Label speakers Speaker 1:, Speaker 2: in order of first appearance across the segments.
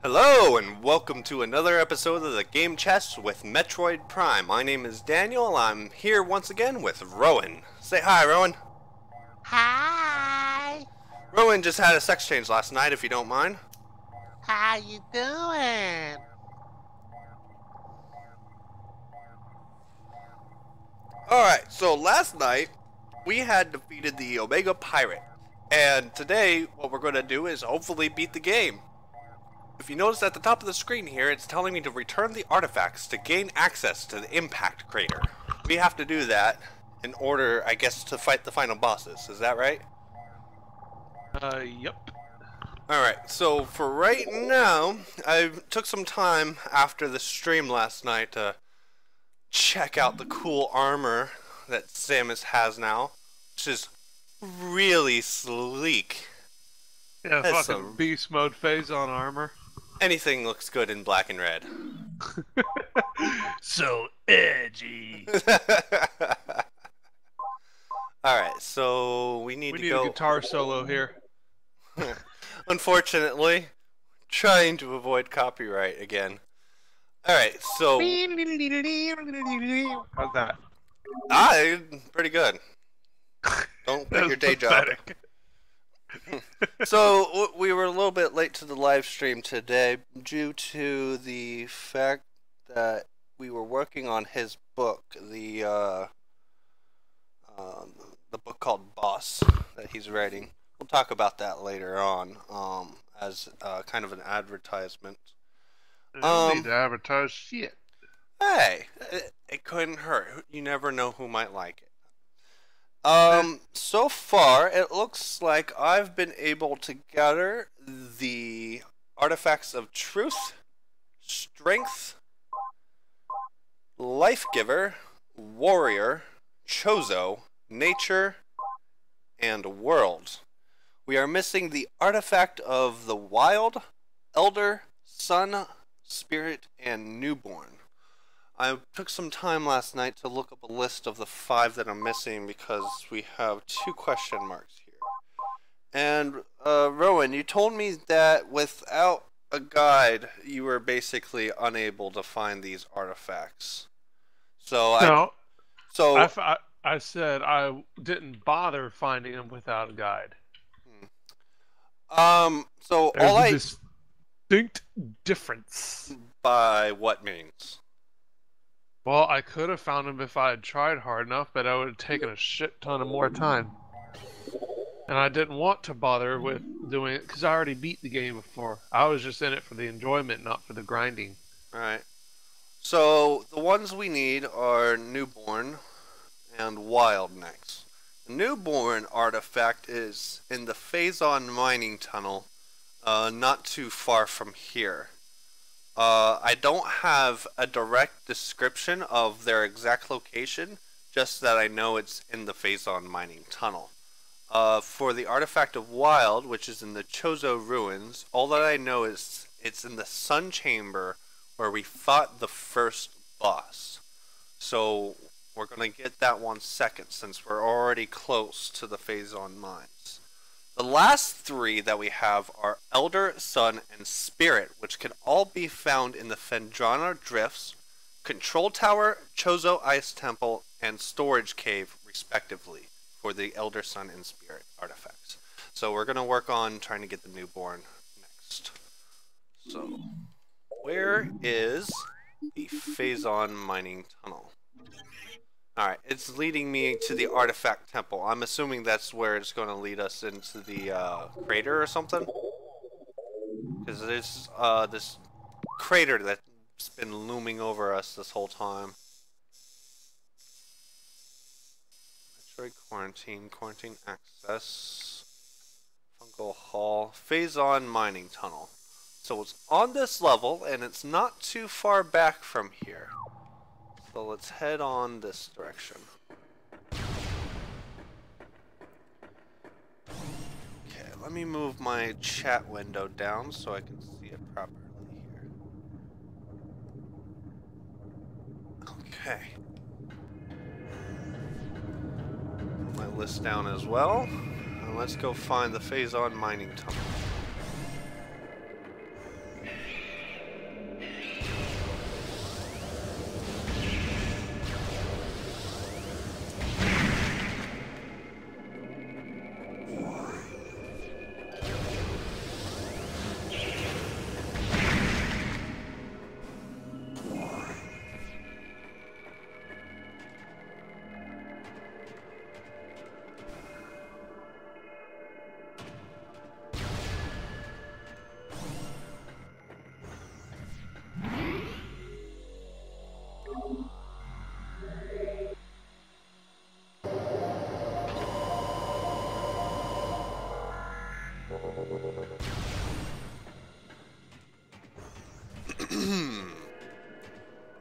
Speaker 1: Hello and welcome to another episode of the Game Chest with Metroid Prime. My name is Daniel. I'm here once again with Rowan. Say hi, Rowan.
Speaker 2: Hi.
Speaker 1: Rowan just had a sex change last night, if you don't mind.
Speaker 2: How you doing?
Speaker 1: Alright, so last night we had defeated the Omega Pirate. And today what we're going to do is hopefully beat the game. If you notice at the top of the screen here, it's telling me to return the artifacts to gain access to the impact crater. We have to do that in order, I guess, to fight the final bosses. Is that right?
Speaker 3: Yep.
Speaker 1: Alright, so for right now, I took some time after the stream last night to check out the cool armor that Samus has now, which is really sleek.
Speaker 3: Yeah,
Speaker 1: That's
Speaker 3: fucking beast mode phase on armor.
Speaker 1: Anything looks good in black and red.
Speaker 3: So edgy.
Speaker 1: Alright, so we need
Speaker 3: We
Speaker 1: to
Speaker 3: need
Speaker 1: go...
Speaker 3: a guitar solo here.
Speaker 1: Unfortunately, trying to avoid copyright again. Alright, so...
Speaker 3: How's that?
Speaker 1: Pretty good. Don't quit your day job.
Speaker 3: Pathetic.
Speaker 1: So, we were a little bit late to the live stream today due to the fact that we were working on his book, the book called Boss that he's writing. We'll talk about that later on, as kind of an advertisement.
Speaker 3: I don't need to advertise shit.
Speaker 1: Hey, it couldn't hurt. You never know who might like it. So far, it looks like I've been able to gather the artifacts of truth, strength, life giver, warrior, chozo, nature, and world. We are missing the artifact of the wild, elder, sun, spirit, and newborn. I took some time last night to look up a list of the 5 that I'm missing because we have 2 question marks here. And, Rowan, you told me that without a guide, you were basically unable to find these artifacts. So
Speaker 3: I said I didn't bother finding them without a guide.
Speaker 1: So
Speaker 3: There's
Speaker 1: all
Speaker 3: a distinct difference.
Speaker 1: By what means?
Speaker 3: Well, I could have found them if I had tried hard enough, but I would have taken a shit ton of more time. And I didn't want to bother with doing it because I already beat the game before. I was just in it for the enjoyment, not for the grinding.
Speaker 1: Alright. So, the ones we need are Newborn and Wild next. The Newborn artifact is in the Phazon mining tunnel, not too far from here. I don't have a direct description of their exact location, just that I know it's in the Phazon mining tunnel. For the artifact of Wild, which is in the Chozo ruins, all that I know is it's in the Sun Chamber where we fought the first boss. So we're going to get that one second since we're already close to the Phazon mines. The last 3 that we have are Elder, Sun, and Spirit, which can all be found in the Phendrana Drifts, Control Tower, Chozo Ice Temple, and Storage Cave, respectively, for the Elder, Sun, and Spirit artifacts. So we're going to work on trying to get the Newborn next. So, where is the Phazon mining tunnel? Alright, it's leading me to the Artifact Temple. I'm assuming that's where it's going to lead us into the crater or something. Because there's this crater that's been looming over us this whole time. Metroid quarantine access, fungal hall, Phazon mining tunnel. So it's on this level and it's not too far back from here. So let's head on this direction. Okay, let me move my chat window down so I can see it properly here. Okay. Put my list down as well. And let's go find the Phazon mining tunnel.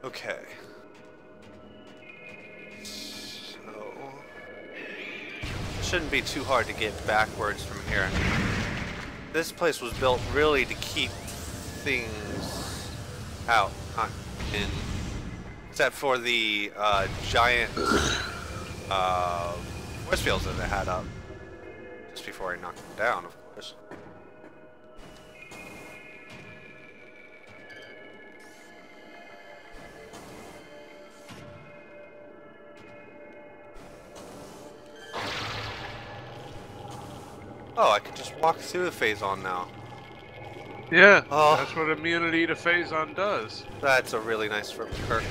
Speaker 1: Okay. So it shouldn't be too hard to get backwards from here. This place was built really to keep things out, not in. Except for the giant force fields that it had up. Just before I knocked them down, of course. Oh, I could just walk through the Phazon now.
Speaker 3: Yeah,
Speaker 1: Oh.
Speaker 3: that's what immunity to Phazon does.
Speaker 1: That's a really nice perk.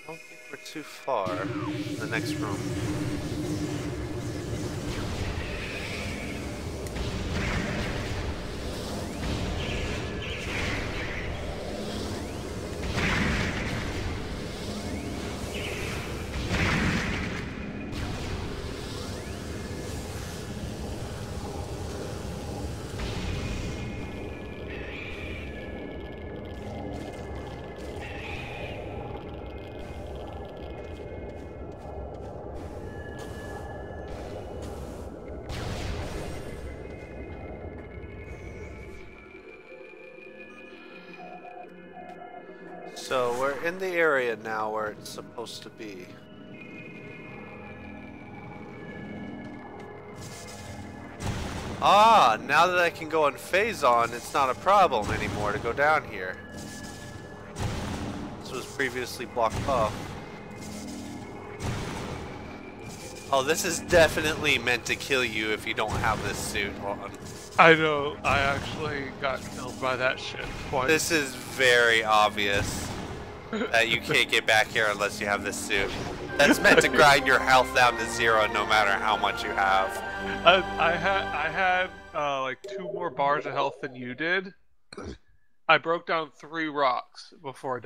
Speaker 1: I don't think we're too far in the next room. So we're in the area now where it's supposed to be. Ah, now that I can go on Phazon, it's not a problem anymore to go down here. This was previously blocked off. Oh, this is definitely meant to kill you if you don't have this suit on.
Speaker 3: I know, I actually got killed by that shit twice.
Speaker 1: This is very obvious that you can't get back here unless you have this suit. That's meant to grind your health down to 0 no matter how much you have.
Speaker 3: I had like 2 more bars of health than you did. I broke down 3 rocks before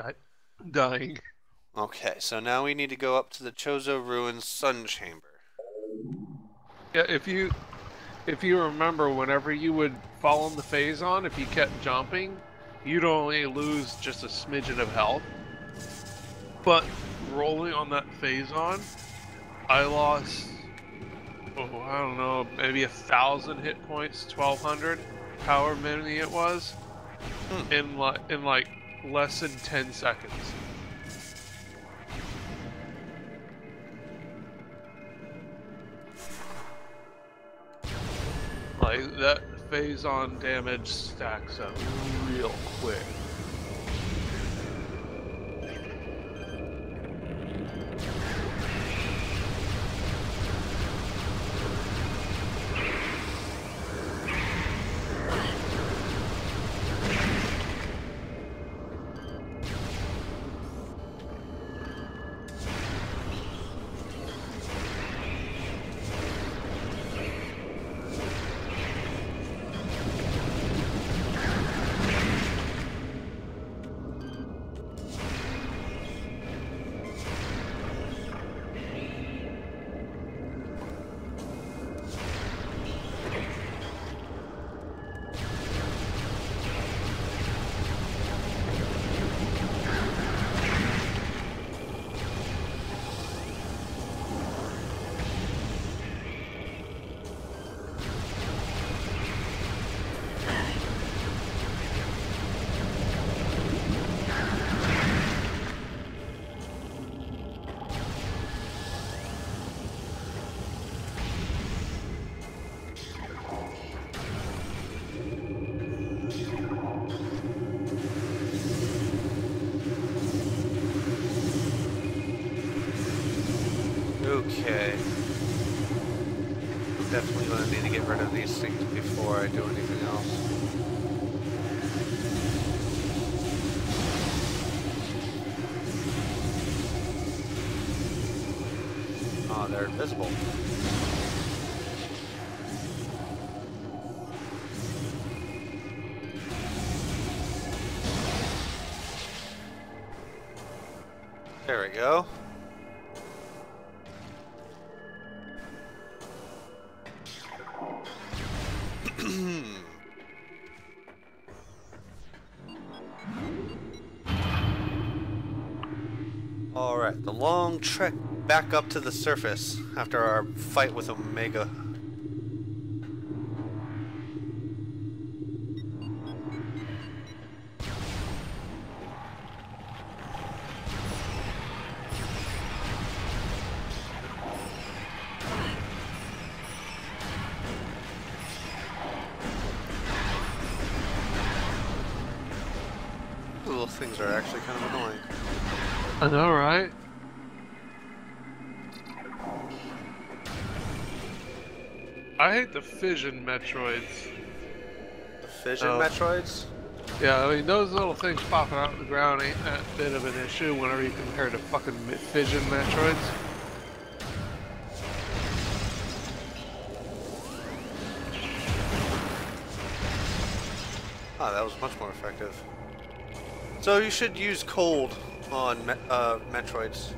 Speaker 3: dying.
Speaker 1: Okay, so now we need to go up to the Chozo Ruins Sun Chamber.
Speaker 3: Yeah, if you remember, whenever you would fall in the Phazon, if you kept jumping, you'd only lose just a smidgen of health. But rolling on that Phazon, I lost, I don't know, maybe 1,000 hit points, 1,200, however many it was, in like less than 10 seconds. Like, that Phazon damage stacks up real quick. Okay. I'm definitely going to need to get rid of these things before I do anything else.
Speaker 1: Oh, they're invisible. There we go. Alright, the long trek back up to the surface after our fight with Omega. Little things are actually kind of annoying.
Speaker 3: I know, right? I hate the fission Metroids.
Speaker 1: The fission Metroids?
Speaker 3: Yeah, I mean, those little things popping out of the ground ain't that bit of an issue whenever you compare to fucking fission Metroids.
Speaker 1: Oh, that was much more effective. So you should use cold on Metroids.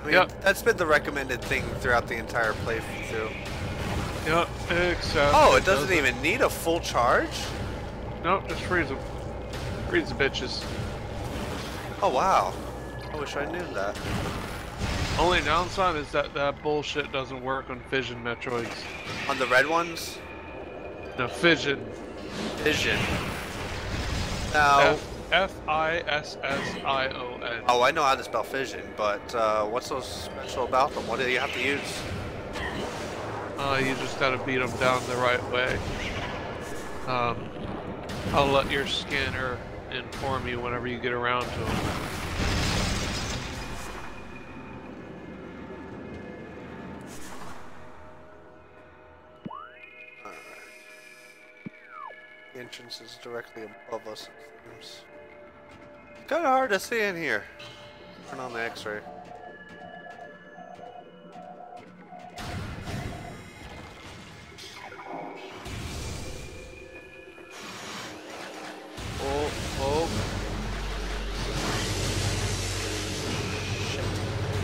Speaker 1: I mean,
Speaker 3: Yep.
Speaker 1: That's been the recommended thing throughout the entire playthrough.
Speaker 3: Yep, except...
Speaker 1: Oh, it doesn't even need a full charge?
Speaker 3: Nope, just freeze them. Freeze the bitches.
Speaker 1: Oh, wow. I wish I knew that.
Speaker 3: Only downside is that that bullshit doesn't work on fission Metroids.
Speaker 1: On the red ones?
Speaker 3: No, fission.
Speaker 1: Fission. Now...
Speaker 3: F-I-S-S-I-O-N.
Speaker 1: Oh, I know how to spell fission, but what's so special about them? What do you have to use?
Speaker 3: You just gotta beat them down the right way. I'll let your scanner inform you whenever you get around to them.
Speaker 1: The entrance is directly above us, it seems. It's kind of hard to see in here. Turn on the X-ray. Oh, oh. Shit.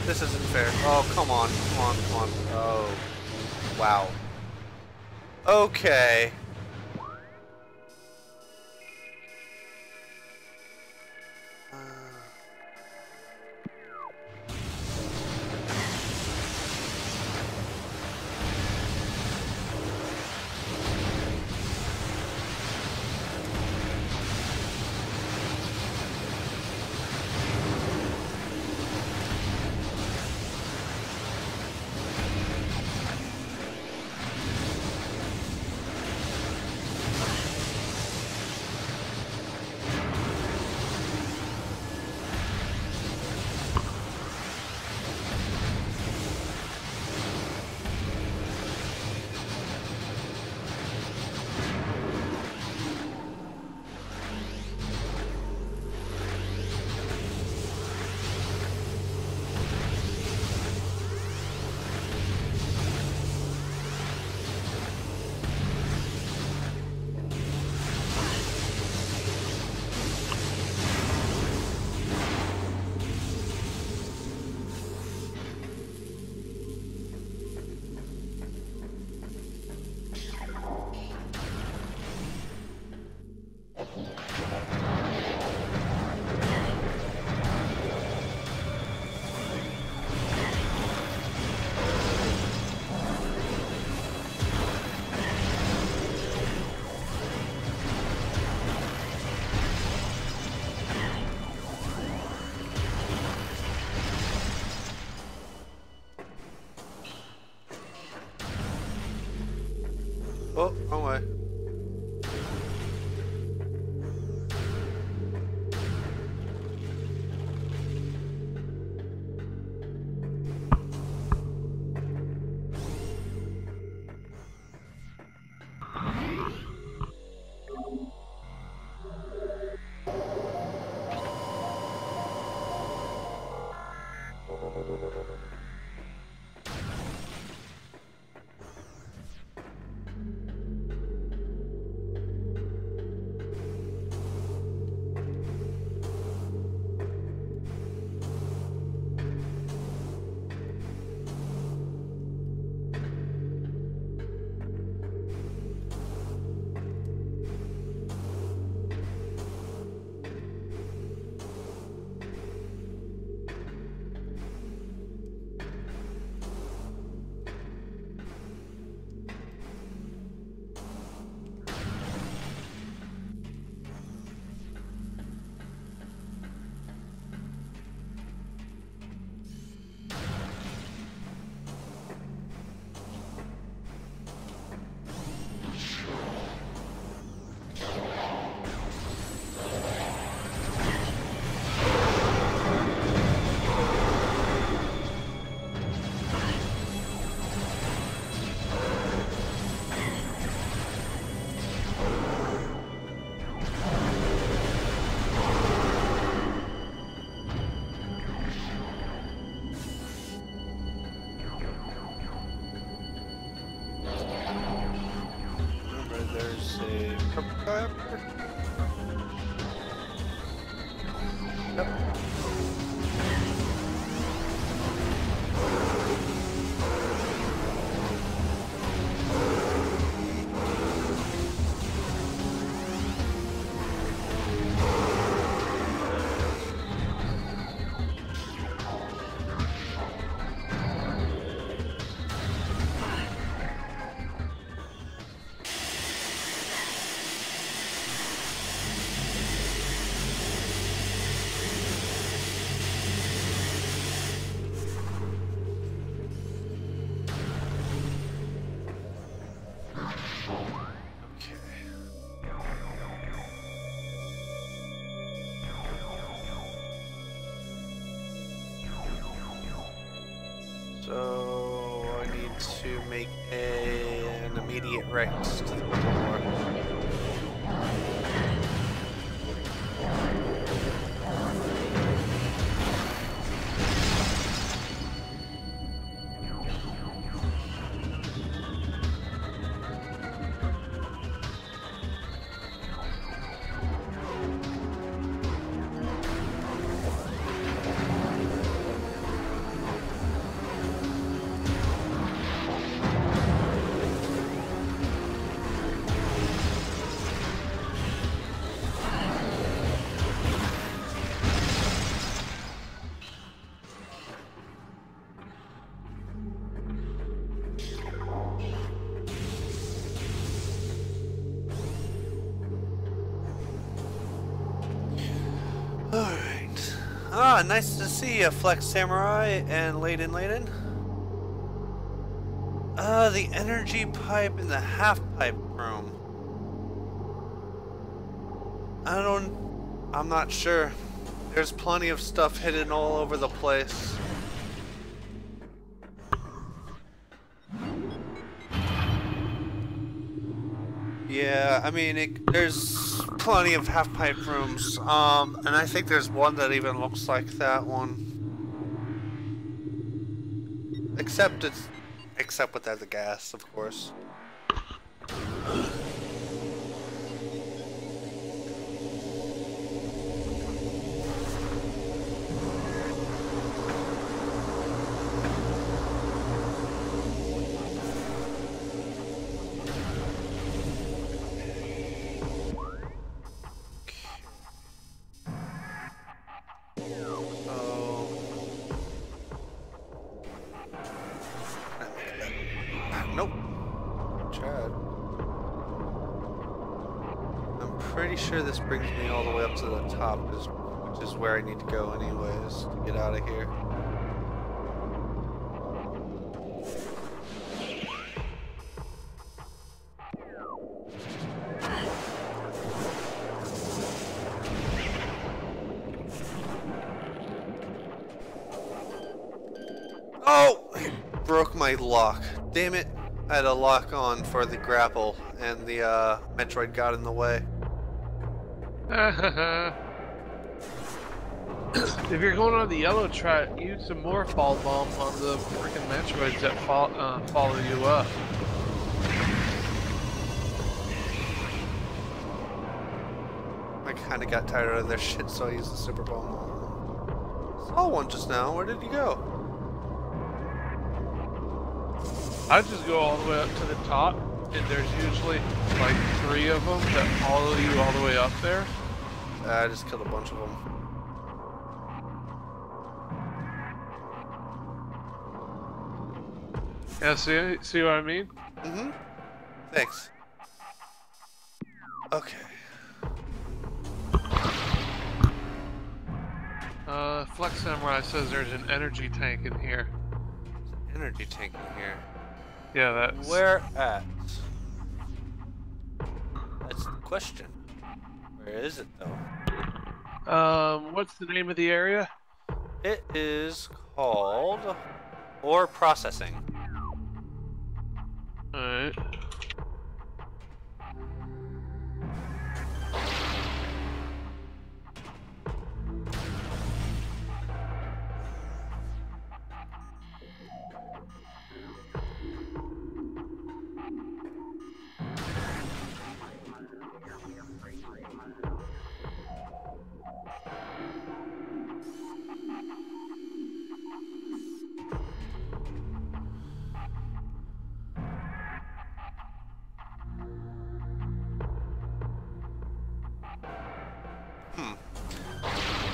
Speaker 1: This isn't fair. Oh, come on, come on, come on. Oh. Wow. Okay. Oh, wrong way. Yep. So I need to make an immediate right to the door. Alright. Ah, nice to see you, Flex Samurai and Layden. The energy pipe in the half pipe room. I'm not sure. There's plenty of stuff hidden all over the place. Yeah, I mean, there's plenty of half-pipe rooms, and I think there's one that even looks like that one. Except without the gas, of course. Nope. Tried. I'm pretty sure this brings me all the way up to the top, which is where I need to go anyways to get out of here. Oh! He broke my lock. Damn it. I had a lock on for the grapple, and the Metroid got in the way.
Speaker 3: If you're going on the yellow track, use some more fall bomb on the freaking Metroids that follow you up.
Speaker 1: I kinda got tired of their shit, so I used the super bomb. Saw one just now. Where did he go?
Speaker 3: I just go all the way up to the top, and there's usually like 3 of them that follow you all the way up there.
Speaker 1: I just killed a bunch of them.
Speaker 3: Yeah, see what I mean?
Speaker 1: Mm-hmm. Thanks. Okay.
Speaker 3: Flex Samurai says there's an energy tank in here.
Speaker 1: There's an energy tank in here.
Speaker 3: Yeah, that's...
Speaker 1: Where at? That's the question. Where is it, though?
Speaker 3: What's the name of the area?
Speaker 1: It is called Ore Processing.
Speaker 3: Alright.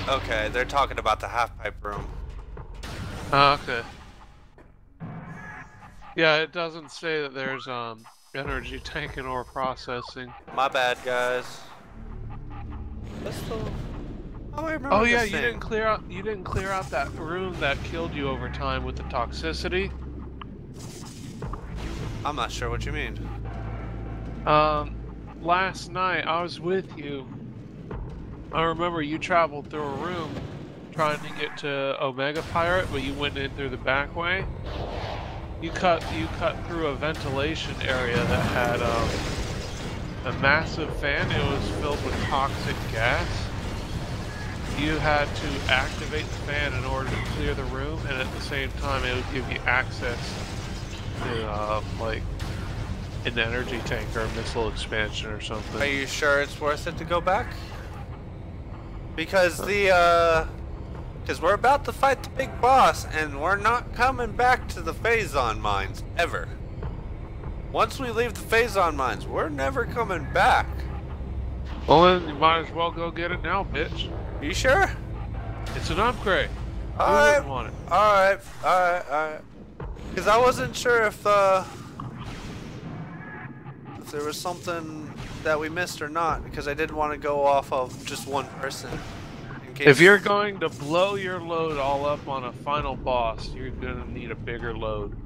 Speaker 1: Okay, they're talking about the half-pipe room.
Speaker 3: Oh, okay. Yeah, it doesn't say that there's energy tanking or processing.
Speaker 1: My bad, guys. That's the... Oh, I remember
Speaker 3: Oh yeah,
Speaker 1: this
Speaker 3: you
Speaker 1: thing.
Speaker 3: didn't clear out that room that killed you over time with the toxicity.
Speaker 1: I'm not sure what you mean.
Speaker 3: Last night I was with you. I remember you traveled through a room trying to get to Omega Pirate, but you went in through the back way. You cut through a ventilation area that had a massive fan. It was filled with toxic gas. You had to activate the fan in order to clear the room, and at the same time it would give you access to like an energy tank or a missile expansion or something.
Speaker 1: Are you sure it's worth it to go back? Because because we're about to fight the big boss, and we're not coming back to the Phazon mines ever. Once we leave the Phazon mines, we're never coming back.
Speaker 3: Well then, you might as well go get it now, bitch.
Speaker 1: Are you sure?
Speaker 3: It's an upgrade. Who
Speaker 1: Alright.
Speaker 3: wouldn't want it?
Speaker 1: Alright. Because I wasn't sure if there was something that we missed or not, because I didn't want to go off of just one person. In case...
Speaker 3: If you're going to blow your load all up on a final boss, you're gonna need a bigger load.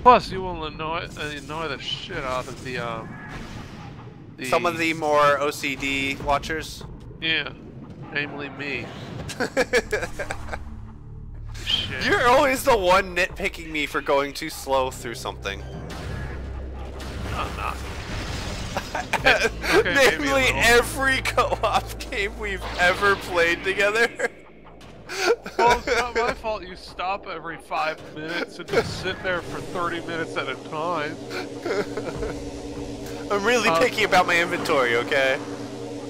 Speaker 3: Plus, you will annoy the shit out of the
Speaker 1: Some of the more OCD watchers.
Speaker 3: Yeah, namely me. Shit.
Speaker 1: You're always the one nitpicking me for going too slow through something.
Speaker 3: I'm not. Okay,
Speaker 1: Namely, every co-op game we've ever played together.
Speaker 3: Well, it's not my fault you stop every 5 minutes and just sit there for 30 minutes at a time.
Speaker 1: I'm really picky about my inventory, okay?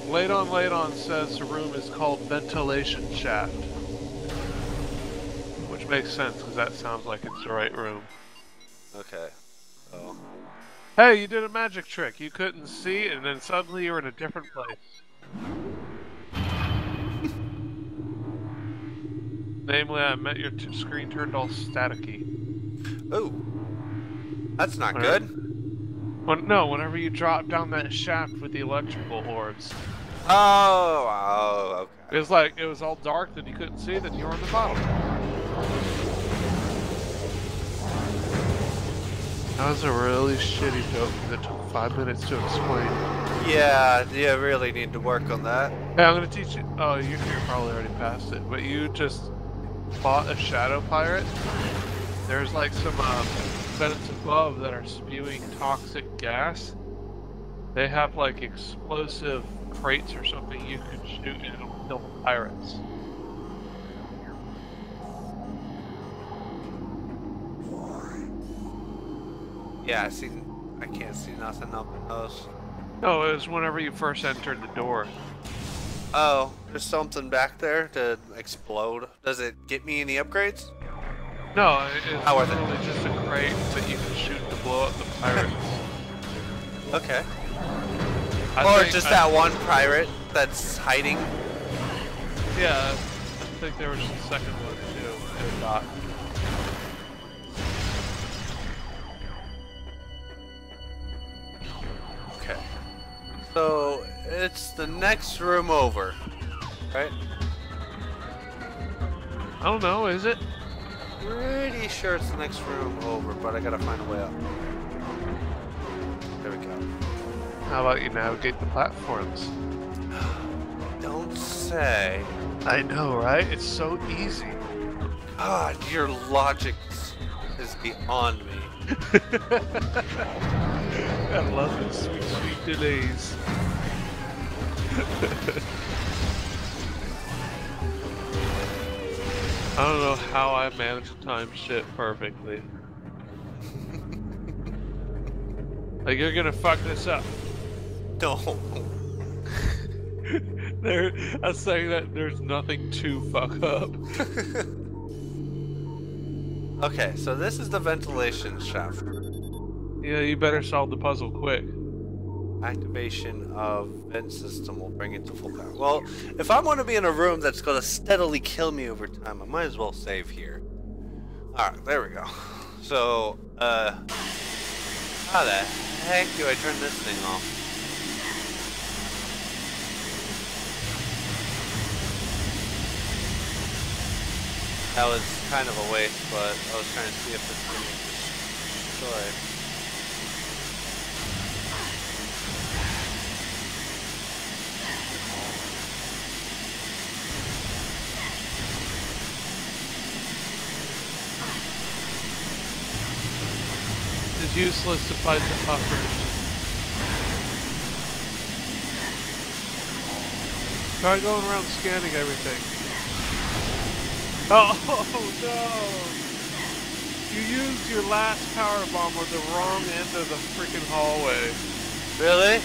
Speaker 3: Late on says the room is called Ventilation Shaft. Which makes sense, because that sounds like it's the right room.
Speaker 1: Okay. Oh.
Speaker 3: Hey, you did a magic trick. You couldn't see, and then suddenly you were in a different place. Namely, I met your screen turned all staticky.
Speaker 1: Ooh. That's not good.
Speaker 3: No, whenever you drop down that shaft with the electrical orbs.
Speaker 1: Oh, okay.
Speaker 3: It was like, it was all dark, then you couldn't see, then you were on the bottom. That was a really shitty joke that took 5 minutes to explain.
Speaker 1: Yeah, you really need to work on that.
Speaker 3: Hey, I'm gonna teach you. Oh, you're probably already past it, but you just bought a Shadow Pirate. There's like some vents above that are spewing toxic gas. They have like explosive crates or something you can shoot and it'll kill the pirates.
Speaker 1: Yeah, I can't see nothing up in those.
Speaker 3: No, it was whenever you first entered the door.
Speaker 1: Oh, there's something back there to explode. Does it get me any upgrades?
Speaker 3: No, it's
Speaker 1: How are they?
Speaker 3: literally just a crate that you can shoot to blow up the pirates.
Speaker 1: Okay.
Speaker 3: I
Speaker 1: Or just that one pirate that's hiding?
Speaker 3: Yeah, I think there was a second one too. It got.
Speaker 1: Okay. So, it's the next room over, right?
Speaker 3: I don't know, is it?
Speaker 1: Pretty sure it's the next room over, but I gotta find a way up. There we go.
Speaker 3: How about you navigate the platforms?
Speaker 1: Don't say.
Speaker 3: I know, right? It's so easy.
Speaker 1: God, your logic is beyond me.
Speaker 3: I love it. Sweet, sweet delays. I don't know how I manage to time shit perfectly. Like, you're gonna fuck this up.
Speaker 1: No.
Speaker 3: I'm saying that there's nothing to fuck up.
Speaker 1: Okay, so this is the ventilation shaft.
Speaker 3: Yeah, you better solve the puzzle quick.
Speaker 1: Activation of vent system will bring it to full power. Well, if I'm going to be in a room that's going to steadily kill me over time, I might as well save here. Alright, there we go. So, how the heck do I turn this thing off? That was kind of a waste, but I was trying to see if this thing would destroy.
Speaker 3: It's useless to fight the puffers. Try going around scanning everything. Oh no! You used your last power bomb on the wrong end of the freaking hallway.
Speaker 1: Really?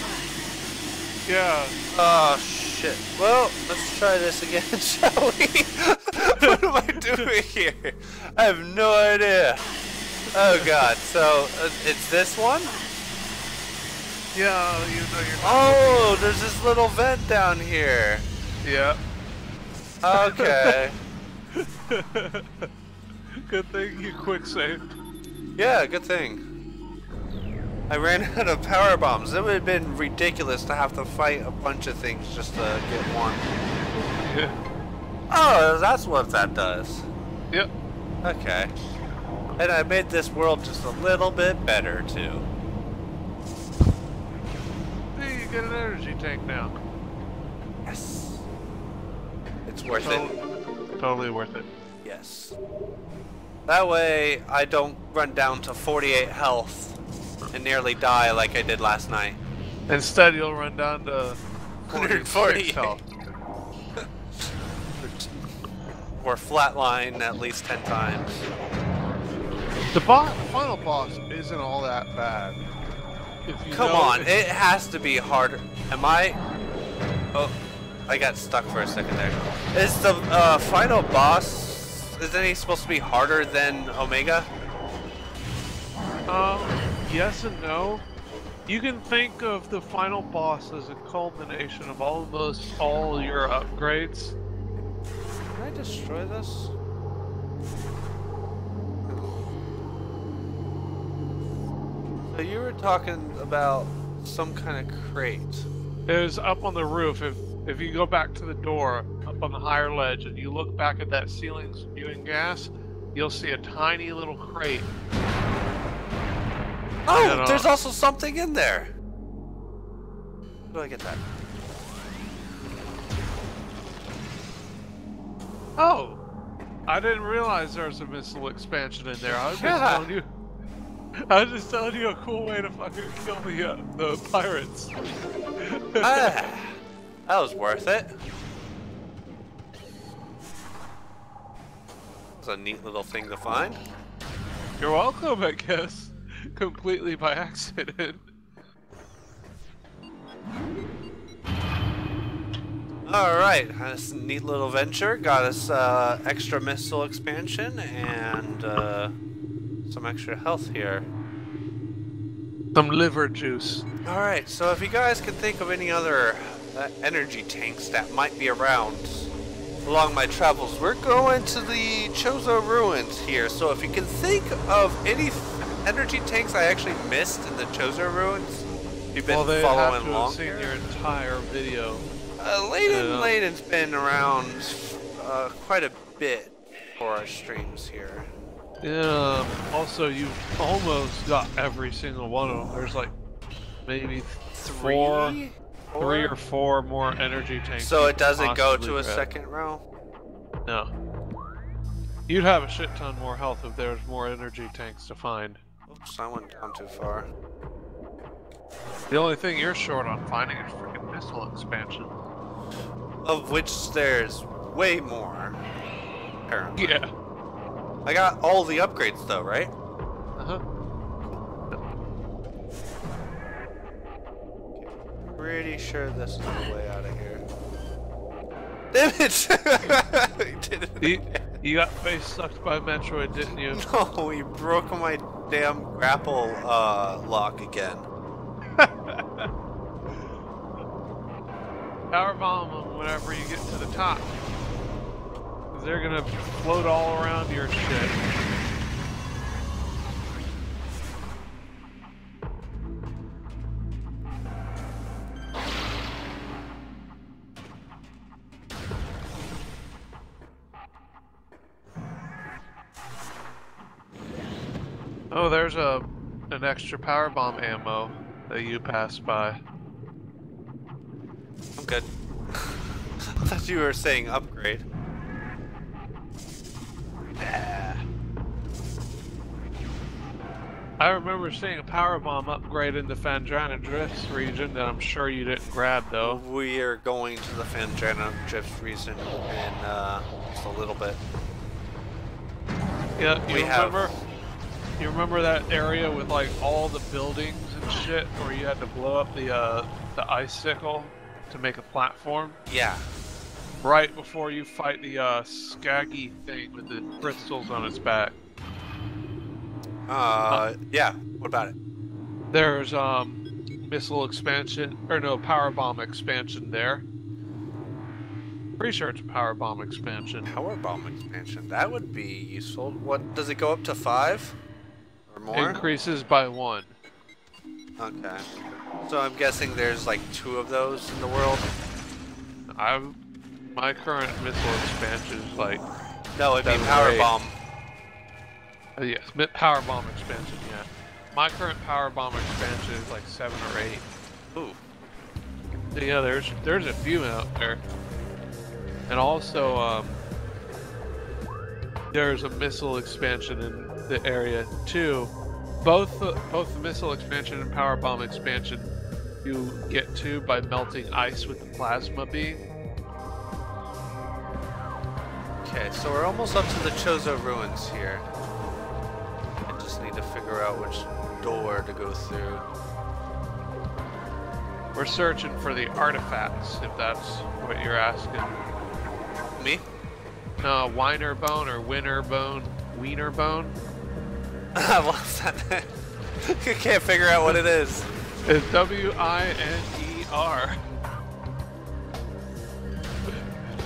Speaker 3: Yeah.
Speaker 1: Oh shit. Well, let's try this again, shall we? What am I doing here? I have no idea. Oh god, so it's this one?
Speaker 3: Yeah, you know you're not.
Speaker 1: Oh, there's this little vent down here.
Speaker 3: Yeah.
Speaker 1: Okay.
Speaker 3: Good thing you quick saved.
Speaker 1: Yeah, good thing. I ran out of power bombs. It would have been ridiculous to have to fight a bunch of things just to get one.
Speaker 3: Yeah.
Speaker 1: Oh, that's what that does.
Speaker 3: Yep.
Speaker 1: Okay. And I made this world just a little bit better, too.
Speaker 3: Hey, you get an energy tank now.
Speaker 1: Yes. It's worth it.
Speaker 3: Totally worth it.
Speaker 1: Yes. That way, I don't run down to 48 health and nearly die like I did last night.
Speaker 3: Instead, you'll run down to
Speaker 1: 140
Speaker 3: health.
Speaker 1: Or flatline at least 10 times.
Speaker 3: The final boss isn't all that bad. If you
Speaker 1: Come
Speaker 3: know
Speaker 1: on, it has to be harder. Am I? Oh, I got stuck for a second there. Is the final boss, isn't he supposed to be harder than Omega?
Speaker 3: Yes and no. You can think of the final boss as a culmination of all your upgrades.
Speaker 1: Can I destroy this? So you were talking about some kind of crate.
Speaker 3: It was up on the roof. If you go back to the door up on the higher ledge and you look back at that ceiling spewing gas, you'll see a tiny little crate.
Speaker 1: Oh,
Speaker 3: And,
Speaker 1: there's also something in there. How do I get that?
Speaker 3: Oh, I didn't realize there was a missile expansion in there. I was just telling you. I was just telling you a cool way to fucking kill the pirates.
Speaker 1: Ah, that was worth it. That's a neat little thing to find.
Speaker 3: You're welcome, I guess. Completely by accident.
Speaker 1: Alright, this neat little venture got us extra missile expansion and some extra health here.
Speaker 3: Some liver juice.
Speaker 1: Alright, so if you guys can think of any other energy tanks that might be around along my travels, we're going to the Chozo Ruins here. So if you can think of any energy tanks I actually missed in the Chozo Ruins, you've been following along
Speaker 3: Seen
Speaker 1: here.
Speaker 3: your entire video.
Speaker 1: Layden's been around quite a bit for our streams here.
Speaker 3: Yeah. Also, you've almost got every single one of them. There's like maybe three or four more energy tanks.
Speaker 1: So it doesn't go
Speaker 3: possibly
Speaker 1: to a
Speaker 3: grab.
Speaker 1: second row?
Speaker 3: No. You'd have a shit ton more health if there was more energy tanks to find.
Speaker 1: Oops, I went down too far.
Speaker 3: The only thing you're short on finding is freaking missile expansion.
Speaker 1: Of which there's way more, apparently.
Speaker 3: Yeah.
Speaker 1: I got all the upgrades though, right?
Speaker 3: Uh-huh.
Speaker 1: Pretty sure this is the way out of here. Damn it! You did it again.
Speaker 3: You got face sucked by Metroid, didn't you?
Speaker 1: No, you broke my damn grapple lock again.
Speaker 3: Power bomb them whenever you get to the top. Because they're gonna float all around your shit. Oh, there's an extra power bomb ammo that you passed by.
Speaker 1: I'm good. I thought you were saying upgrade.
Speaker 3: I remember seeing a power bomb upgrade in the Fandrana Drifts region that I'm sure you didn't grab though.
Speaker 1: We are going to the Fandrana Drift region in just a little bit.
Speaker 3: Yeah, you remember that area with like all the buildings and shit where you had to blow up the icicle to make a platform?
Speaker 1: Yeah.
Speaker 3: Right before you fight the scaggy thing with the crystals on its back.
Speaker 1: Yeah. What about it?
Speaker 3: There's missile expansion, or no, power bomb expansion there. Pretty sure it's a power bomb expansion.
Speaker 1: Power bomb expansion. That would be useful. What does it go up to 5 or more?
Speaker 3: Increases by 1.
Speaker 1: Okay. So I'm guessing there's like 2 of those in the world.
Speaker 3: My current missile expansion is like.
Speaker 1: No, it'd be
Speaker 3: 7 or
Speaker 1: power
Speaker 3: 8.
Speaker 1: bomb.
Speaker 3: Yes, power bomb expansion. Yeah, my current power bomb expansion is like 7 or 8.
Speaker 1: Ooh.
Speaker 3: So yeah, there's a few out there, and also there's a missile expansion in the area too. Both the missile expansion and power bomb expansion you get to by melting ice with the plasma beam.
Speaker 1: Okay, so we're almost up to the Chozo ruins here. I just need to figure out which door to go through.
Speaker 3: We're searching for the artifacts, if that's what you're asking.
Speaker 1: Me?
Speaker 3: No, Wiener Bone or Winner Bone? Wiener Bone?
Speaker 1: What's that? I can't figure out what it is.
Speaker 3: It's W-I-N-E-R.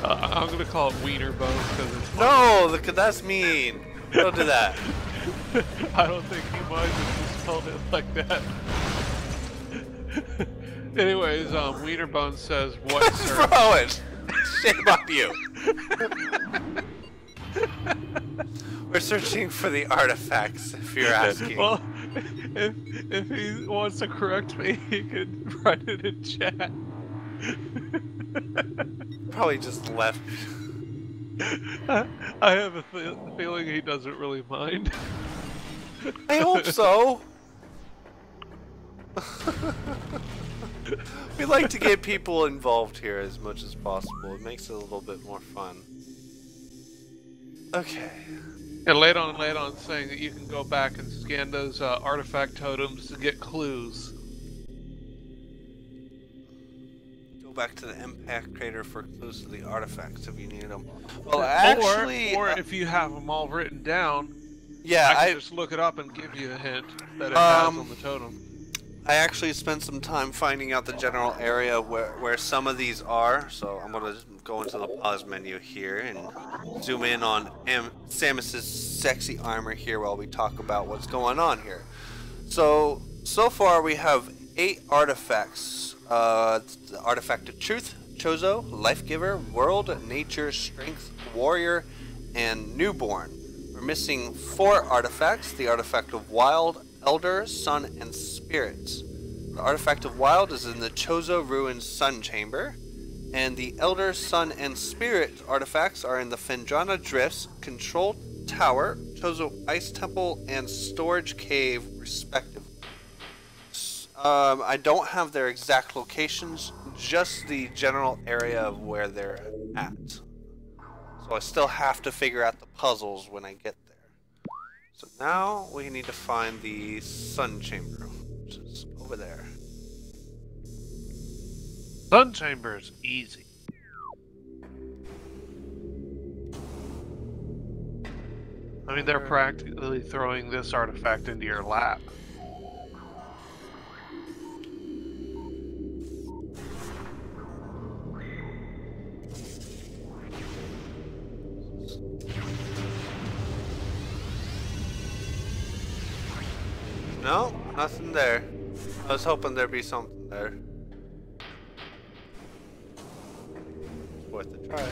Speaker 3: I'm gonna call it Wiener Bone because it's
Speaker 1: No, that's mean. Don't do that.
Speaker 3: I don't think he minds if you spelled it like that. Anyways, Wiener Bone says what?
Speaker 1: What's wrong? Shame on you. We're searching for the artifacts, if you're asking.
Speaker 3: Well, if he wants to correct me, he could write it in chat.
Speaker 1: Probably just left.
Speaker 3: I have a feeling he doesn't really mind.
Speaker 1: I hope so. We like to get people involved here as much as possible. It makes it a little bit more fun. Okay.
Speaker 3: And later on saying that you can go back and scan those artifact totems to get clues.
Speaker 1: Go back to the impact crater for clues to the artifacts if you need them. Well, actually,
Speaker 3: or if you have them all written down,
Speaker 1: yeah,
Speaker 3: I can just look it up and give you a hint that it has on the totem.
Speaker 1: I actually spent some time finding out the general area where some of these are, so I'm gonna go into the pause menu here and zoom in on Samus's sexy armor here while we talk about what's going on here. So far we have 8 artifacts. The Artifact of Truth, Chozo, Life Giver, World, Nature, Strength, Warrior, and Newborn. We're missing 4 artifacts, the Artifact of Wild, Elder, Sun, and Spirits. The Artifact of Wild is in the Chozo Ruins Sun Chamber, and the Elder, Sun, and Spirit artifacts are in the Fandrana Drifts, Control Tower, Chozo Ice Temple, and Storage Cave, respectively. I don't have their exact locations, just the general area of where they're at. So I still have to figure out the puzzles when I get there. So now we need to find the Sun Chamber, which is over there.
Speaker 3: Sun Chamber is easy. I mean, they're practically throwing this artifact into your lap.
Speaker 1: No, nothing there. I was hoping there'd be something there. It's worth a try.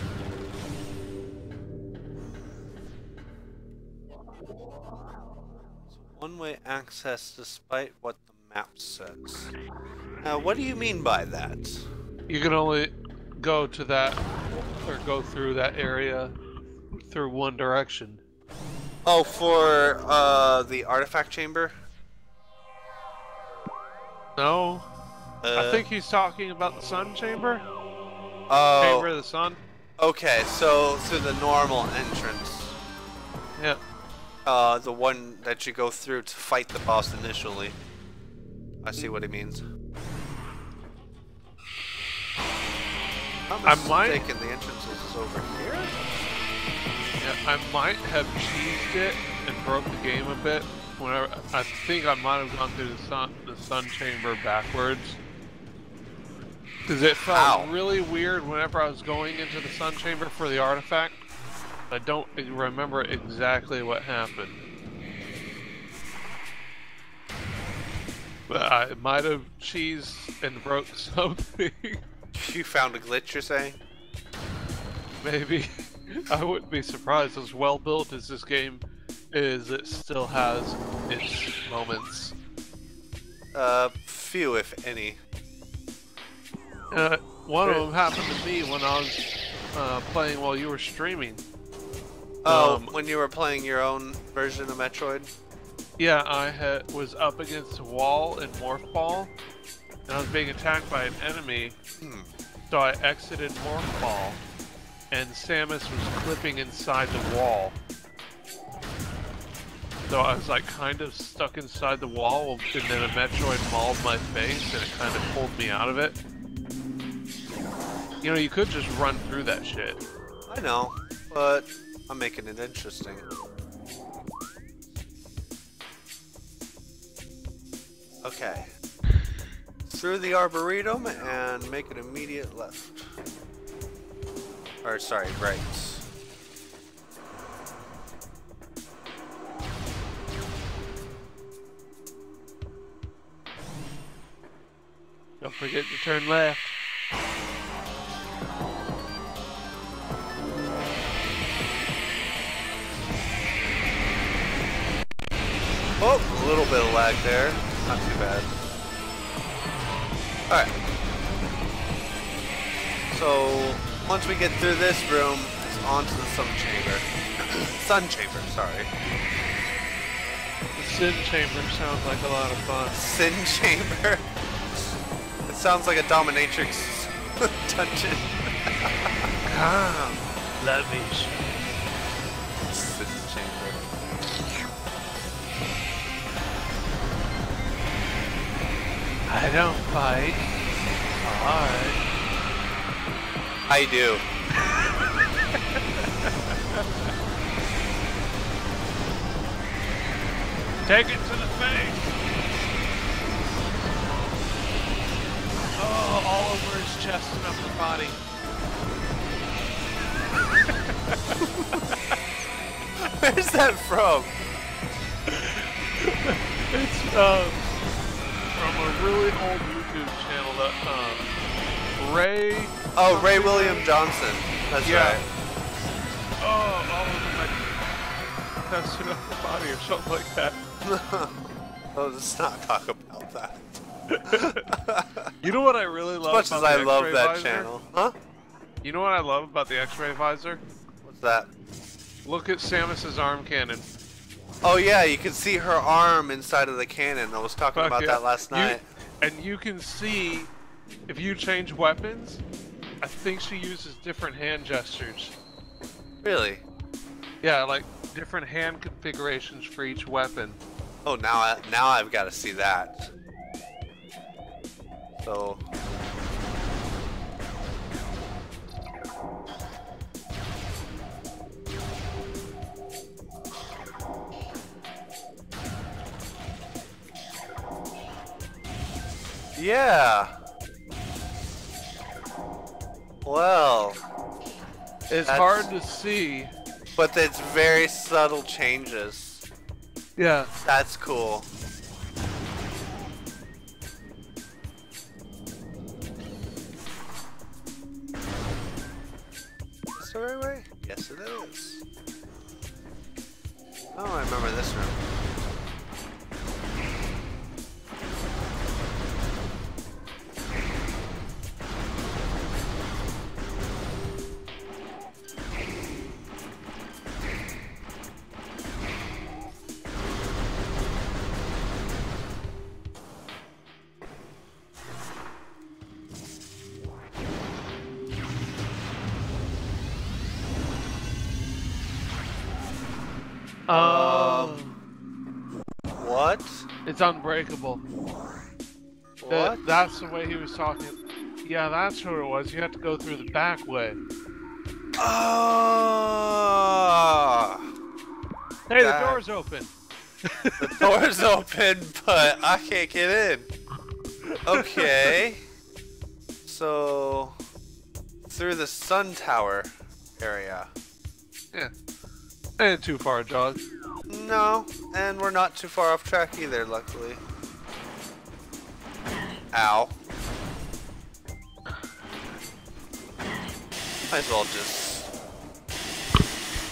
Speaker 1: One-way access despite what the map says. Now, what do you mean by that?
Speaker 3: You can only go to that, or go through that area through one direction.
Speaker 1: Oh, for the artifact chamber?
Speaker 3: No. I think he's talking about the sun chamber?
Speaker 1: Oh.
Speaker 3: Chamber of the sun?
Speaker 1: Okay, so through the normal entrance.
Speaker 3: Yeah.
Speaker 1: The one that you go through to fight the boss initially. I see what he means.
Speaker 3: I might.
Speaker 1: The entrance is over here.
Speaker 3: Yeah, I might have cheesed it and broke the game a bit. Whenever I think I might have gone through the sun chamber backwards, because it felt really weird whenever I was going into the sun chamber for the artifact. I don't remember exactly what happened, but I might have cheesed and broke something.
Speaker 1: You found a glitch, you're saying?
Speaker 3: Maybe. I wouldn't be surprised. As well built as this game is, it still has its moments.
Speaker 1: Few if any.
Speaker 3: One of them happened to me when I was playing while you were streaming.
Speaker 1: Oh, when you were playing your own version of Metroid?
Speaker 3: Yeah, I was up against a wall in Morph Ball, and I was being attacked by an enemy. So I exited Morph Ball, and Samus was clipping inside the wall. So I was like kind of stuck inside the wall, and then a Metroid mauled my face, and it kind of pulled me out of it. You know, you could just run through that shit.
Speaker 1: I know, but I'm making it interesting. Okay. Through the Arboretum and make an immediate left. Or, sorry, right.
Speaker 3: Don't forget to turn left.
Speaker 1: Oh, a little bit of lag there. Not too bad. Alright. So, once we get through this room, it's on to the sun chamber. Sun chamber, sorry.
Speaker 3: The Sin Chamber sounds like a lot of fun.
Speaker 1: Sin chamber? It sounds like a dominatrix dungeon.
Speaker 3: Come, let me show.
Speaker 1: Sin chamber.
Speaker 3: I don't fight.
Speaker 1: I do.
Speaker 3: Take it to the face. Oh, all over his chest and upper body.
Speaker 1: Where's that from?
Speaker 3: It's from a really old YouTube channel that Ray.
Speaker 1: Oh, Ray William Johnson. That's right.
Speaker 3: Oh, all over my chest and upper body or something like that.
Speaker 1: Oh, let's not talk about that.
Speaker 3: You know what I really love
Speaker 1: As much
Speaker 3: about
Speaker 1: as I
Speaker 3: the
Speaker 1: love
Speaker 3: X-ray
Speaker 1: that
Speaker 3: visor?
Speaker 1: channel. Huh?
Speaker 3: You know what I love about the X-ray visor?
Speaker 1: What's that?
Speaker 3: Look at Samus's arm cannon.
Speaker 1: Oh yeah, you can see her arm inside of the cannon. I was talking about that last night.
Speaker 3: And you can see, if you change weapons, I think she uses different hand gestures.
Speaker 1: Really?
Speaker 3: Yeah, like different hand configurations for each weapon.
Speaker 1: Oh, now I've got to see that. So. Yeah. Well,
Speaker 3: It's
Speaker 1: That's-
Speaker 3: hard to see.
Speaker 1: but it's very subtle changes.
Speaker 3: Yeah.
Speaker 1: That's cool. Is the right way? Yes, it is. Oh, I remember this room. What?
Speaker 3: It's unbreakable.
Speaker 1: What?
Speaker 3: That's the way he was talking. Yeah, that's who it was. You have to go through the back way.
Speaker 1: Ah.
Speaker 3: Hey,
Speaker 1: That-
Speaker 3: the door's open.
Speaker 1: The door's open, but I can't get in. Okay. So, through the sun tower area.
Speaker 3: Yeah. Ain't too far, Jog.
Speaker 1: No, and we're not too far off track either, luckily. Ow. Might as well just...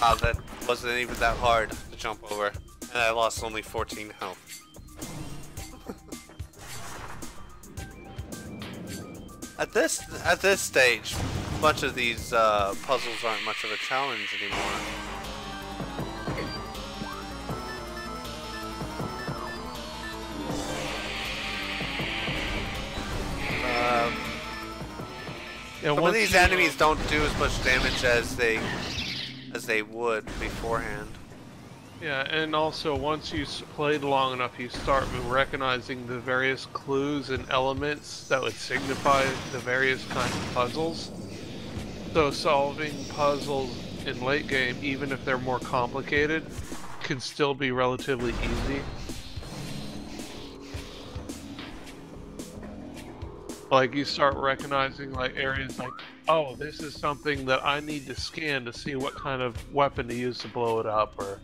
Speaker 1: Oh, that wasn't even that hard to jump over. And I lost only 14 health. At this stage, much of these puzzles aren't much of a challenge anymore.
Speaker 3: Yeah,
Speaker 1: Some of
Speaker 3: once
Speaker 1: these
Speaker 3: you,
Speaker 1: enemies don't do as much damage as they would beforehand.
Speaker 3: Yeah, and also once you played long enough, you start recognizing the various clues and elements that would signify the various kinds of puzzles. So solving puzzles in late game, even if they're more complicated, can still be relatively easy. Like you start recognizing like areas like, oh, this is something that I need to scan to see what kind of weapon to use to blow it up, or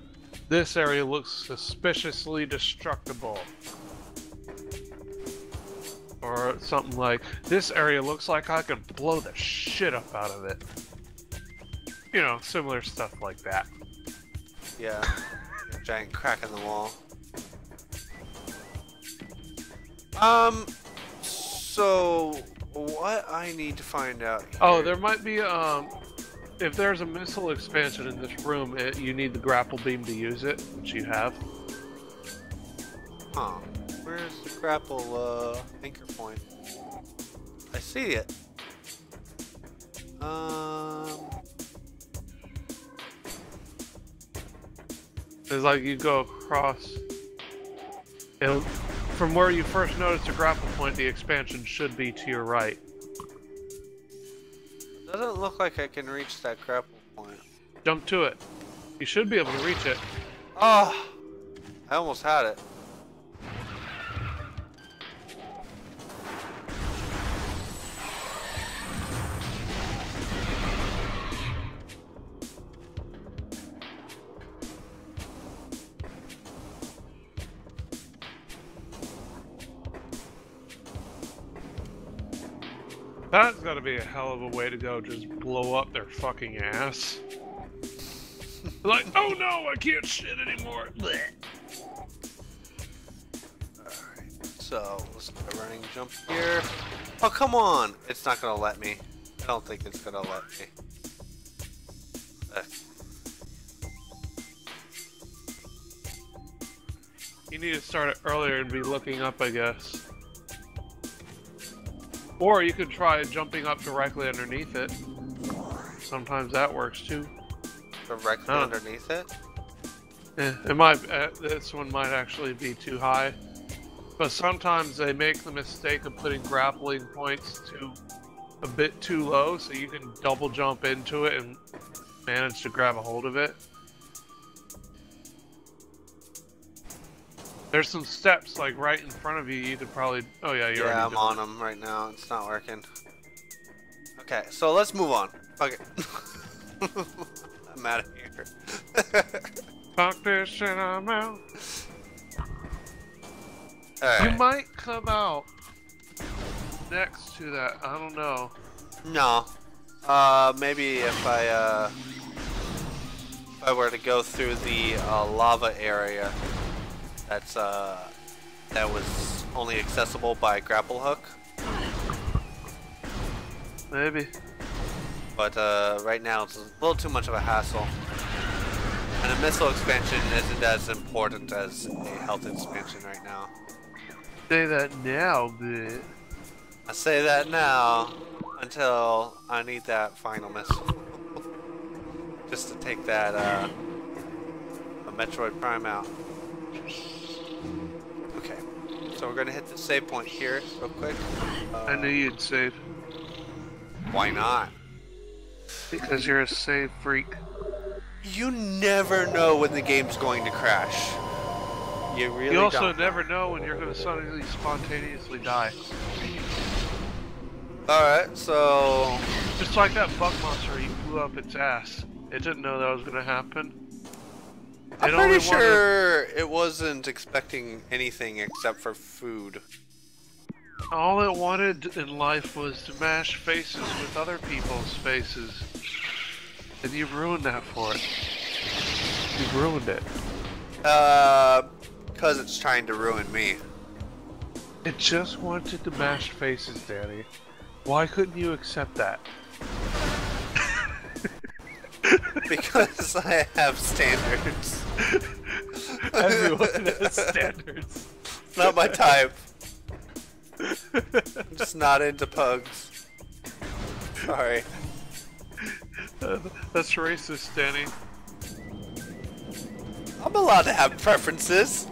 Speaker 3: this area looks suspiciously destructible. Or something like, this area looks like I could blow the shit up out of it. You know, similar stuff like that.
Speaker 1: Yeah, a giant crack in the wall. So what I need to find out here...
Speaker 3: Oh, there might be, if there's a missile expansion in this room, you need the grapple beam to use it, which you have.
Speaker 1: Huh. Where's the grapple, anchor point? I see it.
Speaker 3: It's like you go across. From where you first noticed the grapple point, the expansion should be to your right.
Speaker 1: Doesn't look like I can reach that grapple point.
Speaker 3: Jump to it. You should be able to reach it.
Speaker 1: Ah! I almost had it.
Speaker 3: That's gotta be a hell of a way to go, just blow up their fucking ass. Like, oh no, I can't shit anymore. Blech.
Speaker 1: Alright, so let's do a running jump here. Oh, come on! It's not gonna let me. I don't think it's gonna let me.
Speaker 3: You need to start it earlier and be looking up, I guess. Or you could try jumping up directly underneath it. Sometimes that works too.
Speaker 1: Directly underneath it?
Speaker 3: Yeah, it might. This one might actually be too high. But sometimes they make the mistake of putting grappling points to a bit too low, so you can double jump into it and manage to grab a hold of it. There's some steps like right in front of you. You could probably. Oh yeah, you're.
Speaker 1: Yeah, I'm on them right now. It's not working. Okay, so let's move on. Okay. I'm out of here.
Speaker 3: Fuck this shit, I'm out.
Speaker 1: Alright.
Speaker 3: You might come out next to that. I don't know.
Speaker 1: No. Maybe if I were to go through the lava area that was only accessible by grapple hook.
Speaker 3: Maybe.
Speaker 1: But right now it's a little too much of a hassle. And a missile expansion isn't as important as a health expansion right now.
Speaker 3: Say that now, bitch.
Speaker 1: I say that now until I need that final missile. Just to take that a Metroid Prime out. Okay, so we're gonna hit the save point here real quick.
Speaker 3: I knew you'd save.
Speaker 1: Why not?
Speaker 3: Because you're a save freak.
Speaker 1: You never know when the game's going to crash. You really
Speaker 3: You also
Speaker 1: don't.
Speaker 3: never know when you're going to suddenly spontaneously die.
Speaker 1: Alright, so...
Speaker 3: Just like that bug monster, he blew up its ass. It didn't know that was going to happen.
Speaker 1: I'm pretty sure it wasn't expecting anything except for food.
Speaker 3: All it wanted in life was to mash faces with other people's faces. And you've ruined that for it. You've ruined it.
Speaker 1: Because it's trying to ruin me.
Speaker 3: It just wanted to mash faces, Danny. Why couldn't you accept that?
Speaker 1: Because I have standards.
Speaker 3: Everyone has standards.
Speaker 1: It's not my type. I'm just not into pugs. Sorry.
Speaker 3: That's racist, Danny.
Speaker 1: I'm allowed to have preferences.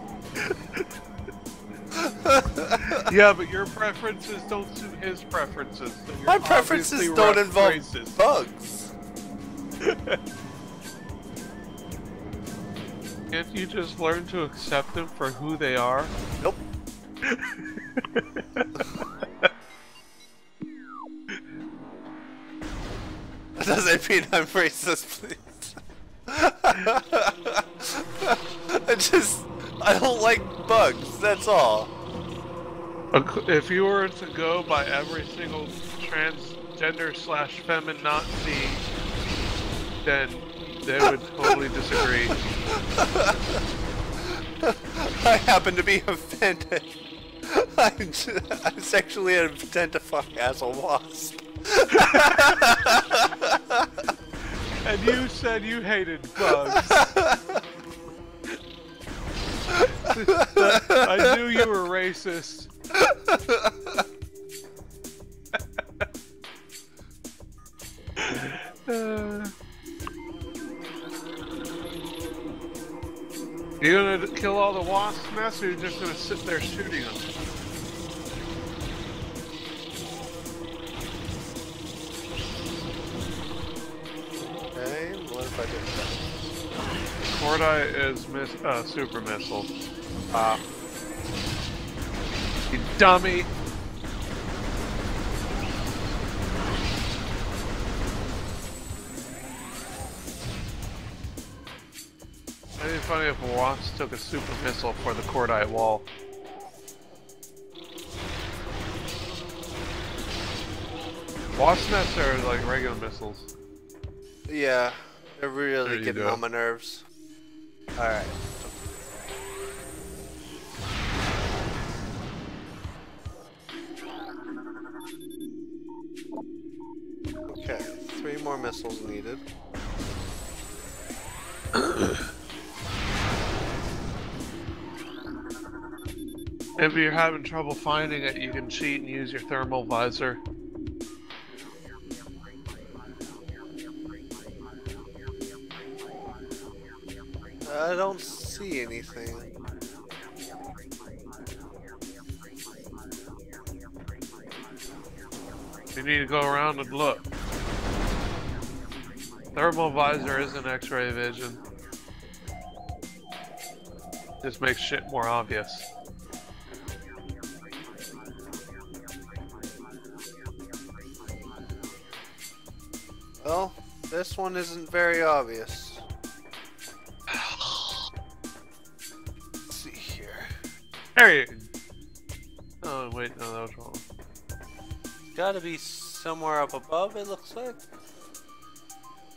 Speaker 3: Yeah, but your preferences don't suit his preferences. So
Speaker 1: My preferences don't involve
Speaker 3: racist.
Speaker 1: bugs.
Speaker 3: Can't you just learn to accept them for who they are?
Speaker 1: Nope. That doesn't mean I'm racist, please. I don't like bugs, that's all.
Speaker 3: If you were to go by every single transgender / feminazi, then they would totally disagree.
Speaker 1: I happen to be offended. I'm sexually identifying as a wasp.
Speaker 3: And you said you hated bugs. I knew you were racist. You gonna kill all the wasps nests, or you're just gonna sit there shooting them?
Speaker 1: Okay, what if I do
Speaker 3: Mordai is super missile.
Speaker 1: that?
Speaker 3: You dummy! It'd be funny if Wasp took a super missile for the Cordite wall. Wasp nests are like regular missiles.
Speaker 1: Yeah, they're really
Speaker 3: There you
Speaker 1: getting
Speaker 3: go.
Speaker 1: on my nerves. Alright. Okay, 3 more missiles needed.
Speaker 3: If you're having trouble finding it, you can cheat and use your thermal visor.
Speaker 1: I don't see anything.
Speaker 3: You need to go around and look. Thermal visor isn't X-ray vision. Just makes shit more obvious.
Speaker 1: Well, this one isn't very obvious. Let's see here.
Speaker 3: Hey! Oh, wait, no, that was wrong.
Speaker 1: Gotta be somewhere up above, it looks like.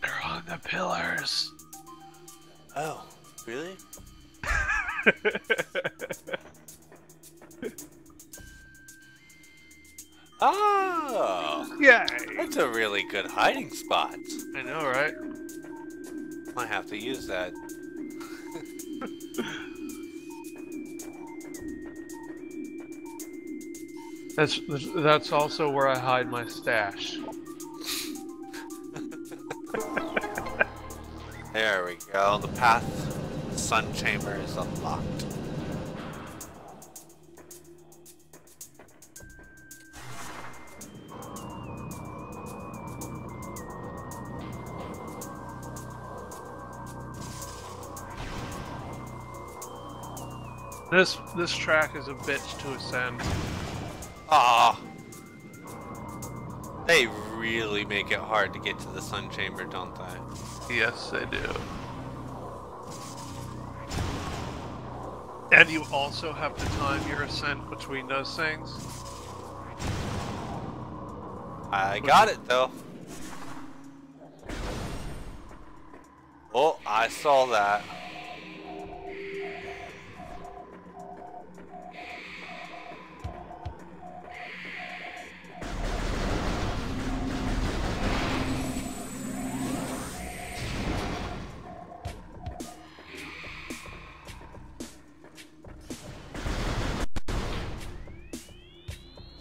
Speaker 3: They're on the pillars.
Speaker 1: Oh, really? Oh!
Speaker 3: Yay!
Speaker 1: That's a really good hiding spot.
Speaker 3: I know, right?
Speaker 1: Might have to use that.
Speaker 3: That's also where I hide my stash.
Speaker 1: There we go. The path to the sun chamber is unlocked.
Speaker 3: This track is a bitch to ascend.
Speaker 1: Ah, they really make it hard to get to the sun chamber, don't they?
Speaker 3: Yes, they do. And you also have to time your ascent between those things.
Speaker 1: I got it though. Oh, I saw that.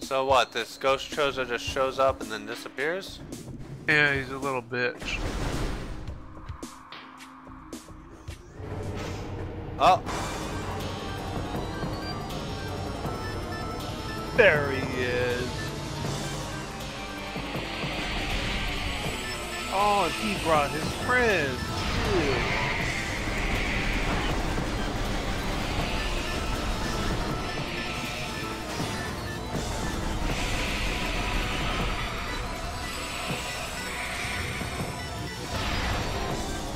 Speaker 1: So what, this ghost choser just shows up and then disappears?
Speaker 3: Yeah, he's a little bitch.
Speaker 1: Oh!
Speaker 3: There he is. Oh, and he brought his friends, too.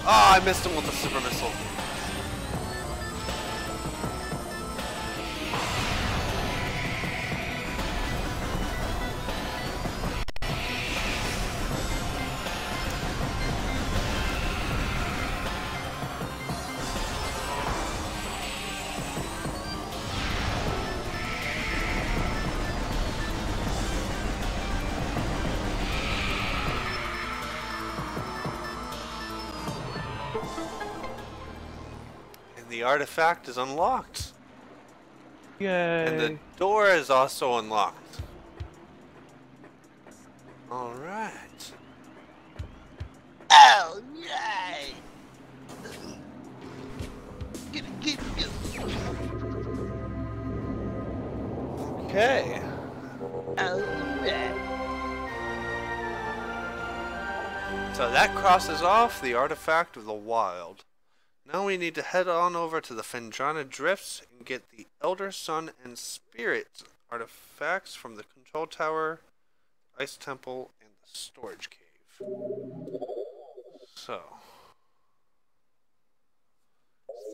Speaker 1: Oh, I missed him with the super missile. The artifact is unlocked.
Speaker 3: Yay.
Speaker 1: And the door is also unlocked. Alright.
Speaker 2: Oh, yay! Get it.
Speaker 1: Okay.
Speaker 2: Oh, yeah.
Speaker 1: So that crosses off the artifact of the wild. Now we need to head on over to the Fendrana Drifts and get the Elder Sun and Spirit artifacts from the Control Tower, Ice Temple, and the Storage Cave. So,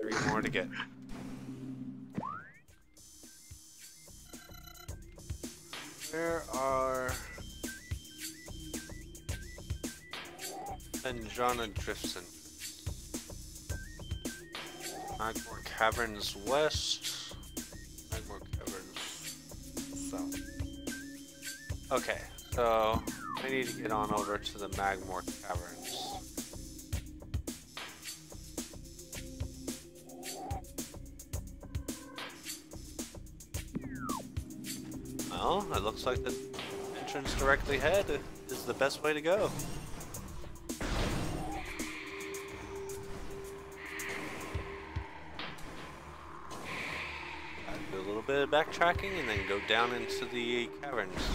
Speaker 1: 3 more to get. Where are Fendrana Drifts in? Magmore Caverns West, Magmore Caverns South. Okay, so I need to get on over to the Magmore Caverns. Well, it looks like the entrance directly ahead is the best way to go. Do a little bit of backtracking and then go down into the caverns.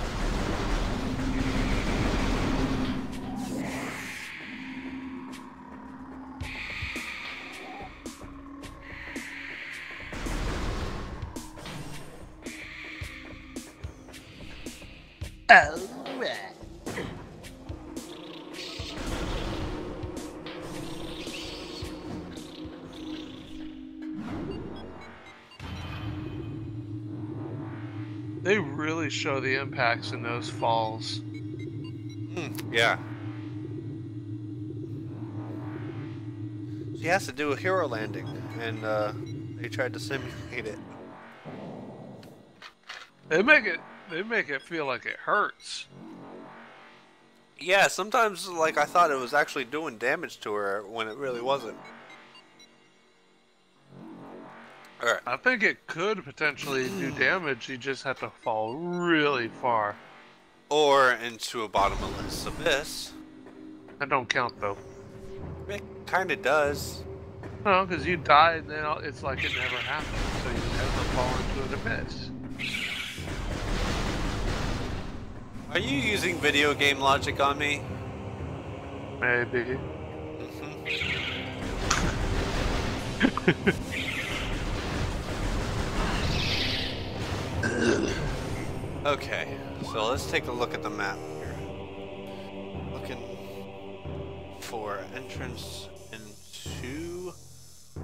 Speaker 2: Alright.
Speaker 3: They really show the impacts in those falls.
Speaker 1: Yeah. She has to do a hero landing, and they tried to simulate it.
Speaker 3: They make it feel like it hurts.
Speaker 1: Yeah, sometimes like I thought it was actually doing damage to her when it really wasn't. Alright.
Speaker 3: I think it could potentially do damage. You just have to fall really far.
Speaker 1: Or into a bottomless abyss.
Speaker 3: That don't count though.
Speaker 1: It kinda does.
Speaker 3: No, because you die and then it's like it never happened. So you never fall into an abyss.
Speaker 1: Are you using video game logic on me?
Speaker 3: Maybe.
Speaker 1: Okay, so let's take a look at the map here. Looking for entrance into the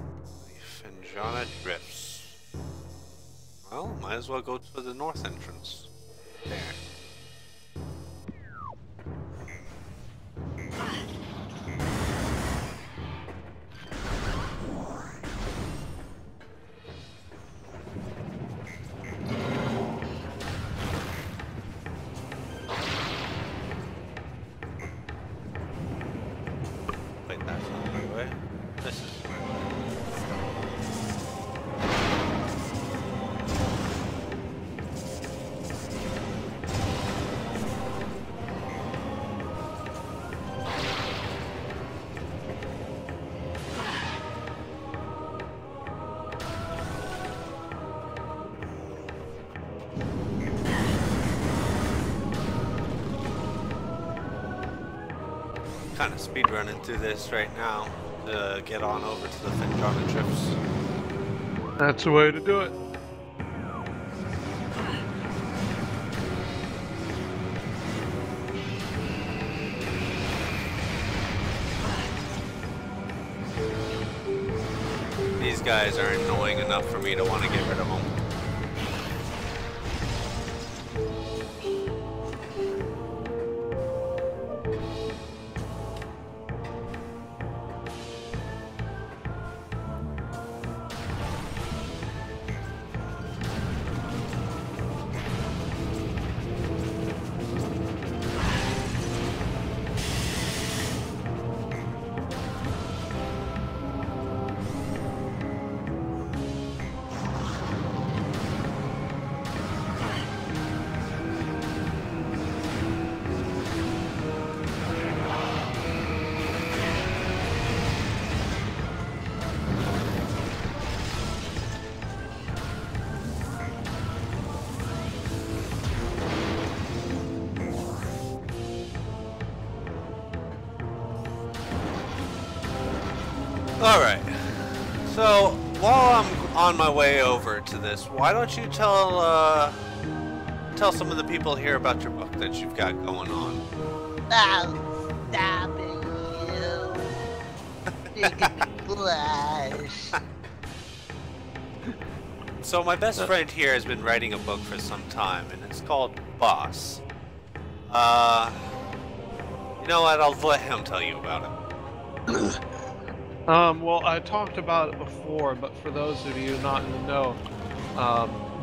Speaker 1: Finjana Drifts. Well, might as well go to the north entrance. There. Wait, that's not the right way. This is the right way. Kind of speed running through this right now to get on over to the Finjana Drifts.
Speaker 3: That's the way to do it.
Speaker 1: These guys are annoying enough for me to want to get rid of them. Alright, so while I'm on my way over to this, why don't you tell some of the people here about your book that you've got going on?
Speaker 2: Oh, stop it, you. You're gonna blush.
Speaker 1: So my best friend here has been writing a book for some time, and it's called Boss. You know what, I'll let him tell you about it.
Speaker 3: Well, I talked about it before, but for those of you not in the know,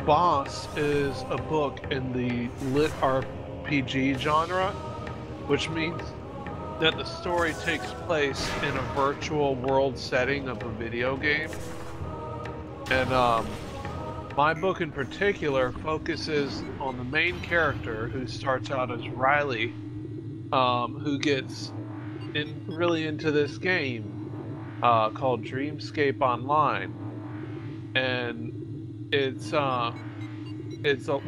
Speaker 3: Boss is a book in the lit RPG genre, which means that the story takes place in a virtual world setting of a video game. And my book in particular focuses on the main character, who starts out as Riley, who gets really into this game called Dreamscape Online, and it's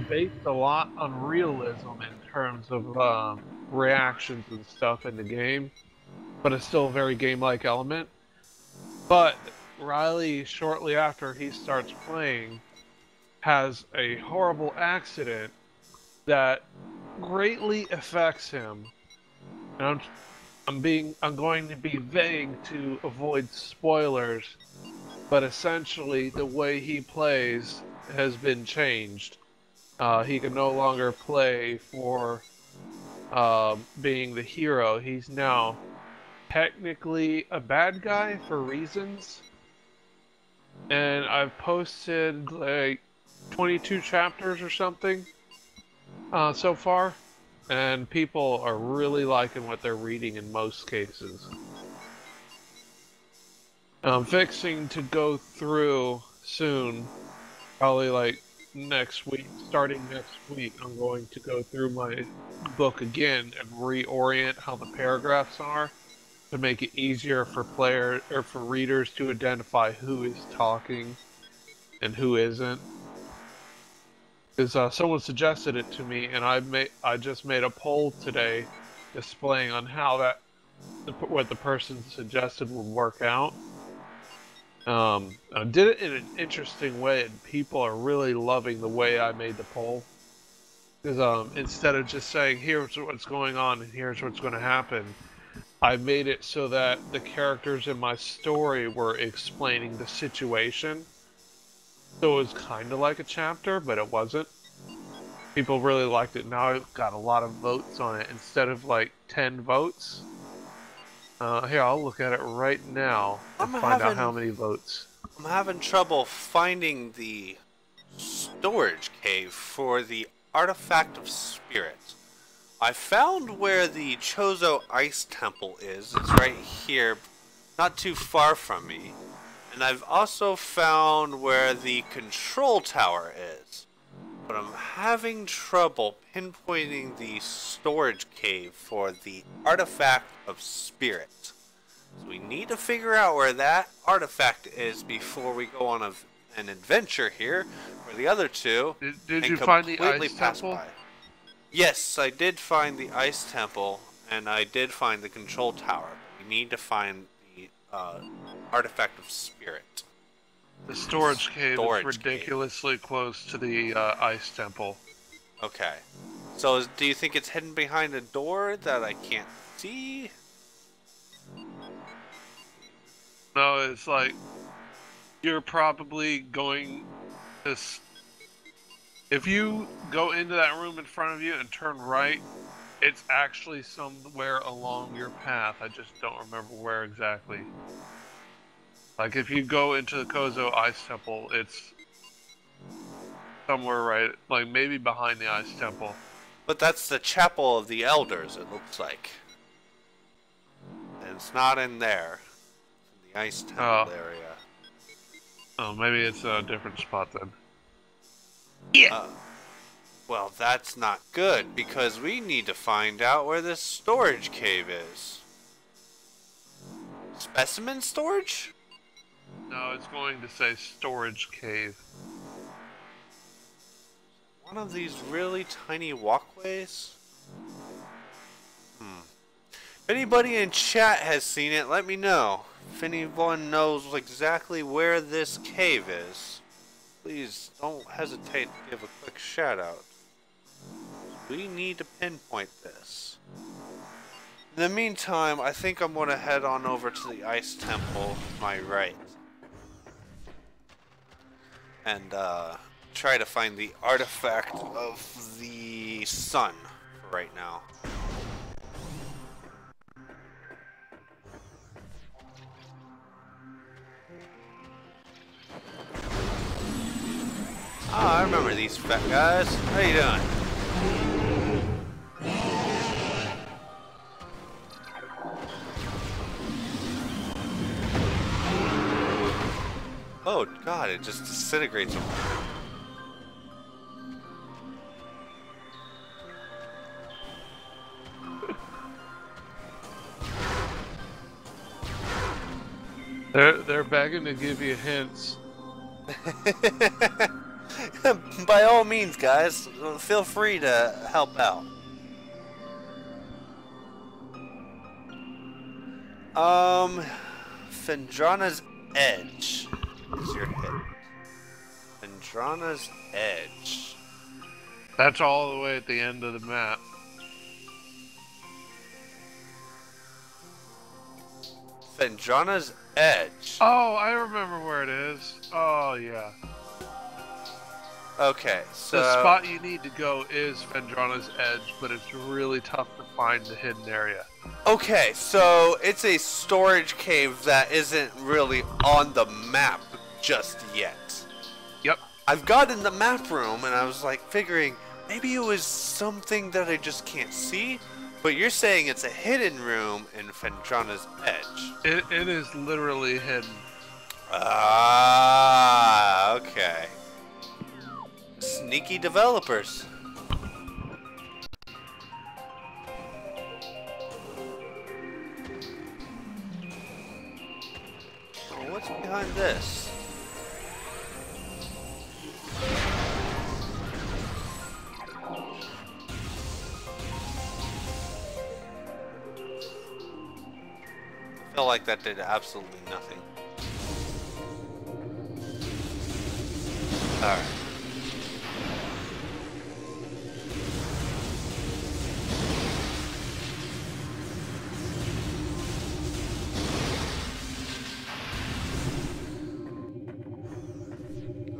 Speaker 3: based a lot on realism in terms of reactions and stuff in the game, but it's still a very game-like element. But Riley, shortly after he starts playing, has a horrible accident that greatly affects him. And I'm going to be vague to avoid spoilers, but essentially the way he plays has been changed. He can no longer play for being the hero. He's now technically a bad guy for reasons. And I've posted like 22 chapters or something so far. And people are really liking what they're reading in most cases. I'm fixing to go through soon, probably like next week, starting next week, I'm going to go through my book again and reorient how the paragraphs are to make it easier for for readers to identify who is talking and who isn't. Because someone suggested it to me, and I just made a poll today displaying on how what the person suggested would work out. I did it in an interesting way, and people are really loving the way I made the poll. Because instead of just saying, here's what's going on and here's what's going to happen, I made it so that the characters in my story were explaining the situation. So it was kind of like a chapter, but it wasn't. People really liked it. Now I've got a lot of votes on it instead of like 10 votes. Here, I'll look at it right now and find out how many votes.
Speaker 1: I'm having trouble finding the storage cave for the Artifact of Spirit. I found where the Chozo Ice Temple is. It's right here, not too far from me. And I've also found where the control tower is. But I'm having trouble pinpointing the storage cave for the Artifact of Spirit. So we need to figure out where that artifact is before we go on an adventure here, where the other two
Speaker 3: Did you find the Ice Temple?
Speaker 1: By. Yes, I did find the Ice Temple, and I did find the control tower. We need to find the Artifact of Spirit.
Speaker 3: The storage cave is ridiculously close to the Ice Temple.
Speaker 1: Okay. So do you think it's hidden behind a door that I can't see?
Speaker 3: No, it's like you're probably going to... If you go into that room in front of you and turn right, it's actually somewhere along your path. I just don't remember where exactly. Like if you go into the Kozo Ice Temple, it's somewhere right, like maybe behind the Ice Temple.
Speaker 1: But that's the Chapel of the Elders, it looks like. And it's not in there. It's in the Ice Temple area.
Speaker 3: Oh, maybe it's a different spot then.
Speaker 1: Yeah. Well, that's not good, because we need to find out where this storage cave is. Specimen storage?
Speaker 3: No, it's going to say storage cave.
Speaker 1: One of these really tiny walkways? If anybody in chat has seen it, let me know. If anyone knows exactly where this cave is, please don't hesitate to give a quick shout out. We need to pinpoint this. In the meantime, I think I'm going to head on over to the Ice Temple to my right. And try to find the artifact of the sun for right now. Ah, I remember these fat guys. How you doing? Oh god, it just disintegrates them.
Speaker 3: They're begging to give you hints.
Speaker 1: By all means, guys, feel free to help out. Fendrana's Edge is your hit. Fendrana's Edge.
Speaker 3: That's all the way at the end of the map.
Speaker 1: Fendrana's Edge.
Speaker 3: Oh, I remember where it is. Oh, yeah.
Speaker 1: Okay, so...
Speaker 3: The spot you need to go is Fendrana's Edge, but it's really tough to find the hidden area.
Speaker 1: Okay, so it's a storage cave that isn't really on the map just yet.
Speaker 3: Yep.
Speaker 1: I've got in the map room, and I was like figuring maybe it was something that I just can't see, but you're saying it's a hidden room in Fendrana's Edge.
Speaker 3: It is literally hidden.
Speaker 1: Ah, okay. Sneaky developers. Oh, what's behind this? I feel like that did absolutely nothing. Alright.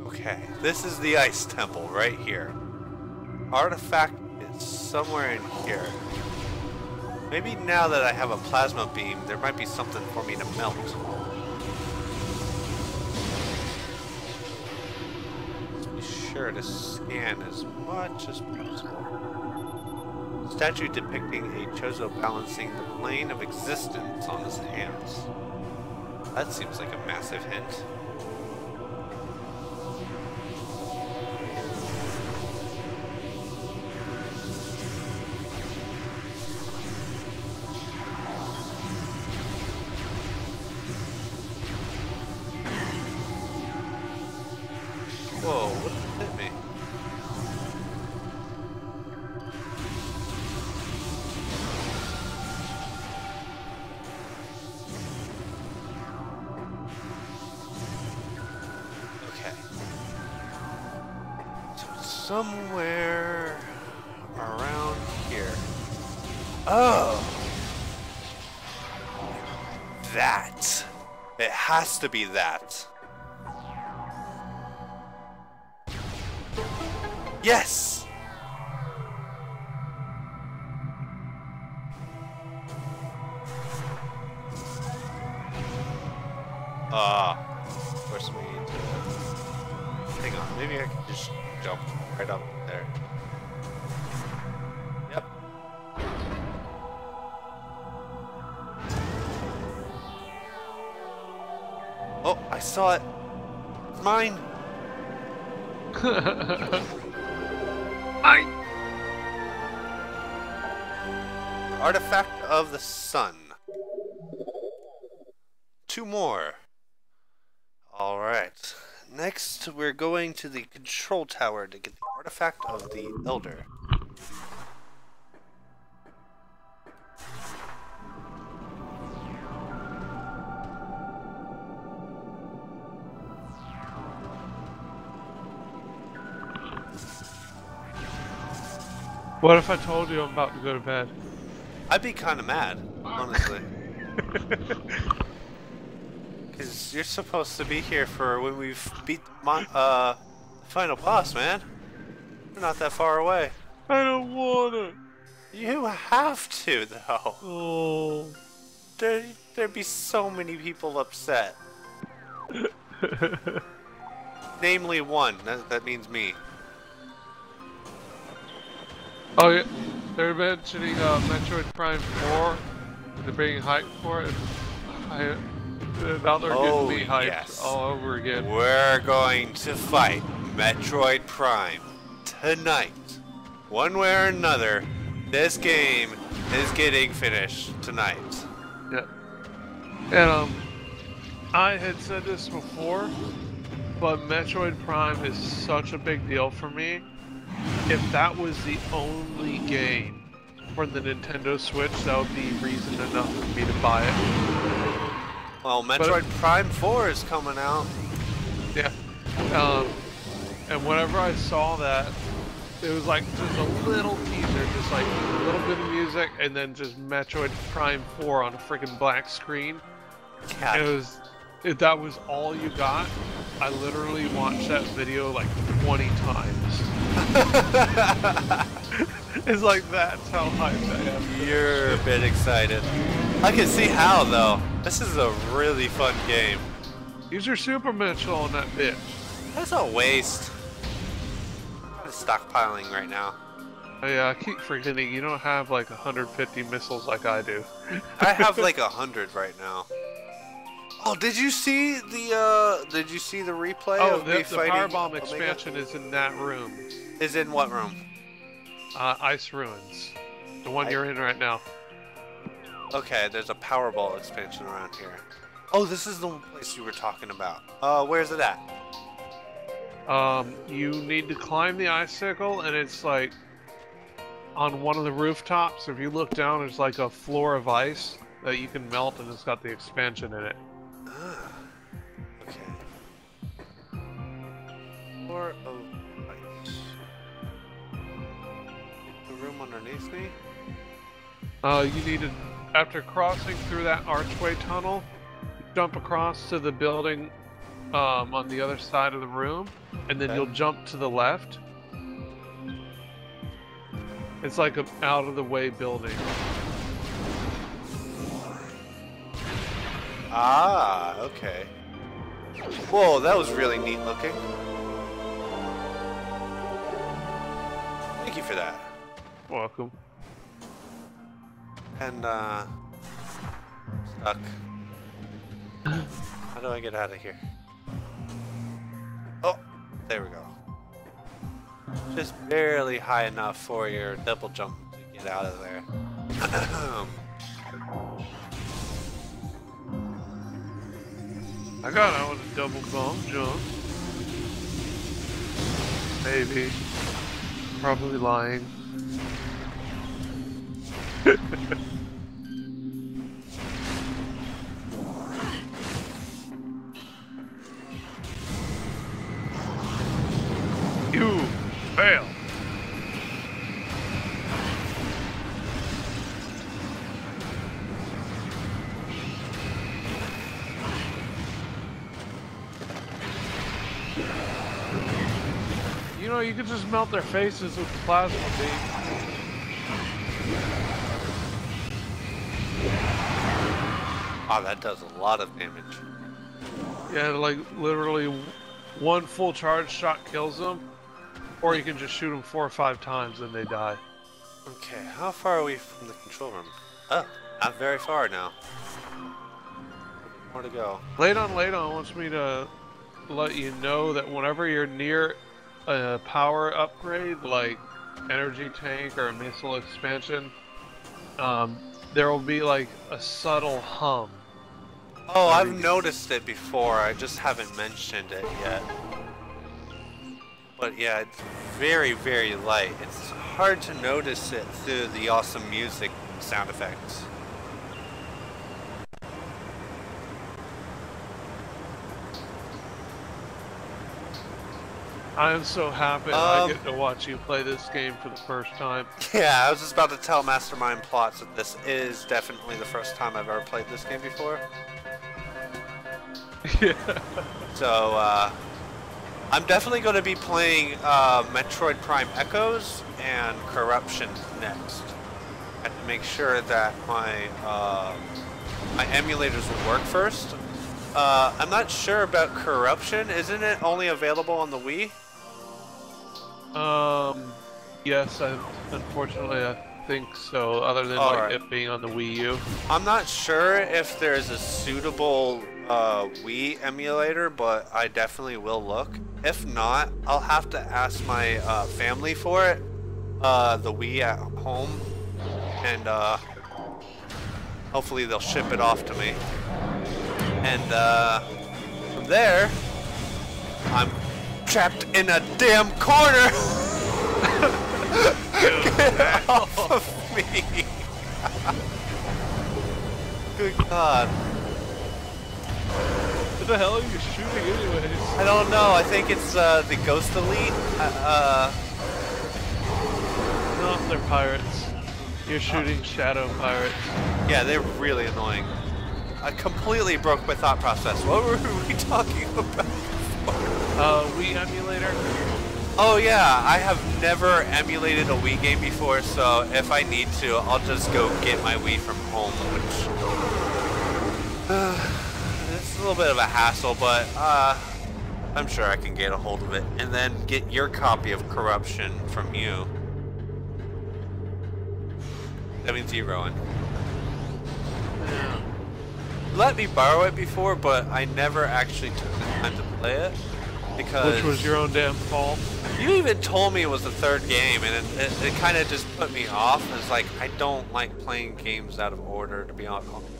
Speaker 1: Okay, this is the ice temple right here. Artifact is somewhere in here. Maybe now that I have a plasma beam, there might be something for me to melt. Be sure to scan as much as possible. Statue depicting a Chozo balancing the plane of existence on his hands. That seems like a massive hint. Whoa, what hit me? Okay. So it's somewhere around here. Oh! That! It has to be that. Yes! Of course we need to... Hang on, maybe I can just jump right up there. Yep. Oh, I saw it! It's mine! Artifact of the Sun. 2 more. Alright. Next, we're going to the control tower to get the artifact of the Elder.
Speaker 3: What if I told you I'm about to go to bed?
Speaker 1: I'd be kind of mad, honestly. Because you're supposed to be here for when we've beat the final boss, man. We're not that far away.
Speaker 3: I don't wanna.
Speaker 1: You have to, though.
Speaker 3: Oh.
Speaker 1: There'd be so many people upset. Namely one. That means me.
Speaker 3: Oh yeah, they're mentioning Metroid Prime 4. They're being hyped for it. Now they're getting me hyped all over again.
Speaker 1: We're going to fight Metroid Prime tonight. One way or another, this game is getting finished tonight.
Speaker 3: Yeah. And I had said this before, but Metroid Prime is such a big deal for me. If that was the only game for the Nintendo Switch, that would be reason enough for me to buy it.
Speaker 1: Well, Metroid Prime 4 is coming out.
Speaker 3: Yeah. And whenever I saw that, it was like just a little teaser, just like a little bit of music, and then just Metroid Prime 4 on a freaking black screen.
Speaker 1: Cat.
Speaker 3: That was all you got. I literally watched that video like 20 times. It's like that's how hyped I am.
Speaker 1: You're a bit excited. I can see how though. This is a really fun game.
Speaker 3: Use your super missile on that bitch.
Speaker 1: That's a waste. I'm stockpiling right now.
Speaker 3: Oh yeah, I keep forgetting you don't have like 150 missiles like I do.
Speaker 1: I have like 100 right now. Oh, did you see the replay of me
Speaker 3: the
Speaker 1: fighting
Speaker 3: Powerbomb
Speaker 1: Omega?
Speaker 3: expansion is in that room.
Speaker 1: Is in what room?
Speaker 3: Ice Ruins. The one you're in right now.
Speaker 1: Okay, there's a Powerball expansion around here. Oh, this is the place you were talking about. Where's it at?
Speaker 3: You need to climb the icicle, and it's like on one of the rooftops. If you look down, there's like a floor of ice that you can melt, and it's got the expansion in it.
Speaker 1: Ah, okay. Floor of ice. The room underneath me?
Speaker 3: You need to, after crossing through that archway tunnel, jump across to the building on the other side of the room, and then you'll jump to the left. It's like a out-of-the-way building.
Speaker 1: Ah, okay. Whoa, that was really neat looking. Thank you for that.
Speaker 3: Welcome.
Speaker 1: And, stuck. How do I get out of here? Oh, there we go. Just barely high enough for your double jump to get out of there.
Speaker 3: I got out with a double bomb jump. Maybe. Probably lying. You fail. You know, you could just melt their faces with the plasma beam.
Speaker 1: Oh, that does a lot of damage.
Speaker 3: Yeah, like literally one full charge shot kills them, or you can just shoot them 4 or 5 times and they die.
Speaker 1: Okay, how far are we from the control room? Oh, not very far now. More to go.
Speaker 3: Ladon wants me to let you know that whenever you're near a power upgrade, like energy tank or a missile expansion, there will be like a subtle hum.
Speaker 1: Oh, I've noticed it before, I just haven't mentioned it yet. But yeah, it's very, very light. It's hard to notice it through the awesome music sound effects.
Speaker 3: I am so happy I get to watch you play this game for the first time.
Speaker 1: Yeah, I was just about to tell Mastermind Plots that this is definitely the first time I've ever played this game before.
Speaker 3: Yeah.
Speaker 1: So, I'm definitely going to be playing Metroid Prime Echoes and Corruption next. I have to make sure that my my emulators will work first. I'm not sure about Corruption. Isn't it only available on the Wii?
Speaker 3: Yes, unfortunately I think so, other than like it being on the Wii U.
Speaker 1: I'm not sure if there's a suitable Wii emulator, but I definitely will look. If not, I'll have to ask my family for it, the Wii at home, and hopefully they'll ship it off to me. And from there, I'm trapped in a damn corner. Get off of me! Good God.
Speaker 3: What the hell are you shooting anyways?
Speaker 1: I don't know. I think it's the Ghost Elite.
Speaker 3: No, they're pirates. You're shooting shadow pirates.
Speaker 1: Yeah, they're really annoying. I completely broke my thought process. What were we talking about?
Speaker 3: Wii emulator.
Speaker 1: Oh yeah, I have never emulated a Wii game before, so if I need to, I'll just go get my Wii from home, which it's a little bit of a hassle, but I'm sure I can get a hold of it, and then get your copy of Corruption from you. That means you, Rowan.
Speaker 3: Yeah.
Speaker 1: Let me borrow it before, but I never actually took the time to play it because.
Speaker 3: Which was your own damn fault.
Speaker 1: You even told me it was the third game, and it kind of just put me off. It's like I don't like playing games out of order, to be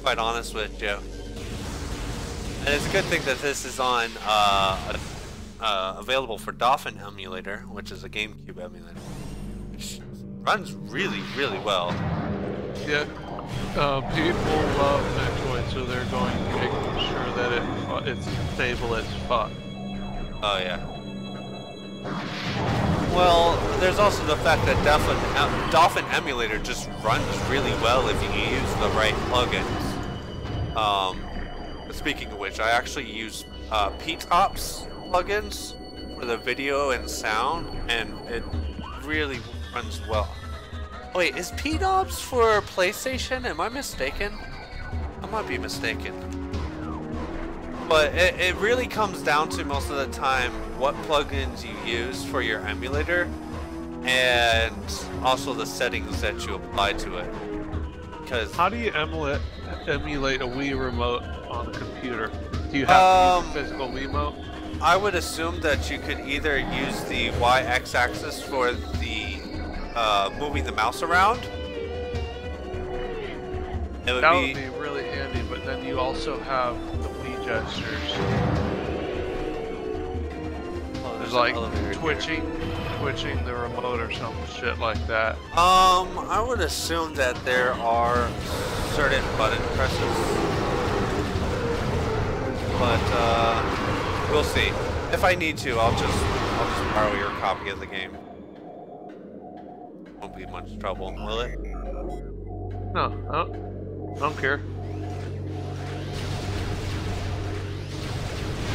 Speaker 1: quite honest with you. And it's a good thing that this is on available for Dolphin emulator, which is a GameCube emulator, which runs really, really well.
Speaker 3: Yeah, people love Metroid, so they're going to make sure that it's stable as fuck.
Speaker 1: Oh yeah. Well, there's also the fact that Dolphin emulator just runs really well if you use the right plugins. Speaking of which, I actually use P-Tops plugins for the video and sound, and it really runs well. Wait, is P-Tops for PlayStation? Am I mistaken? I might be mistaken. But it really comes down to most of the time what plugins you use for your emulator and also the settings that you apply to it. Because
Speaker 3: how do you emulate a Wii remote on a computer? Do you have to use a physical Wiimote?
Speaker 1: I would assume that you could either use the Y-X axis for the moving the mouse around. That
Speaker 3: would be really handy, but then you also have the Wii gestures.
Speaker 1: Oh,
Speaker 3: there's like twitching the remote or some shit like that.
Speaker 1: I would assume that there are certain button presses, but we'll see. If I need to, I'll just borrow your copy of the game. Won't be much trouble, will it?
Speaker 3: No, I don't care.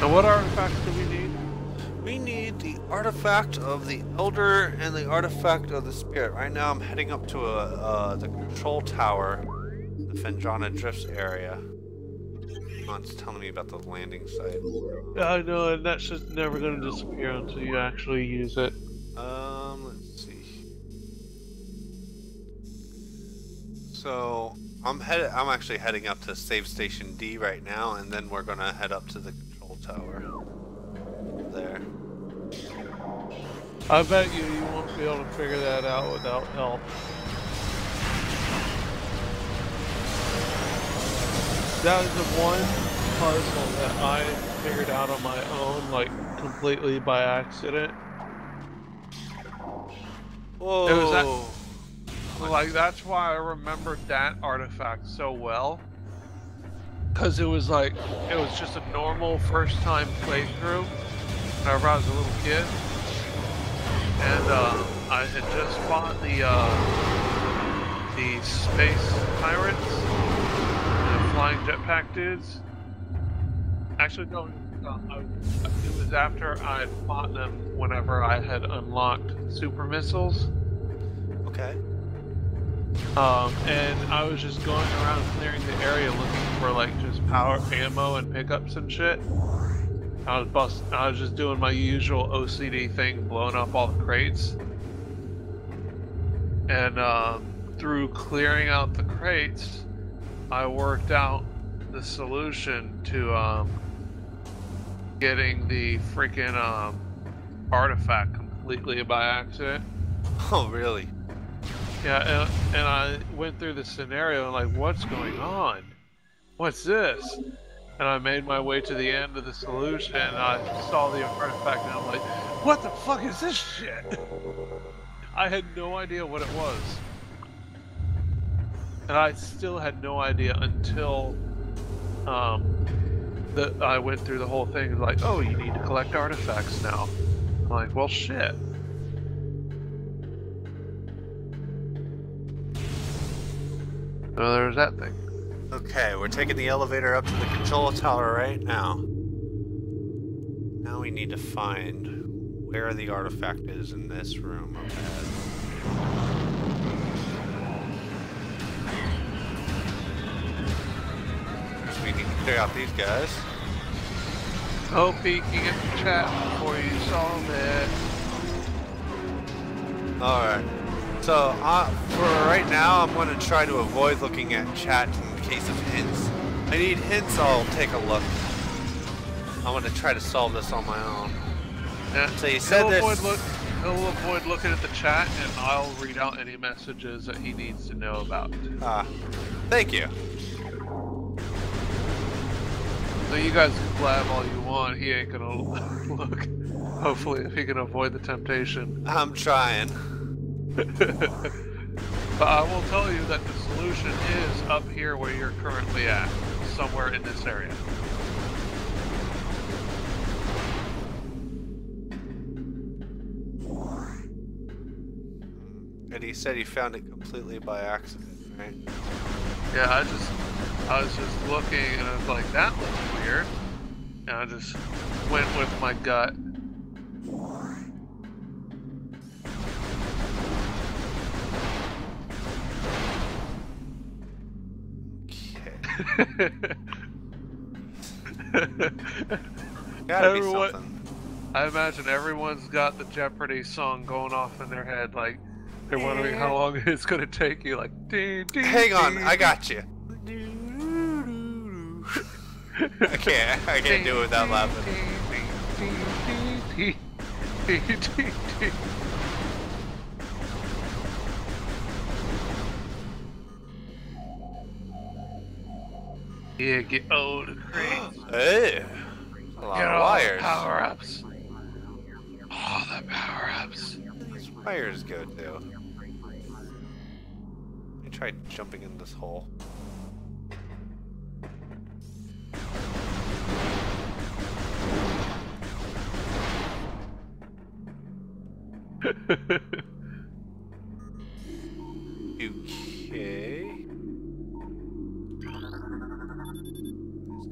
Speaker 3: Now, what artifacts do we need?
Speaker 1: We need the artifact of the Elder and the artifact of the Spirit. Right now, I'm heading up to the control tower, the Fenjana Drifts area. It's telling me about the landing site.
Speaker 3: I know, and that's just never going to disappear until you actually use it.
Speaker 1: Let's see. So I'm actually heading up to Save Station D right now, and then we're gonna head up to the control tower. There.
Speaker 3: I bet you won't be able to figure that out without help. That was the one puzzle that I figured out on my own, like completely by accident.
Speaker 1: Whoa.
Speaker 3: It was that, like, that's why I remembered that artifact so well. Because it was like, it was just a normal first time playthrough whenever I was a little kid. And I had just fought the space pirates, the flying jetpack dudes. Actually, no, it was after I had fought them whenever I had unlocked super missiles.
Speaker 1: Okay.
Speaker 3: And I was just going around clearing the area looking for like just power ammo and pickups and shit. I was just doing my usual OCD thing, blowing up all the crates. And through clearing out the crates, I worked out the solution to getting the freaking artifact completely by accident.
Speaker 1: Oh, really?
Speaker 3: Yeah, and I went through the scenario and like, what's going on? What's this? And I made my way to the end of the solution and I saw the artifact and I'm like, what the fuck is this shit? I had no idea what it was. And I still had no idea until I went through the whole thing and like, oh, you need to collect artifacts now. I'm like, well, shit. So there's that thing.
Speaker 1: Okay, we're taking the elevator up to the control tower right now. Now we need to find where the artifact is in this room up ahead. So we need to clear out these guys.
Speaker 3: Hope he can get the chat before you solve it.
Speaker 1: Alright. So, for right now, I'm going to try to avoid looking at chat in case of hints. I need hints, I'll take a look. I want to try to solve this on my own.
Speaker 3: Yeah.
Speaker 1: So you said
Speaker 3: he'll
Speaker 1: this...
Speaker 3: he'll avoid looking at the chat, and I'll read out any messages that he needs to know about.
Speaker 1: Thank you.
Speaker 3: So you guys can blab all you want, he ain't gonna look. Hopefully, if he can avoid the temptation.
Speaker 1: I'm trying.
Speaker 3: But I will tell you that the solution is up here where you're currently at. Somewhere in this area.
Speaker 1: And he said he found it completely by accident, right?
Speaker 3: Yeah, I was just looking and I was like, that looks weird. And I just went with my gut.
Speaker 1: Okay. Gotta be something.
Speaker 3: I imagine everyone's got the Jeopardy song going off in their head, like they're wondering how long it's gonna take you. Like, ding, ding,
Speaker 1: hang on,
Speaker 3: ding.
Speaker 1: I got you. I can't do it without laughing. Yeah, get old and crazy. Hey, a lot
Speaker 3: Get
Speaker 1: of
Speaker 3: all
Speaker 1: wires.
Speaker 3: the power-ups. All the power-ups.
Speaker 1: These wires go to. I tried jumping in this hole. Okay.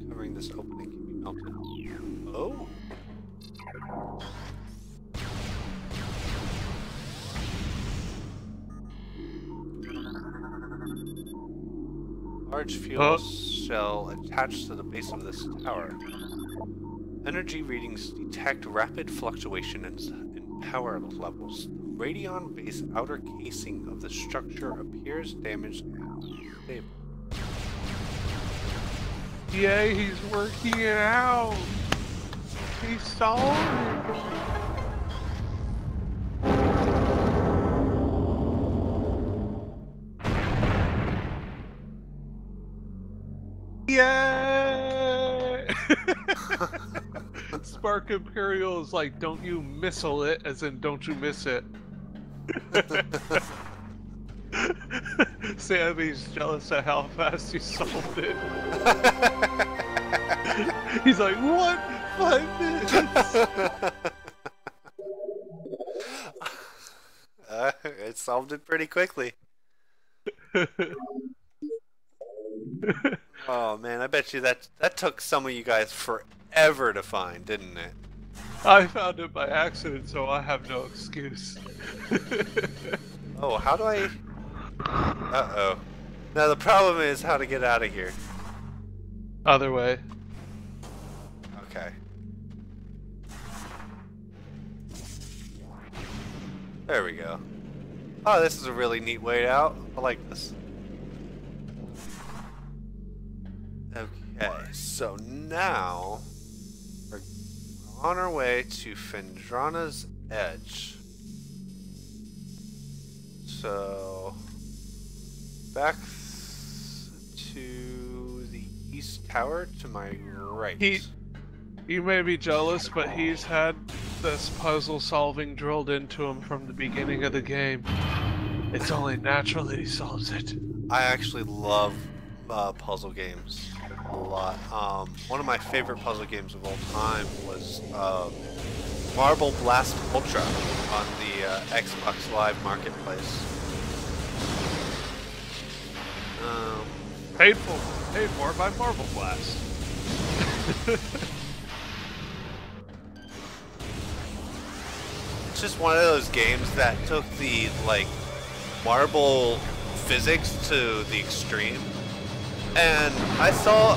Speaker 1: Covering this opening can be melted. Oh. Large fuel cell attached to the base of this tower. Energy readings detect rapid fluctuation in power levels. The Radion base outer casing of the structure appears damaged and unstable.
Speaker 3: Yay, he's working it out. He's solving it. Yay! Spark Imperial is like, don't you missile it, as in don't you miss it. Sammy's jealous at how fast you solved it. He's like, what? 5 minutes?
Speaker 1: It solved it pretty quickly. Oh man, I bet you that took some of you guys forever to find, didn't it?
Speaker 3: I found it by accident, so I have no excuse.
Speaker 1: Oh, how do I... Uh-oh. Now the problem is how to get out of here.
Speaker 3: Other way.
Speaker 1: Okay. There we go. Oh, this is a really neat way out. I like this. Okay, so now we're on our way to Fendrana's Edge. So back to the East Tower to my right.
Speaker 3: You may be jealous, but he's had this puzzle solving drilled into him from the beginning of the game. It's only natural that he solves it.
Speaker 1: I actually love puzzle games a lot. One of my favorite puzzle games of all time was Marble Blast Ultra on the Xbox Live Marketplace.
Speaker 3: Paid for by Marble Blast.
Speaker 1: It's just one of those games that took the, like, marble physics to the extreme. And I saw,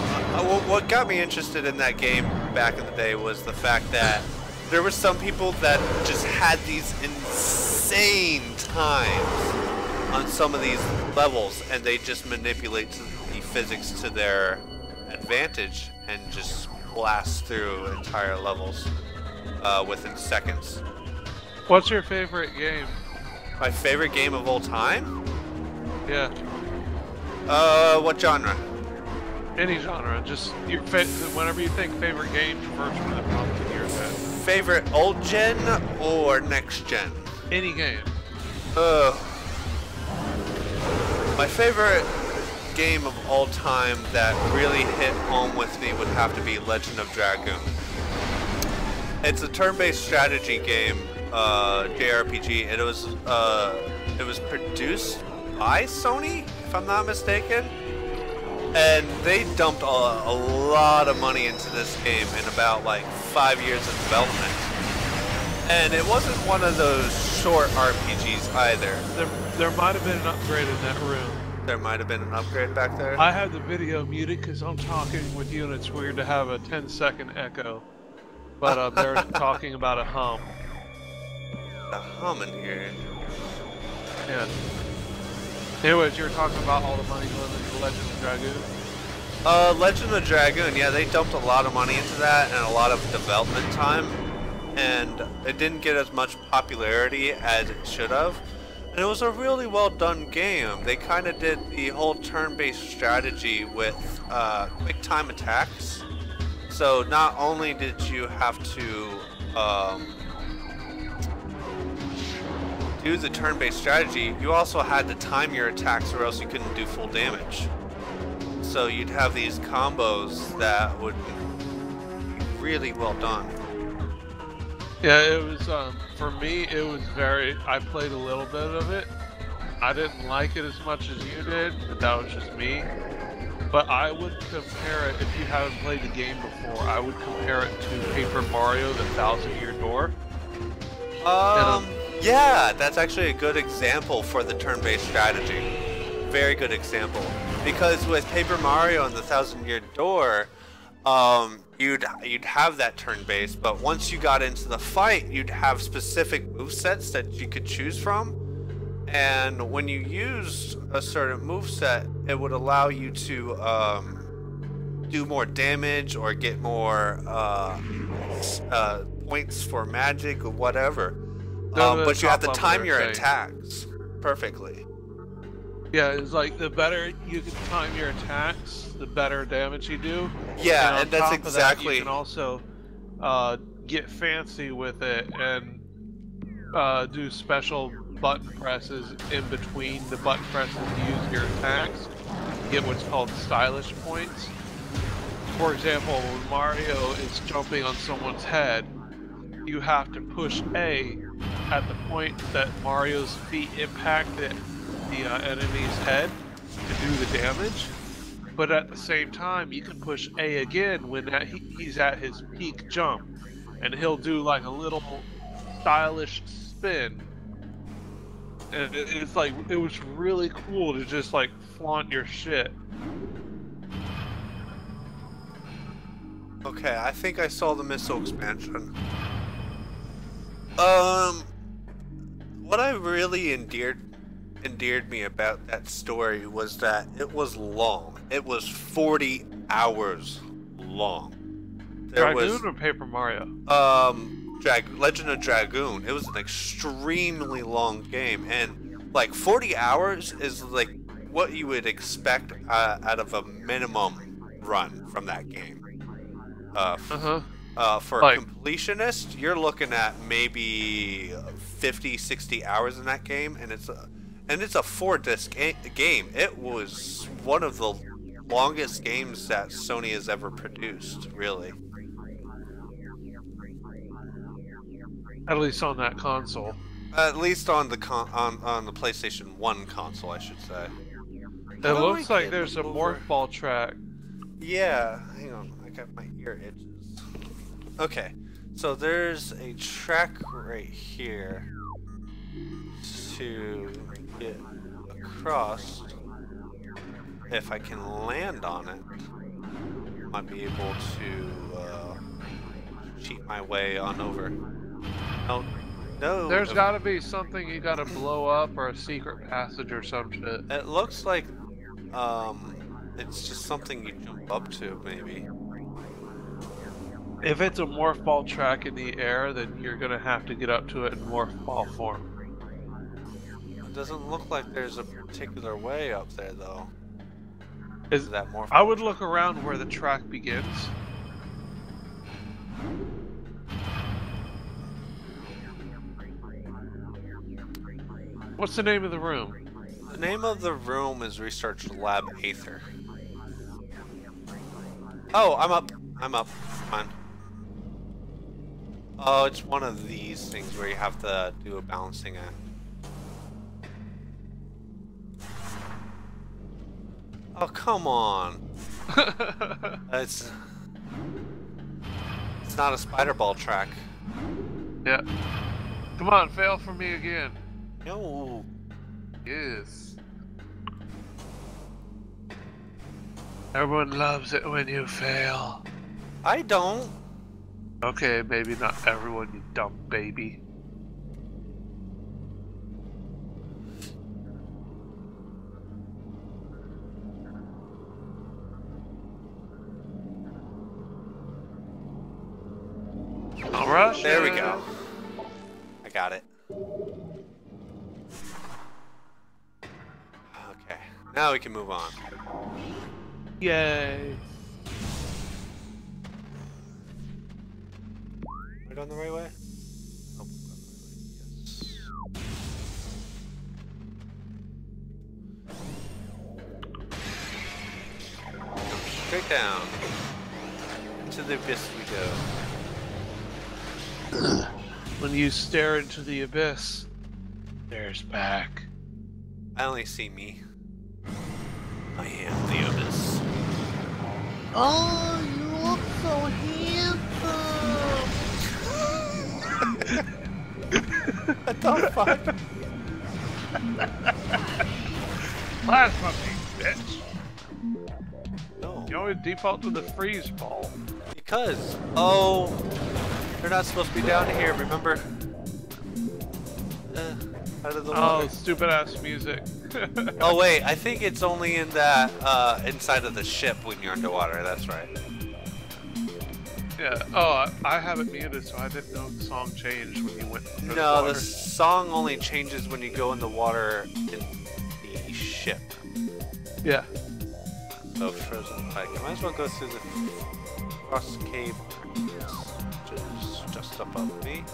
Speaker 1: what got me interested in that game back in the day was the fact that there were some people that just had these insane times on some of these levels, and they just manipulate the physics to their advantage and just blast through entire levels within seconds.
Speaker 3: What's your favorite game?
Speaker 1: My favorite game of all time?
Speaker 3: Yeah.
Speaker 1: What genre?
Speaker 3: Any genre. Just whenever you think favorite game, first one that pops into your head.
Speaker 1: Favorite old gen or next gen?
Speaker 3: Any game.
Speaker 1: My favorite game of all time that really hit home with me would have to be Legend of Dragoon. It's a turn-based strategy game, JRPG, and it was produced by Sony, if I'm not mistaken. And they dumped a lot of money into this game in about like 5 years of development. And it wasn't one of those short RPGs either.
Speaker 3: There might have been an upgrade in that room.
Speaker 1: There might have been an upgrade back there.
Speaker 3: I had the video muted because I'm talking with you and it's weird to have a 10-second echo. But they're talking about a hum.
Speaker 1: A hum in here.
Speaker 3: Yeah. Anyways, you were talking about all the money going into Legend of Dragoon?
Speaker 1: Legend of Dragoon, yeah, they dumped a lot of money into that and a lot of development time. And it didn't get as much popularity as it should have. And it was a really well done game. They kind of did the whole turn-based strategy with quick time attacks. So not only did you have to do the turn-based strategy, you also had to time your attacks or else you couldn't do full damage. So you'd have these combos that would be really well done.
Speaker 3: Yeah, it was, for me, it was I played a little bit of it. I didn't like it as much as you did, but that was just me. But I would compare it, if you haven't played the game before, I would compare it to Paper Mario, the 1,000-Year Door.
Speaker 1: Yeah, that's actually a good example for the turn-based strategy. Very good example. Because with Paper Mario and the 1,000-Year Door, you'd have that turn-based, but once you got into the fight, you'd have specific movesets that you could choose from. And when you used a certain moveset, it would allow you to do more damage or get more points for magic or whatever. But you have to time your attacks perfectly.
Speaker 3: Yeah, it's like the better you can time your attacks, the better damage you do.
Speaker 1: Yeah, and that's exactly.
Speaker 3: That, you can also get fancy with it and do special button presses in between the button presses to use your attacks. Get what's called stylish points. For example, when Mario is jumping on someone's head, you have to push A at the point that Mario's feet impact the enemy's head to do the damage. But at the same time, you can push A again when he's at his peak jump, and he'll do like a little stylish spin. And it's like, it was really cool to just like flaunt your shit.
Speaker 1: Okay, I think I saw the missile expansion. What I really endeared me about that story was that it was long. It was 40 hours long.
Speaker 3: Dragoon or Paper Mario?
Speaker 1: Legend of Dragoon. It was an extremely long game, and like 40 hours is like what you would expect out of a minimum run from that game. For a completionist, you're looking at maybe 50, 60 hours in that game, and it's a 4-disc game. It was one of the longest games that Sony has ever produced, really.
Speaker 3: At least on that console.
Speaker 1: At least on the on the PlayStation 1 console, I should say.
Speaker 3: It
Speaker 1: How do
Speaker 3: looks
Speaker 1: I
Speaker 3: like
Speaker 1: get
Speaker 3: there's a
Speaker 1: over-
Speaker 3: morph ball track.
Speaker 1: Yeah, hang on. I got my ear itches. Okay, so there's a track right here to get across. If I can land on it, I might be able to cheat my way on over. No, no.
Speaker 3: There's gotta be something you gotta blow up or a secret passage or some shit.
Speaker 1: It looks like it's just something you jump up to, maybe.
Speaker 3: If it's a morph ball track in the air, then you're gonna have to get up to it in morph ball form.
Speaker 1: It doesn't look like there's a particular way up there, though.
Speaker 3: Is
Speaker 1: that more?
Speaker 3: I would look around where the track begins. What's the name of the room?
Speaker 1: The name of the room is Research Lab Aether. Oh, I'm up. I'm up. Fine. Oh, it's one of these things where you have to do a balancing act. Oh, come on. It's not a spider ball track.
Speaker 3: Yeah. Come on, fail for me again.
Speaker 1: No.
Speaker 3: Yes. Everyone loves it when you fail.
Speaker 1: I don't.
Speaker 3: Okay, maybe not everyone, you dumb baby. Alright.
Speaker 1: There we go. I got it. Okay. Now we can move on.
Speaker 3: Yay.
Speaker 1: Am I going the right way? Oh, yes. Straight down. Into the abyss we go.
Speaker 3: When you stare into the abyss, there's back.
Speaker 1: I only see me. I am the abyss.
Speaker 2: Oh, you look so handsome.
Speaker 1: What the fuck?
Speaker 3: Plasma beam, bitch.
Speaker 1: No.
Speaker 3: You always default to the freeze ball.
Speaker 1: Because, oh, they're not supposed to be down here, remember? Out of the water.
Speaker 3: Oh, stupid ass music.
Speaker 1: Oh wait, I think it's only in that, inside of the ship when you're underwater, that's right.
Speaker 3: Yeah. Oh, I have it muted, so I didn't know the song changed when you went. Through
Speaker 1: No,
Speaker 3: the
Speaker 1: the song only changes when you go in the water in the ship.
Speaker 3: Yeah.
Speaker 1: So frozen pike. I might as well go through the cross cave, which is just above me.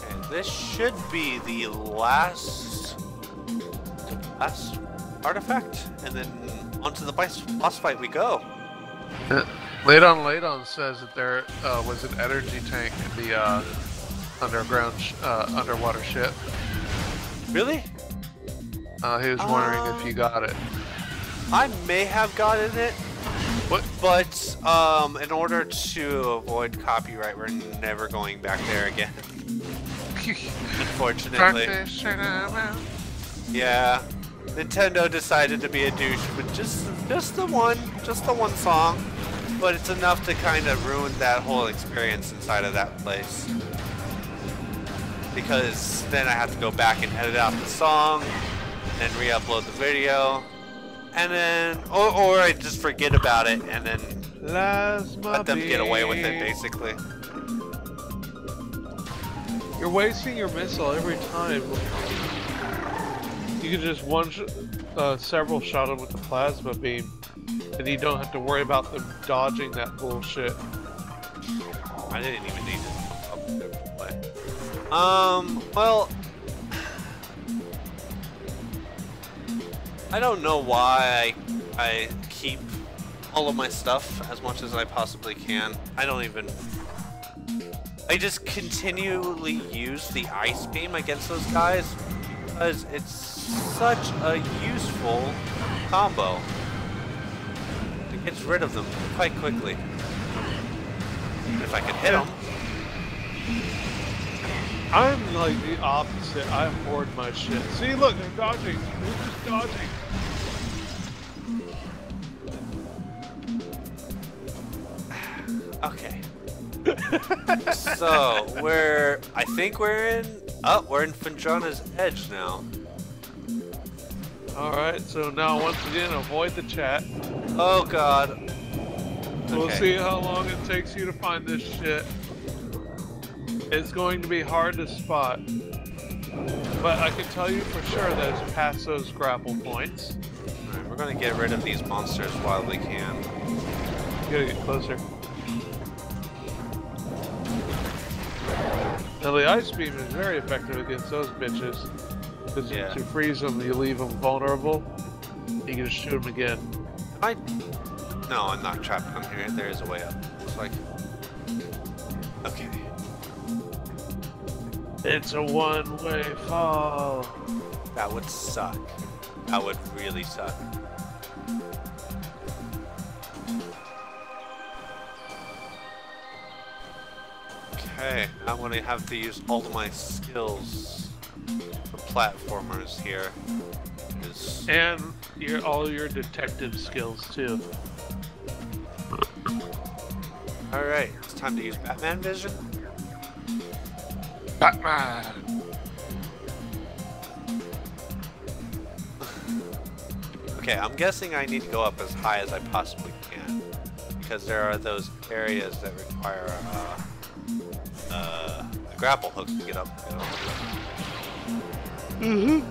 Speaker 1: And this should be the last artifact, and then onto the boss fight we go.
Speaker 3: Ladon says that there was an energy tank in the underwater ship.
Speaker 1: Really?
Speaker 3: He was wondering if you got it.
Speaker 1: I may have gotten it.
Speaker 3: What?
Speaker 1: But in order to avoid copyright, we're never going back there again. Unfortunately. Yeah. Nintendo decided to be a douche with just the one song, but it's enough to kind of ruin that whole experience inside of that place. Because then I have to go back and edit out the song, and re-upload the video, and then or I just forget about it and then let them get away with it, basically.
Speaker 3: You're wasting your missile every time. You can just several shot them with the plasma beam, and you don't have to worry about them dodging that bullshit.
Speaker 1: I didn't even need to play. Well, I don't know why I keep all of my stuff as much as I possibly can. I just continually use the ice beam against those guys because it's such a useful combo. It gets rid of them quite quickly. If I can hit them.
Speaker 3: I'm like the opposite. I hoard my shit. See, look, they're dodging. They're just dodging.
Speaker 1: Okay. So I think we're in Finjana's Edge now.
Speaker 3: Alright, so now once again, avoid the chat.
Speaker 1: Oh god.
Speaker 3: We'll
Speaker 1: Okay.
Speaker 3: see how long it takes you to find this shit. It's going to be hard to spot. But I can tell you for sure that it's past those grapple points.
Speaker 1: Alright, we're gonna get rid of these monsters while we can.
Speaker 3: You gotta get closer. Now the ice beam is very effective against those bitches. Because
Speaker 1: Yeah.
Speaker 3: to freeze them, you leave them vulnerable. You can just shoot them again.
Speaker 1: No, I'm not trapped on here. There is a way up. It's like... Okay.
Speaker 3: It's a one-way fall.
Speaker 1: That would suck. That would really suck. Okay, I'm gonna have to use all of my skills for platformers here.
Speaker 3: And all your detective skills too.
Speaker 1: Alright, it's time to use Batman vision.
Speaker 3: Batman!
Speaker 1: Okay, I'm guessing I need to go up as high as I possibly can. Because there are those areas that require grapple hooks to get up.
Speaker 3: And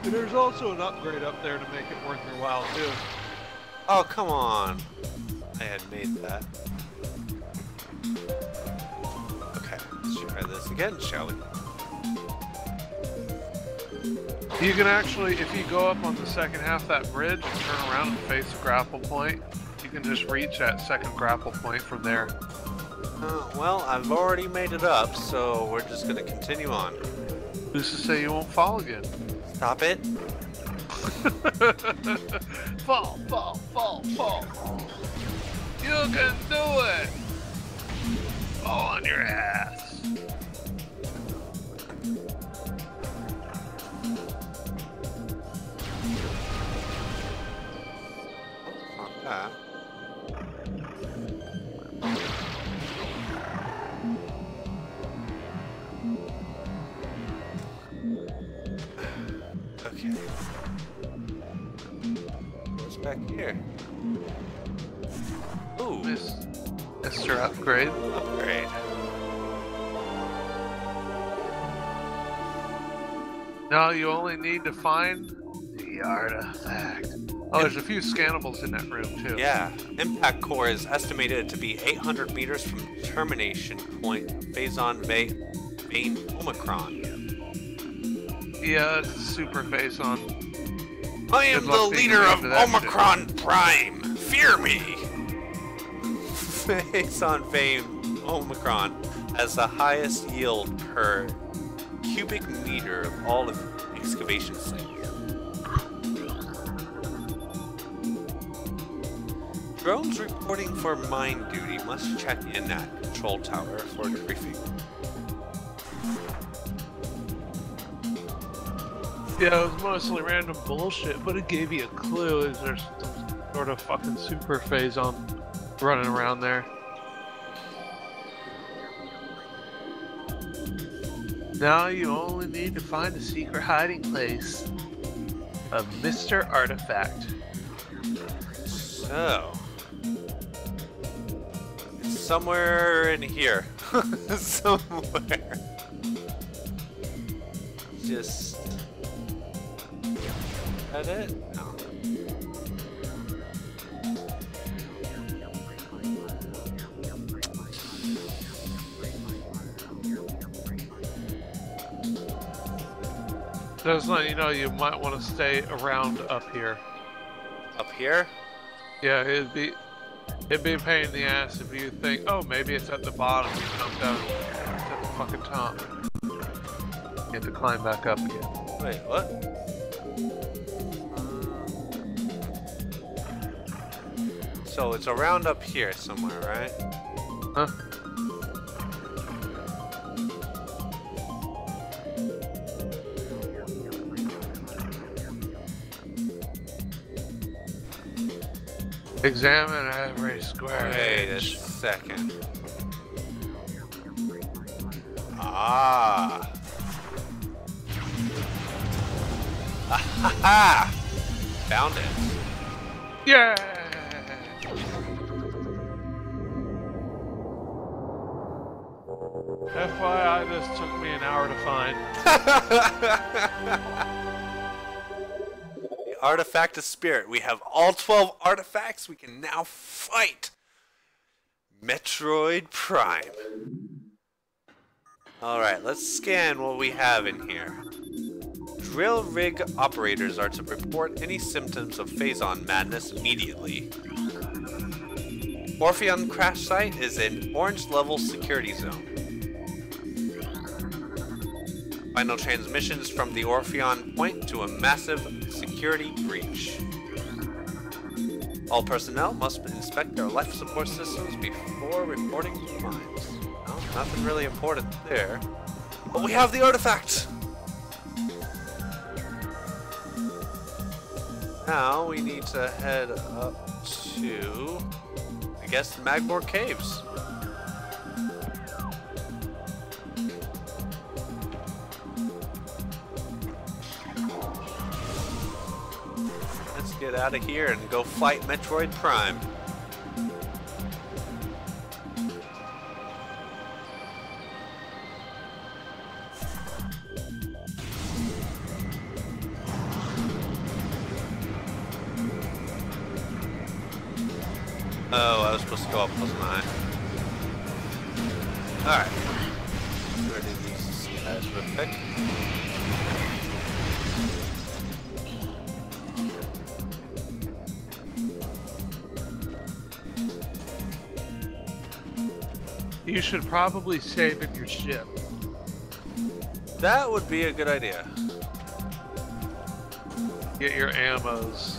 Speaker 3: there's also an upgrade up there to make it worth your while too.
Speaker 1: Oh, come on. I had made that. Okay, let's try this again, shall we?
Speaker 3: You can actually, if you go up on the second half of that bridge and turn around and face the grapple point, you can just reach that second grapple point from there.
Speaker 1: Well, I've already made it up, so we're just gonna continue on.
Speaker 3: Who's to say you won't fall again?
Speaker 1: Stop it.
Speaker 3: Fall, fall, fall, fall. You can do it! Fall on your ass.
Speaker 1: Not that. Okay. What's back here? Ooh,
Speaker 3: Mr. Upgrade.
Speaker 1: upgrade.
Speaker 3: Now you only need to find the artifact. Oh, there's a few scannables in that room too.
Speaker 1: Yeah, impact core is estimated to be 800 meters from termination point Phazon Vein Omicron.
Speaker 3: Yeah, it's super face on.
Speaker 1: I am
Speaker 3: Good
Speaker 1: the
Speaker 3: luck being
Speaker 1: leader
Speaker 3: immune
Speaker 1: of
Speaker 3: to that
Speaker 1: Omicron Prime. Fear me. Phazon Vein Omicron has the highest yield per cubic meter of all of excavation sites. Drones reporting for mine duty must check in at control tower for debriefing.
Speaker 3: Yeah, it was mostly random bullshit, but it gave you a clue. Is there some sort of fucking super phase on running around there? Now you only need to find a secret hiding place of Mr. Artifact.
Speaker 1: So, it's somewhere in here. Somewhere. Just... Is that it? No.
Speaker 3: Just letting you know, you might want to stay around up here.
Speaker 1: Up here?
Speaker 3: Yeah, it'd be a pain in the ass if you think, oh, maybe it's at the bottom. You come down, it's at the fucking top. You have to climb back up again.
Speaker 1: Wait, what? So it's around up here somewhere, right?
Speaker 3: Huh? Examine every square
Speaker 1: Wait a
Speaker 3: inch.
Speaker 1: second. Ah. Aha! Found it.
Speaker 3: Yeah! FYI, this took me an hour to find.
Speaker 1: The artifact of spirit. We have all 12 artifacts. We can now fight Metroid Prime. Alright, let's scan what we have in here. Drill rig operators are to report any symptoms of Phazon madness immediately. Orpheon crash site is an orange level security zone. Final transmissions from the Orpheon point to a massive security breach. All personnel must inspect their life support systems before reporting to mines. Well, nothing really important there. But we have the artifact! Now we need to head up to, I guess, the Magmore Caves. Let's get out of here and go fight Metroid Prime. Oh, I was supposed to go up, wasn't I? Alright. Where did these guys real quick?
Speaker 3: You should probably save in your ship.
Speaker 1: That would be a good idea.
Speaker 3: Get your ammos.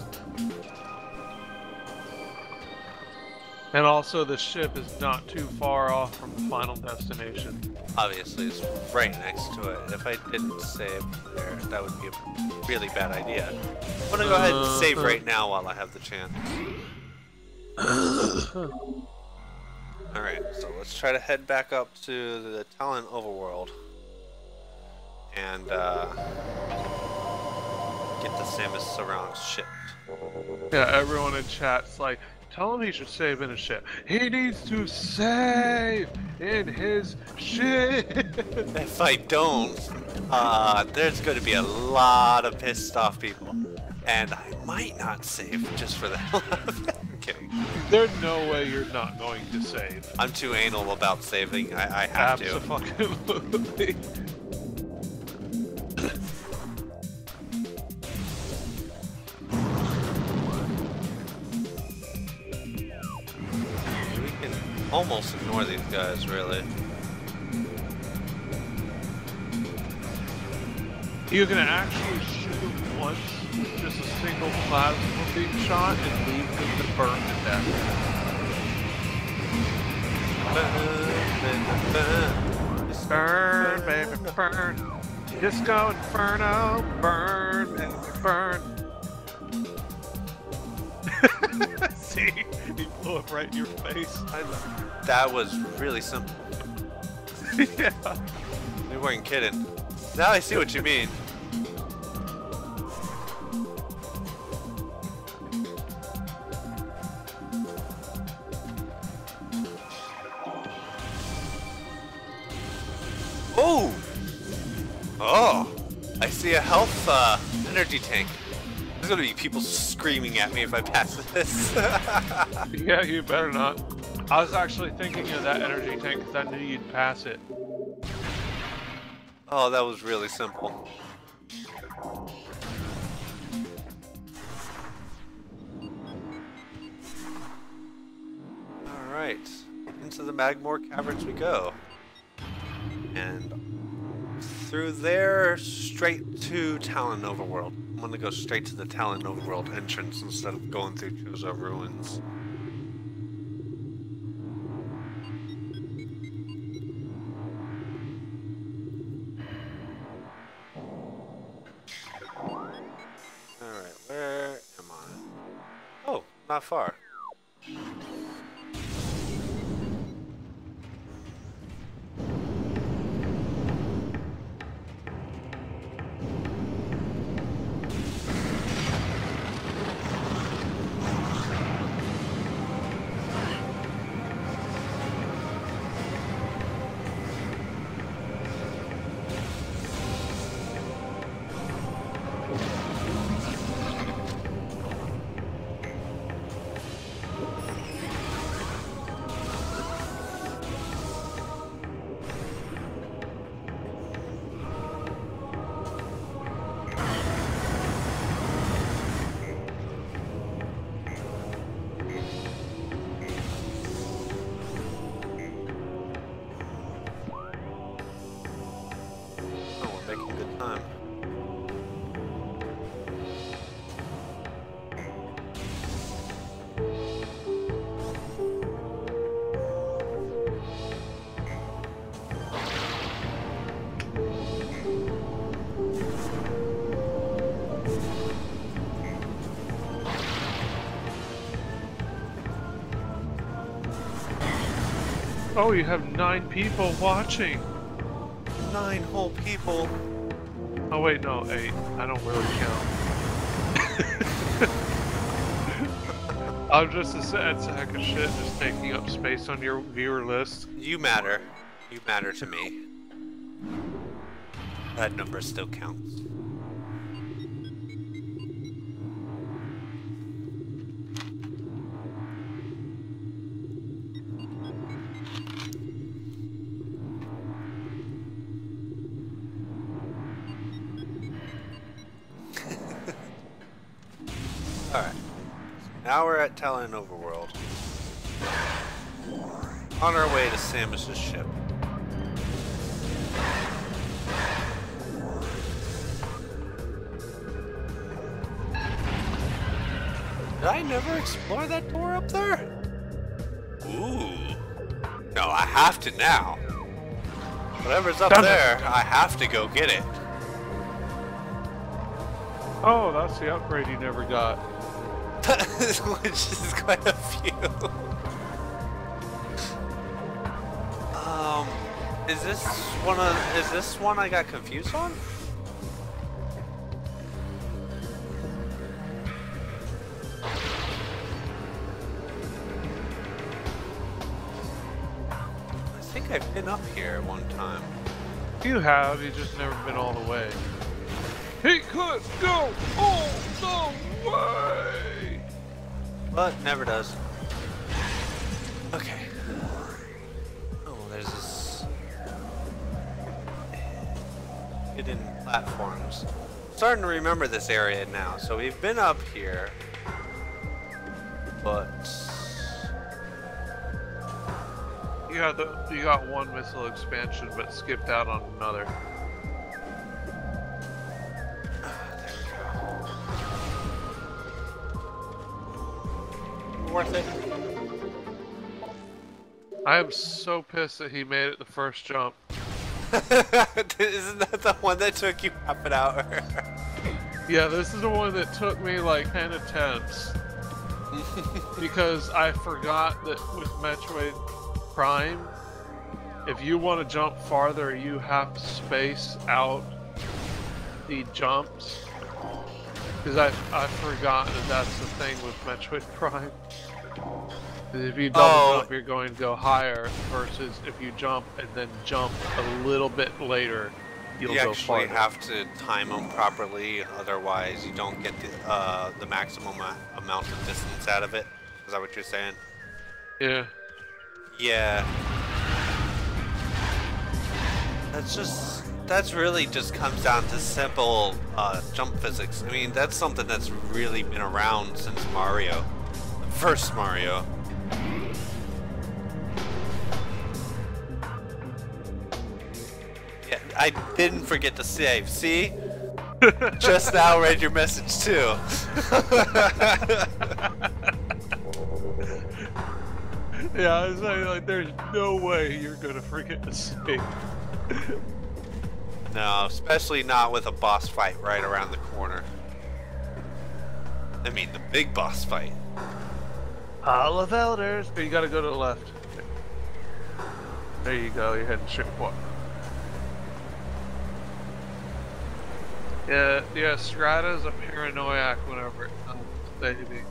Speaker 3: And also, the ship is not too far off from the final destination.
Speaker 1: Obviously, it's right next to it. If I didn't save there, that would be a really bad idea. I'm gonna go ahead and save right now while I have the chance. Alright, so let's try to head back up to the Talon Overworld. And, get the Samus Surround shipped.
Speaker 3: Yeah, everyone in chat's like, tell him he should save in his ship. He needs to save in his ship!
Speaker 1: If I don't, there's going to be a lot of pissed off people. And I might not save just for the hell of it. I'm kidding.
Speaker 3: There's no way you're not going to save.
Speaker 1: I'm too anal about saving. I have to.
Speaker 3: Abso-fucking-lutely.
Speaker 1: We can almost ignore these guys, really.
Speaker 3: You can actually shoot them once with just a single plasma beam shot and leave them to burn to death. Burn, baby, burn. Disco Inferno, burn, baby, burn. See, he blew up right in your face.
Speaker 1: That was really simple.
Speaker 3: Yeah.
Speaker 1: They weren't kidding. Now I see what you mean. Oh! Oh! I see a health energy tank. There's gonna be people screaming at me if I pass this.
Speaker 3: Yeah, you better not. I was actually thinking of that energy tank because I knew you'd pass it.
Speaker 1: Oh, that was really simple. Alright, into the Magmore Caverns we go. And through there, straight to Talon Overworld. I'm gonna go straight to the Talon Overworld entrance instead of going through Chozo Ruins. Alright, where am I? Oh, not far. Making good time.
Speaker 3: Oh, you have 9 people watching.
Speaker 1: 9 whole people.
Speaker 3: Oh wait, no, 8. I don't really count. I'm just a sack of shit just taking up space on your viewer list.
Speaker 1: You matter. You matter to me. That number still counts. Alright. Now we're at Talon Overworld. On our way to Samus's ship. Did I never explore that door up there? Ooh. No, I have to now. Whatever's up there, I have to go get it.
Speaker 3: Oh, that's the upgrade you never got.
Speaker 1: Which is quite a few. Is this one I got confused on? I think I've been up here at one time.
Speaker 3: You have, you just never been all the way. He could go all the way!
Speaker 1: But never does. Okay. Oh, there's this hidden platforms. Starting to remember this area now. So we've been up here, but
Speaker 3: you got one missile expansion, but skipped out on another.
Speaker 1: Worth it.
Speaker 3: I am so pissed that he made it the first jump.
Speaker 1: Isn't that the one that took you half an hour?
Speaker 3: Yeah, this is the one that took me like 10 attempts. Because I forgot that with Metroid Prime, if you want to jump farther, you have to space out the jumps. Because I've forgotten that that's the thing with Metroid Prime. If you double jump, you're going to go higher, versus if you jump and then jump a little bit later, you'll go farther.
Speaker 1: You actually have to time them properly, otherwise you don't get the maximum amount of distance out of it. Is that what you're saying?
Speaker 3: Yeah.
Speaker 1: Yeah. That's just that's really just comes down to simple jump physics. I mean, that's something that's really been around since Mario. The first Mario. Yeah, I didn't forget to save. See? Just now read your message too.
Speaker 3: Yeah, I was like, there's no way you're gonna forget to save.
Speaker 1: No, especially not with a boss fight right around the corner. I mean, the big boss fight.
Speaker 3: Hall of Elders. But you gotta go to the left. There you go. You're heading straight for. Yeah. Strata's a paranoiac whenever it comes to saving.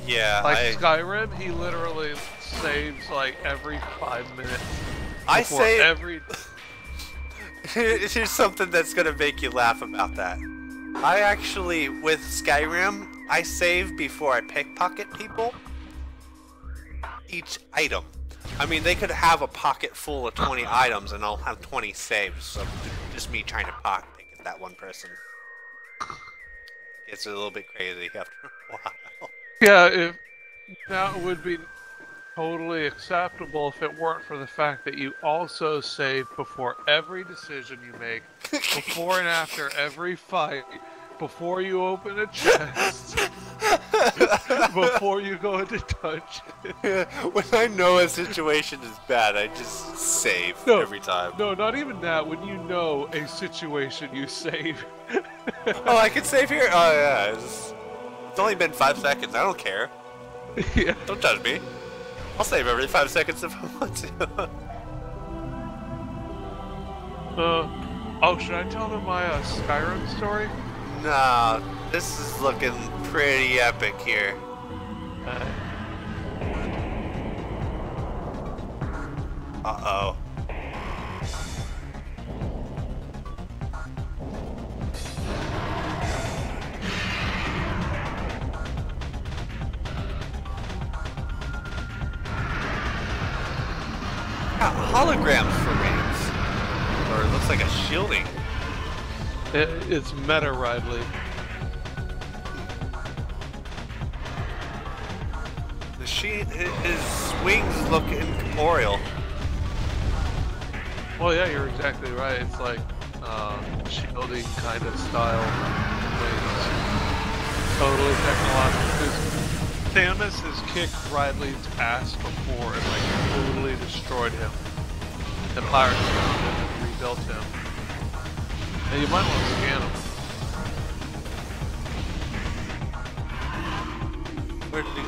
Speaker 1: Yeah,
Speaker 3: Like Skyrim, he literally saves like every 5 minutes.
Speaker 1: I say
Speaker 3: every.
Speaker 1: Here's something that's gonna make you laugh about that. I actually, with Skyrim, I save before I pickpocket people. Each item. I mean, they could have a pocket full of 20 items and I'll have 20 saves, so just me trying to pocket pick that one person. It's a little bit crazy after a while.
Speaker 3: Yeah, if that would be totally acceptable if it weren't for the fact that you also save before every decision you make, before and after every fight, before you open a chest, before you go into dungeon.
Speaker 1: When I know a situation is bad, I just save every time.
Speaker 3: No, not even that. When you know a situation, you save.
Speaker 1: Oh, I can save here? Oh, yeah. It's only been 5 seconds. I don't care.
Speaker 3: Yeah.
Speaker 1: Don't judge me. I'll save every 5 seconds if I want to.
Speaker 3: Oh, should I tell them my Skyrim story?
Speaker 1: Nah, this is looking pretty epic here. Uh-oh. Got holograms for rings. Or it looks like a shielding.
Speaker 3: It's meta Ridley.
Speaker 1: His wings look incorporeal.
Speaker 3: Well, yeah, you're exactly right. It's like shielding kind of style wings. Totally technological. Samus has kicked Ridley's ass before and like totally destroyed him. The pirates found him and rebuilt him. And you might want to scan him.
Speaker 1: Where did he...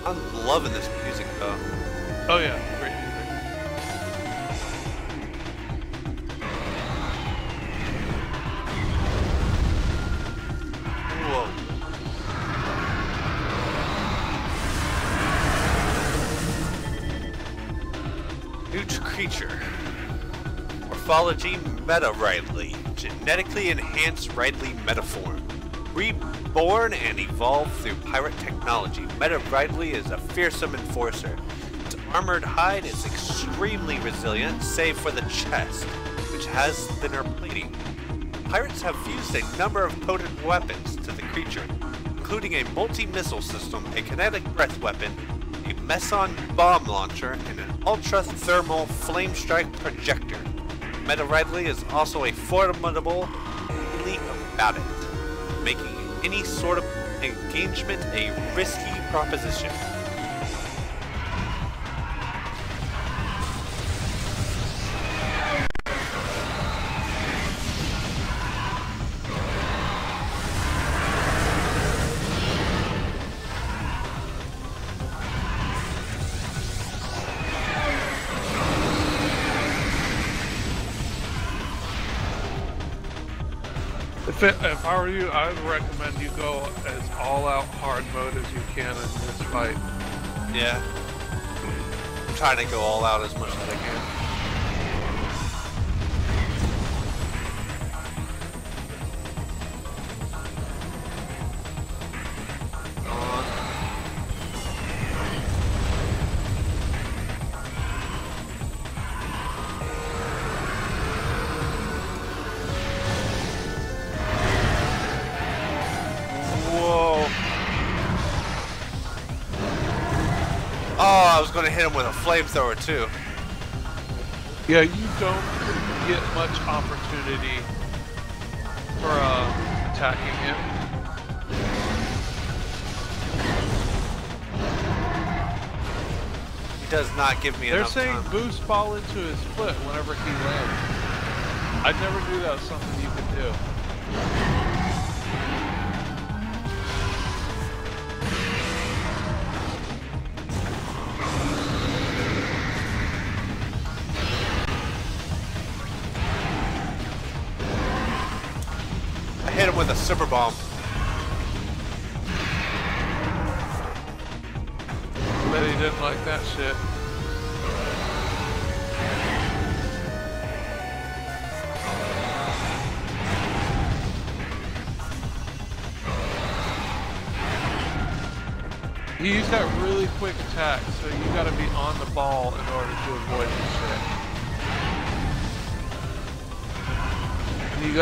Speaker 1: I'm loving this music though.
Speaker 3: Oh yeah, great music.
Speaker 1: Whoa. New creature. Morphology Meta Ridley. Genetically enhanced Ridley metaform. Reborn and evolved through pirate technology, Meta Ridley is a fearsome enforcer. Its armored hide is extremely resilient, save for the chest, which has thinner plating. Pirates have fused a number of potent weapons to the creature, including a multi-missile system, a kinetic breath weapon, a meson bomb launcher, and an ultra-thermal flame strike projector. Meta Ridley is also a formidable elite combatant, making any sort of engagement a risky proposition.
Speaker 3: If I were you, I would recommend you go as all-out hard mode as you can in this fight.
Speaker 1: Yeah. I'm trying to go all out as much as I can. gonna hit him with a flamethrower too.
Speaker 3: Yeah, you don't get much opportunity for attacking him.
Speaker 1: He does not give me enough time.
Speaker 3: They're saying boost ball into his foot whenever he lands. I never knew that was something you could do.
Speaker 1: I hit him with a super bomb.
Speaker 3: Bet he didn't like that shit. He used that really quick attack, so you gotta be on the ball in order to avoid this shit. You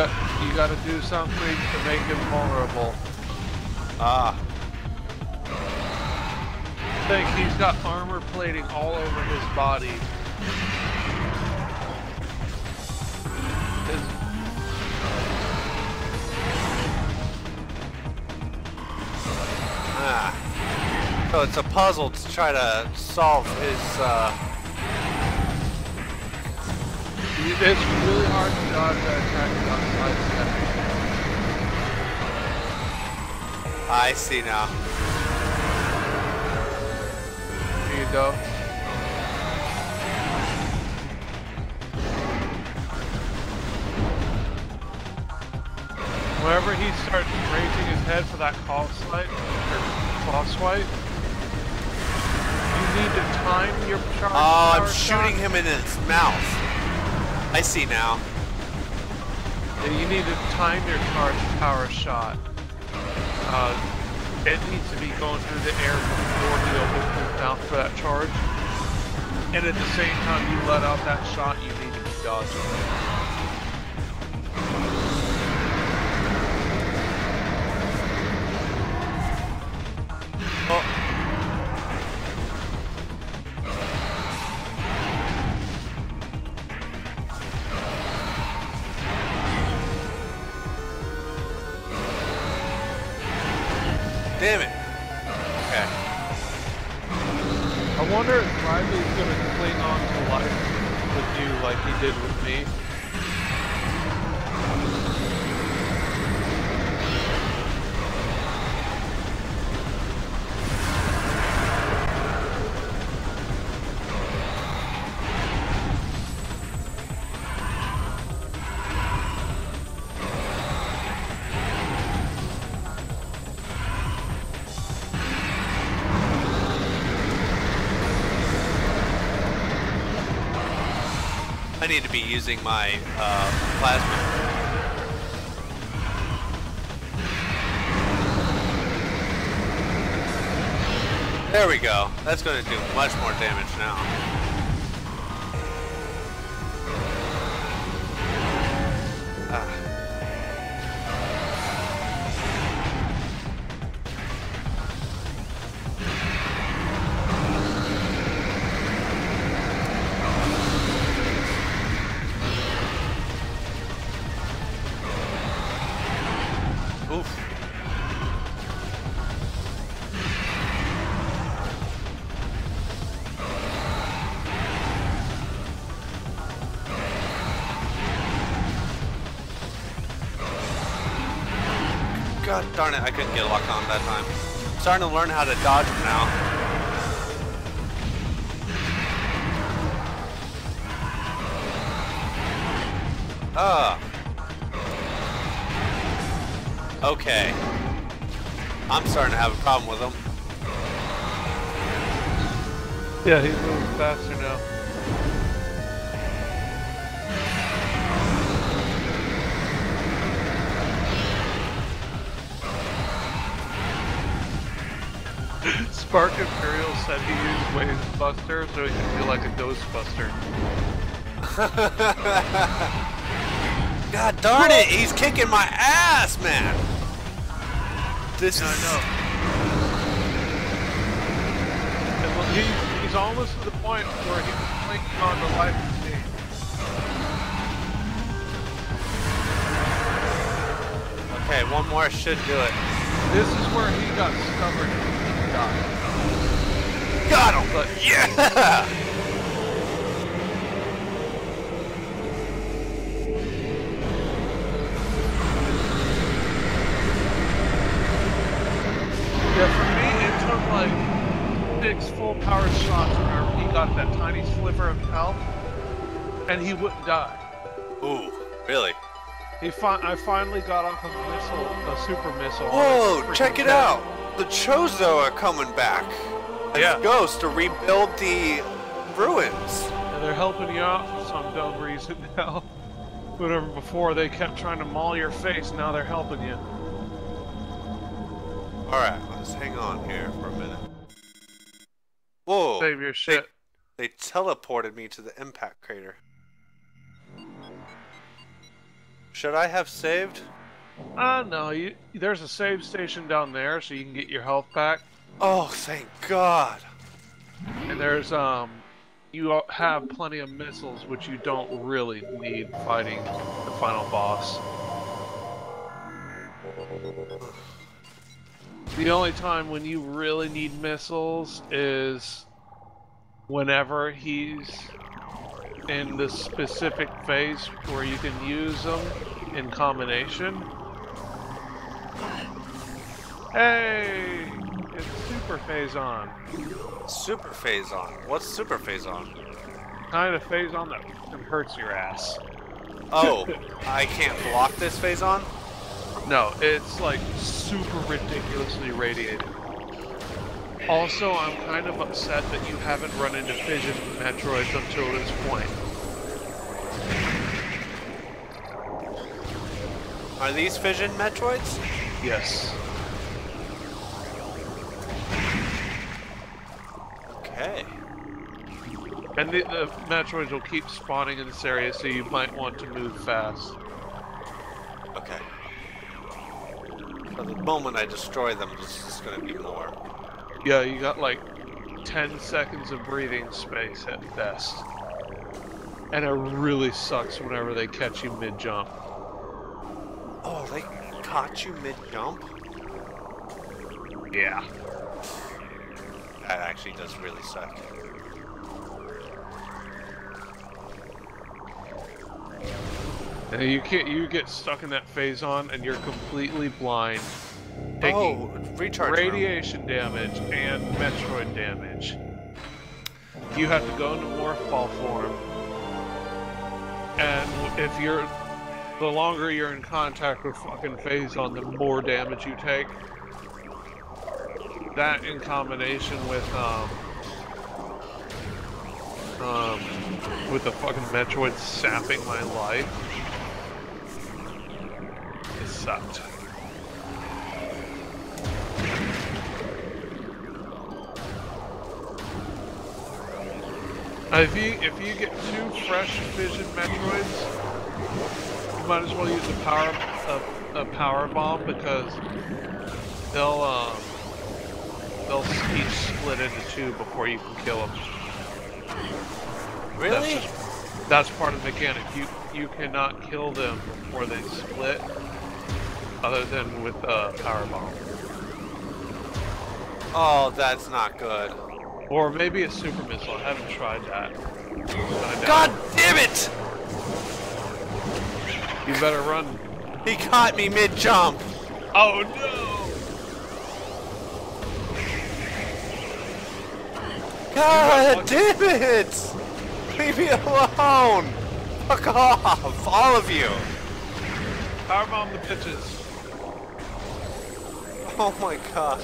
Speaker 3: gotta do something to make him vulnerable.
Speaker 1: Ah.
Speaker 3: I think he's got armor plating all over his body.
Speaker 1: So it's a puzzle to try to solve his,
Speaker 3: It's really hard to dodge that attack without sidestepping.
Speaker 1: I see now.
Speaker 3: Here you go. Whenever he starts raising his head for that claw swipe, you need to time your charge.
Speaker 1: Oh, I'm shooting him in his mouth. I see now.
Speaker 3: And you need to time your charge power shot. It needs to be going through the air before he opens his mouth for that charge. And at the same time you let out that shot, you need to be dodging.
Speaker 1: Oh. Damn it. Okay.
Speaker 3: I wonder if Riley's gonna cling on to life with you like he did with me.
Speaker 1: I need to be using my plasma. There we go. That's going to do much more damage now. Oof. God darn it, I couldn't get a lock on that time. I'm starting to learn how to dodge them now. Okay. I'm starting to have a problem with him.
Speaker 3: Yeah, he's moving faster now. Spark Imperial said he used Wave Buster so he can feel like a Ghost Buster.
Speaker 1: God darn it, he's kicking my ass, man! This
Speaker 3: I know. And well, he He's almost to the point where he's clinking on the life of the game.
Speaker 1: Okay, one more should do it.
Speaker 3: This is where he got stubborn and died.
Speaker 1: Got him!
Speaker 3: But
Speaker 1: Yeah!
Speaker 3: yeah, for me, it took like 6 full power shots whenever he got that tiny sliver of health, and he wouldn't die.
Speaker 1: Ooh, really?
Speaker 3: I finally got off a super missile.
Speaker 1: Whoa, check it out! The Chozo are coming back.
Speaker 3: Yeah.
Speaker 1: As ghosts to rebuild the ruins.
Speaker 3: And they're helping you out for some dumb reason now. Whatever, before they kept trying to maul your face, now they're helping you.
Speaker 1: Alright, let's hang on here for a minute. Whoa!
Speaker 3: Save your shit.
Speaker 1: They teleported me to the impact crater. Should I have saved?
Speaker 3: No, there's a save station down there so you can get your health back.
Speaker 1: Oh, thank God.
Speaker 3: And there's, you have plenty of missiles, which you don't really need fighting the final boss. The only time when you really need missiles is whenever he's in the specific phase where you can use them in combination. Hey! It's Super Phase On.
Speaker 1: Super Phase On? What's Super Phase On?
Speaker 3: Kind of phase on that hurts your ass.
Speaker 1: Oh, I can't block this Phase On?
Speaker 3: No, it's like super ridiculously radiated. Also, I'm kind of upset that you haven't run into Fission Metroids until this point.
Speaker 1: Are these Fission Metroids?
Speaker 3: Yes.
Speaker 1: Okay.
Speaker 3: And the Metroids will keep spawning in this area, so you might want to move fast.
Speaker 1: Okay. So the moment I destroy them, there's just gonna be more.
Speaker 3: Yeah, you got like 10 seconds of breathing space at best. And it really sucks whenever they catch you mid-jump.
Speaker 1: Oh, they caught you mid-jump?
Speaker 3: Yeah.
Speaker 1: That actually does really suck.
Speaker 3: And you get stuck in that phase on and you're completely blind. Taking
Speaker 1: recharge
Speaker 3: radiation damage and Metroid damage. You have to go into Morph Ball form. And if you're... the longer you're in contact with fucking phase on, the more damage you take. That in combination with the fucking Metroid sapping my life. It sucked. If you get 2 fresh Fission Metroids, you might as well use a power bomb because they'll each split into 2 before you can kill them.
Speaker 1: Really?
Speaker 3: That's part of the mechanic. You cannot kill them before they split, other than with a power bomb.
Speaker 1: Oh, that's not good.
Speaker 3: Or maybe a super missile. I haven't tried that.
Speaker 1: God damn it!
Speaker 3: You better run.
Speaker 1: He caught me mid-jump.
Speaker 3: Oh no!
Speaker 1: God damn it! Leave me alone! Fuck off! All of you!
Speaker 3: Powerbomb the bitches.
Speaker 1: Oh my god.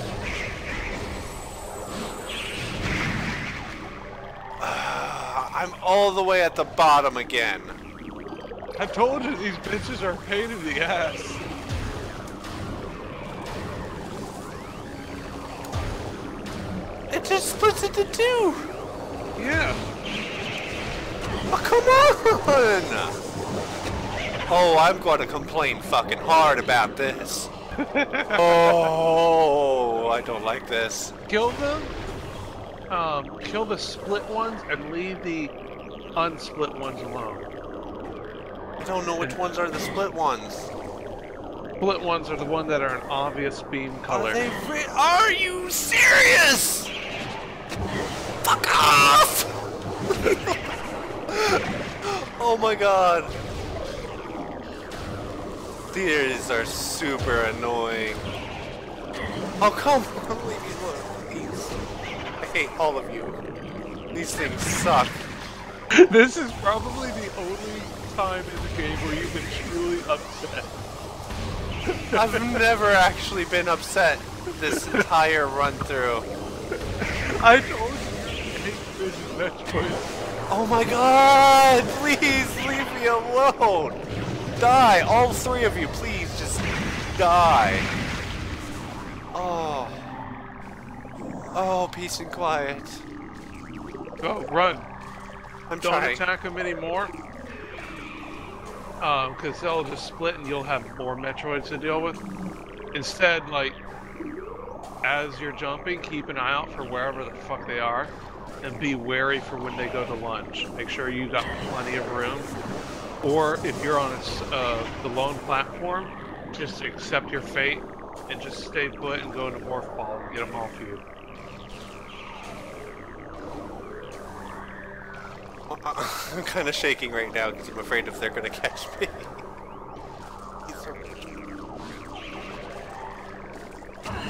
Speaker 1: I'm all the way at the bottom again.
Speaker 3: I told you these bitches are a pain in the ass.
Speaker 1: It just splits into 2!
Speaker 3: Yeah.
Speaker 1: Oh, come on! Oh, I'm going to complain fucking hard about this. Oh, I don't like this.
Speaker 3: Kill them? kill the split ones and leave the unsplit ones alone.
Speaker 1: I don't know which ones are the split ones.
Speaker 3: Split ones are the ones that are an obvious beam color.
Speaker 1: Are you serious? Fuck off! Oh my god. These are super annoying. Oh, come on, leave me alone, please. I hate all of you. These things suck.
Speaker 3: This is probably the only time in the game where you've been truly upset.
Speaker 1: I've never actually been upset this entire run through.
Speaker 3: I told you hate Vision Metroid.
Speaker 1: Oh my god! Please leave me alone! Die! All three of you, please just die. Oh. Oh, peace and quiet.
Speaker 3: Go, run.
Speaker 1: I'm
Speaker 3: Don't
Speaker 1: trying.
Speaker 3: attack them anymore. Because they'll just split and you'll have more Metroids to deal with. Instead, like, as you're jumping, keep an eye out for wherever the fuck they are. And be wary for when they go to lunge. Make sure you got plenty of room. Or if you're on the lone platform, just accept your fate and just stay put and go into Morph Ball and get them off you.
Speaker 1: I'm kind of shaking right now because I'm afraid if they're going to catch me.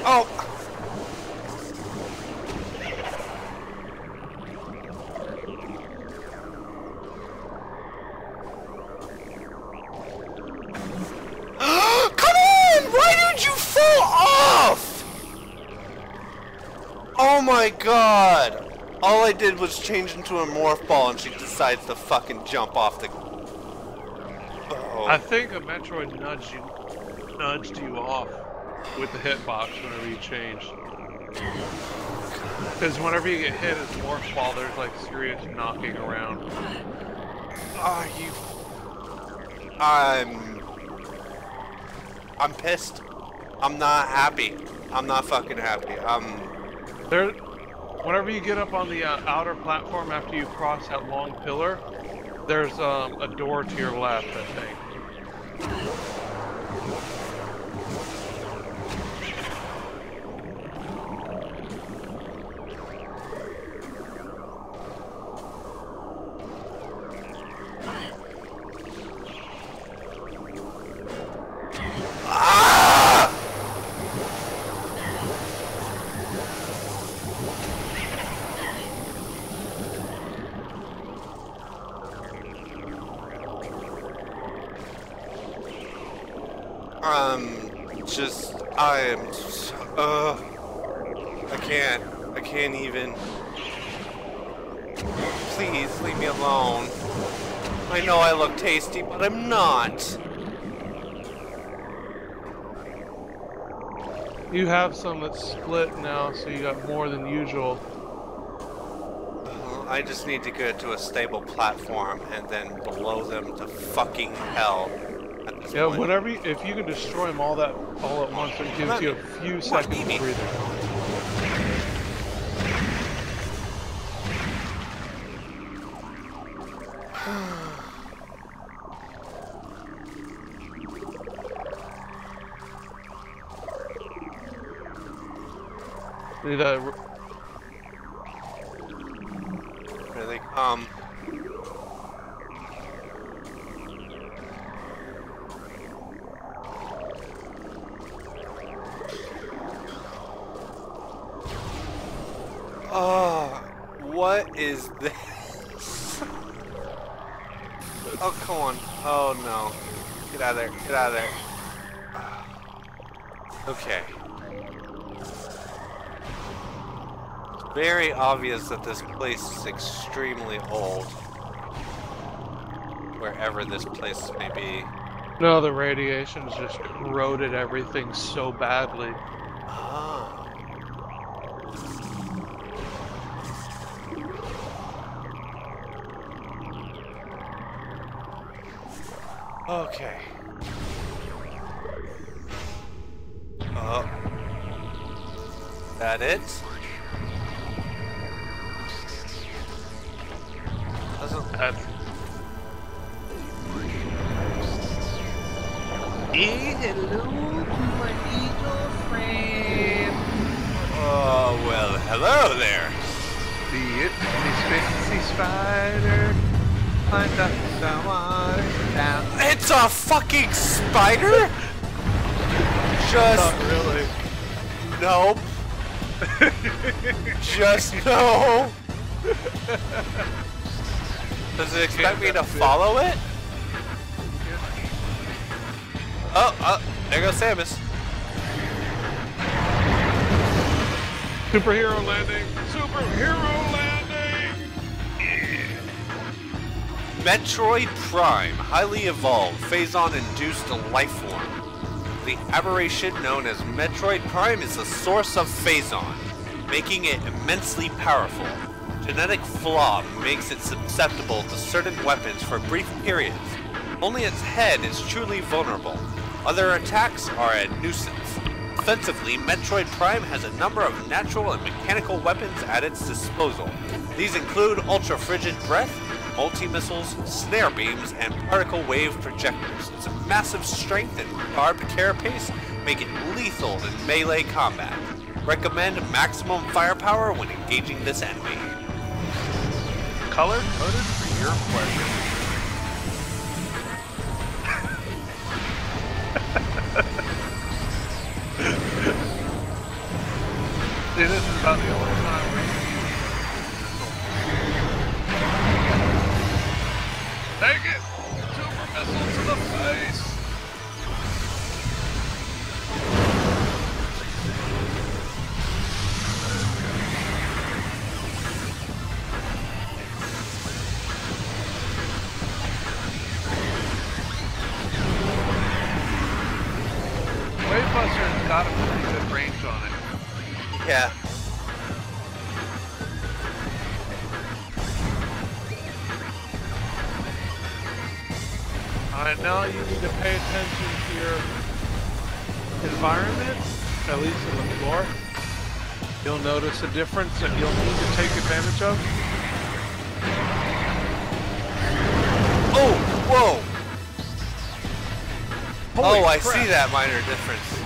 Speaker 1: Oh! Come on! Why did you fall off? Oh my god! All I did was change into a morph ball and she decides to fucking jump off the... Uh-oh.
Speaker 3: I think a Metroid nudged you off with the hitbox whenever you changed. Because whenever you get hit as Morph Ball, there's like serious knocking around.
Speaker 1: Are you... I'm pissed. I'm not happy. I'm not fucking happy.
Speaker 3: Whenever you get up on the outer platform after you cross that long pillar, there's a door to your left, I think.
Speaker 1: I can't even. Please leave me alone. I know I look tasty, but I'm not.
Speaker 3: You have some that's split now, so you got more than usual.
Speaker 1: I just need to get to a stable platform and then blow them to fucking hell.
Speaker 3: Yeah, whenever if you can destroy them all at once, it gives you a few seconds to breathe.
Speaker 1: Really? Oh, what is this? Oh, come on. Oh, no. Get out of there. Get out of there. Okay. It's very obvious that this place is extremely old. Wherever this place may be.
Speaker 3: No, the radiation's just corroded everything so badly.
Speaker 1: Ah. Okay. That it? Doesn't.
Speaker 3: That's... Hey, hello to my little friend.
Speaker 1: Oh, well, hello there.
Speaker 3: The itsy spider. Find out someone down.
Speaker 1: It's a fucking spider? Just.
Speaker 3: Not really.
Speaker 1: Nope. Just no. Does it expect me to follow it? Oh, there goes Samus.
Speaker 3: Superhero landing! Superhero landing!
Speaker 1: Metroid Prime, highly evolved, Phazon-induced life form. The aberration known as Metroid Prime is the source of Phazon, making it immensely powerful. Genetic flaw makes it susceptible to certain weapons for brief periods. Only its head is truly vulnerable. Other attacks are a nuisance. Offensively, Metroid Prime has a number of natural and mechanical weapons at its disposal. These include ultra-frigid breath, multi-missiles, snare beams, and particle wave projectors. Its massive strength and barbed carapace make it lethal in melee combat. Recommend maximum firepower when engaging this enemy.
Speaker 3: Color coded for your pleasure. See, this is about the only time we can use missile. Take it! Super missile to the face! Wavebuster's got a pretty good range on it.
Speaker 1: Yeah.
Speaker 3: Alright, now you need to pay attention to your environment, at least on the floor. You'll notice a difference that you'll need to take advantage of.
Speaker 1: Oh, whoa!
Speaker 3: Holy
Speaker 1: I
Speaker 3: crap.
Speaker 1: see that minor difference.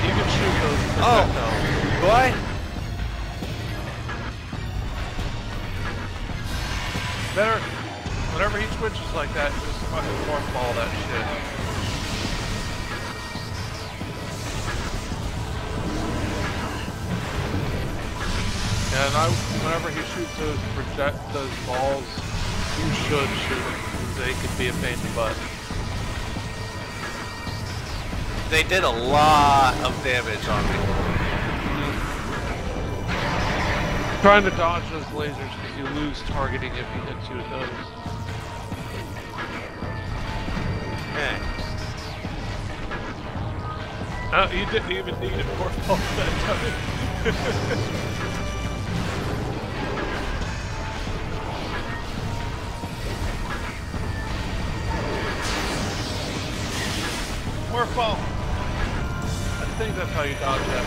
Speaker 3: You can shoot those
Speaker 1: Oh,
Speaker 3: projectiles.
Speaker 1: do I?
Speaker 3: Better, whenever he switches like that, just fucking force-ball that shit. And whenever he shoots those balls, you should shoot them, because they could be a pain in the butt.
Speaker 1: They did a lot of damage on me.
Speaker 3: Trying to dodge those lasers because you lose targeting if he hits you with those.
Speaker 1: Okay.
Speaker 3: You didn't even need it for all that time. More fall. I think that's how you dodge that.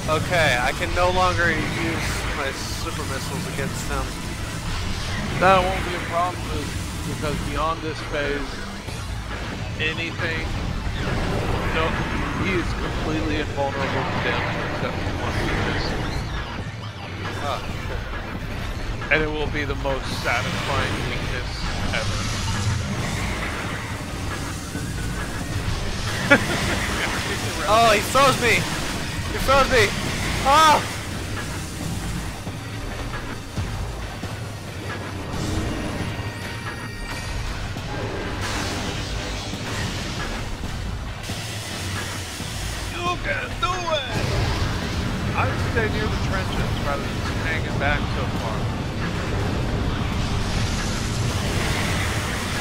Speaker 1: Okay, I can no longer use my super missiles against them.
Speaker 3: That won't be a problem because beyond this phase, anything, no, he is completely invulnerable to damage except for one weakness.
Speaker 1: Oh,
Speaker 3: And it will be the most satisfying weakness ever.
Speaker 1: oh, he froze me! He froze me! Ah!
Speaker 3: You can do it! I would stay near the trenches rather than just hanging back so far.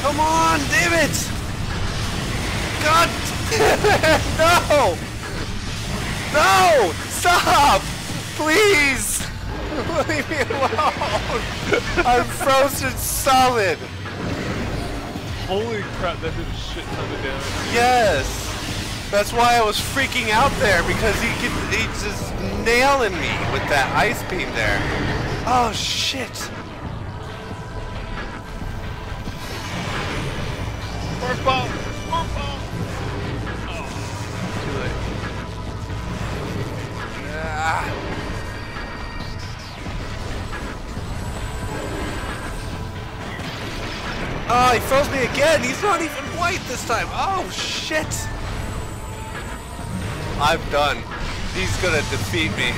Speaker 1: Come on, damn it! God damn it! No! No! Stop! Please! Leave me alone! I'm frozen solid!
Speaker 3: Holy crap, that did a shit ton of damage.
Speaker 1: Yes! That's why I was freaking out there, because he's just nailing me with that ice beam there. Oh shit!
Speaker 3: More bomb! More bomb! Oh, too late.
Speaker 1: Oh, he froze me again! He's not even white this time! Oh shit! I'm done. He's gonna defeat me.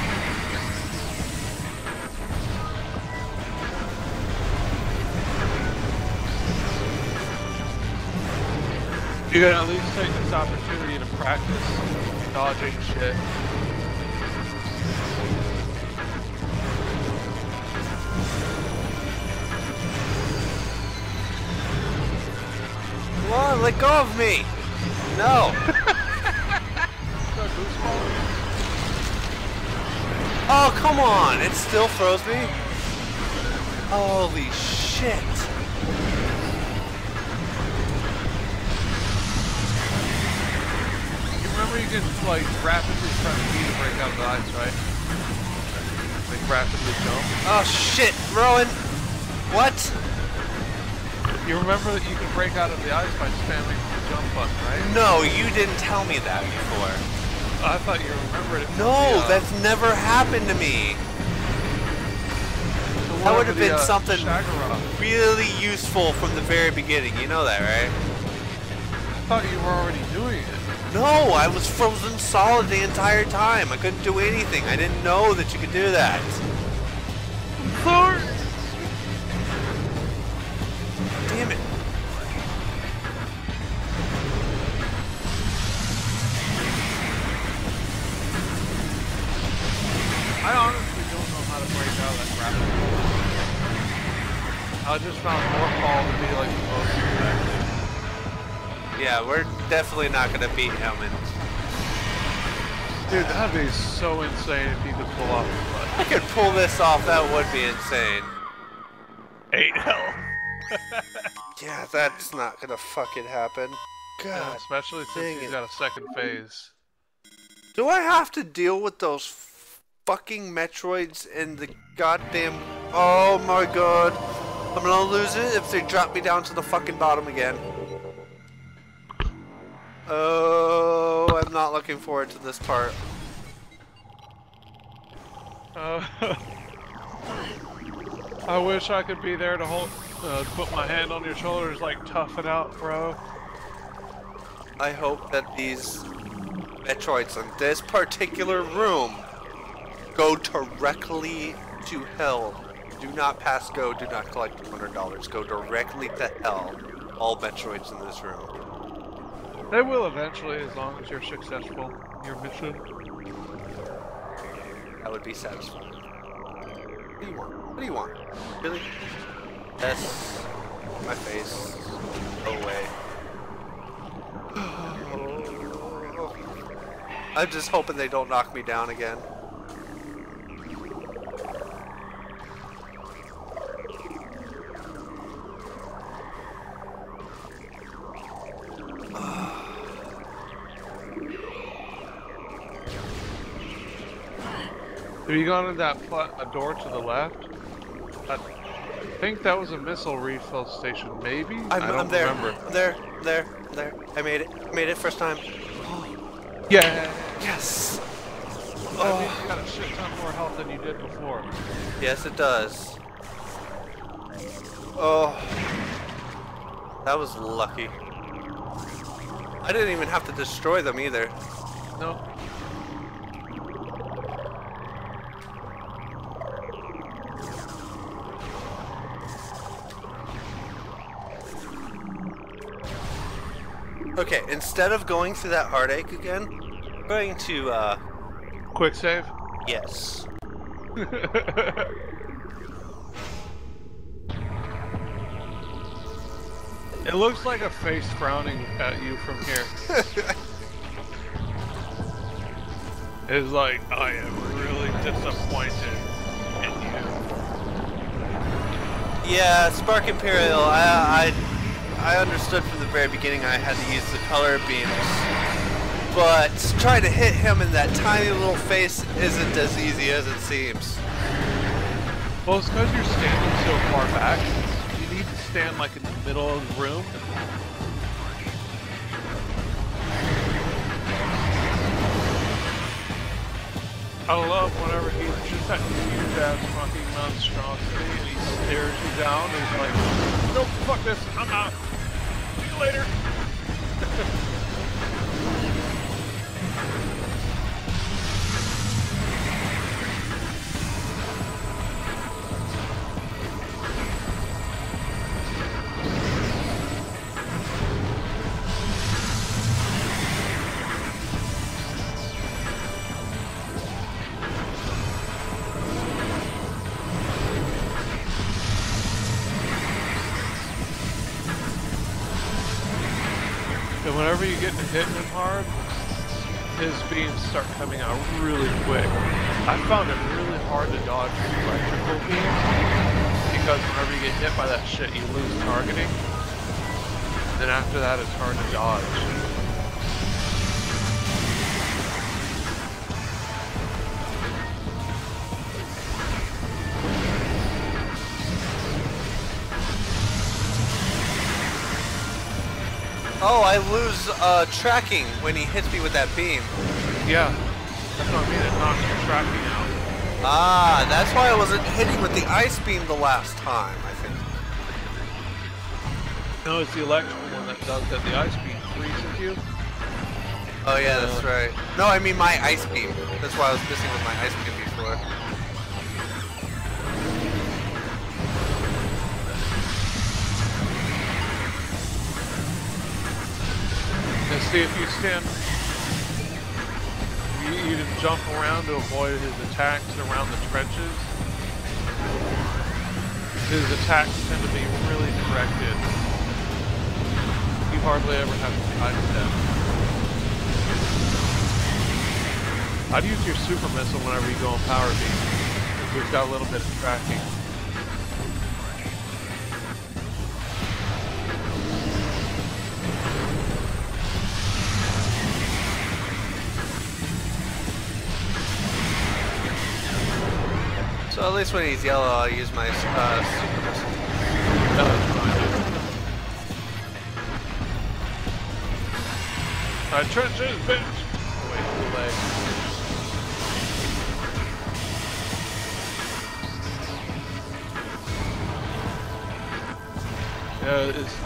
Speaker 3: You gotta at least take this opportunity to practice dodging shit.
Speaker 1: Come on, let go of me! No! Oh, come on! It still froze me? Holy shit!
Speaker 3: You remember you can, like, rapidly press B to break out of the ice, right? Like, rapidly jump.
Speaker 1: Oh shit, Rowan! What?
Speaker 3: You remember that you can break out of the ice by spamming the jump button, right?
Speaker 1: No, you didn't tell me that before.
Speaker 3: I thought you remembered it.
Speaker 1: No, that's never happened to me. That would have been something really useful from the very beginning. You know that, right?
Speaker 3: I thought you were already doing it.
Speaker 1: No, I was frozen solid the entire time. I couldn't do anything. I didn't know that you could do that.
Speaker 3: I'm sorry.
Speaker 1: Damn it.
Speaker 3: I honestly don't know how to break out of that crap. I just found more fall to be like the most effective.
Speaker 1: Yeah, we're definitely not gonna beat him.
Speaker 3: Dude, that'd be so insane if you could pull off the butt.
Speaker 1: I could pull this off. That would be insane.
Speaker 3: 8 health.
Speaker 1: Yeah, that's not gonna fucking happen. God,
Speaker 3: Yeah, especially since he's
Speaker 1: it.
Speaker 3: got a second phase.
Speaker 1: Do I have to deal with those fucking Metroids in the goddamn... Oh my god. I'm gonna lose it if they drop me down to the fucking bottom again. Oh, I'm not looking forward to this part.
Speaker 3: I wish I could be there to hold, put my hand on your shoulders, like, tough it out, bro.
Speaker 1: I hope that these Metroids in this particular room go directly to hell. Do not pass go, do not collect $200. Go directly to hell. All Metroids in this room.
Speaker 3: They will eventually, as long as you're successful in your mission.
Speaker 1: That would be satisfying. What do you want? What do you want? Really? Yes. My face. Go away. I'm just hoping they don't knock me down again.
Speaker 3: Have you gone to that door to the left? I think that was a missile refill station, maybe? I don't
Speaker 1: there.
Speaker 3: remember.
Speaker 1: I'm there. I made it. I made it first time.
Speaker 3: Yeah!
Speaker 1: Yes!
Speaker 3: That means you got a shit ton more health than you did before.
Speaker 1: Yes, it does. Oh. That was lucky. I didn't even have to destroy them either.
Speaker 3: No.
Speaker 1: Okay, instead of going through that heartache again, I'm going to,
Speaker 3: Quick save?
Speaker 1: yes.
Speaker 3: It looks like a face frowning at you from here. It's like, I am really disappointed in you.
Speaker 1: Yeah, Spark Imperial, I understood from the very beginning I had to use the color beams. But trying to hit him in that tiny little face isn't as easy as it seems.
Speaker 3: Well, it's because you're standing so far back. You need to stand like in the middle of the room. I love whenever he's just that huge ass fucking monstrosity and he stares you down and he's like, nope, fuck this, I'm out. See you later. And whenever you get to hitting him hard, his beams start coming out really quick. I found it really hard to dodge electrical beams because whenever you get hit by that shit, you lose targeting. And then after that, it's hard to dodge.
Speaker 1: Oh, I lose tracking when he hits me with that beam.
Speaker 3: Yeah, that's what I mean, it knocks your tracking out.
Speaker 1: Ah, that's why I wasn't hitting with the ice beam the last time, I think.
Speaker 3: No, it's the electrical one that does that. The ice beam freezes you.
Speaker 1: Oh yeah, that's right. No, I mean my ice beam. That's why I was missing with my ice beam before.
Speaker 3: And see, if you stand, you can jump around to avoid his attacks around the trenches. His attacks tend to be really directed. You hardly ever have to sidestep. I'd use your super missile whenever you go on power beam, because we've got a little bit of tracking.
Speaker 1: So at least when he's yellow, I'll use my super missile.
Speaker 3: No, that's fine. Trenches, bitch! Oh, wait, too late.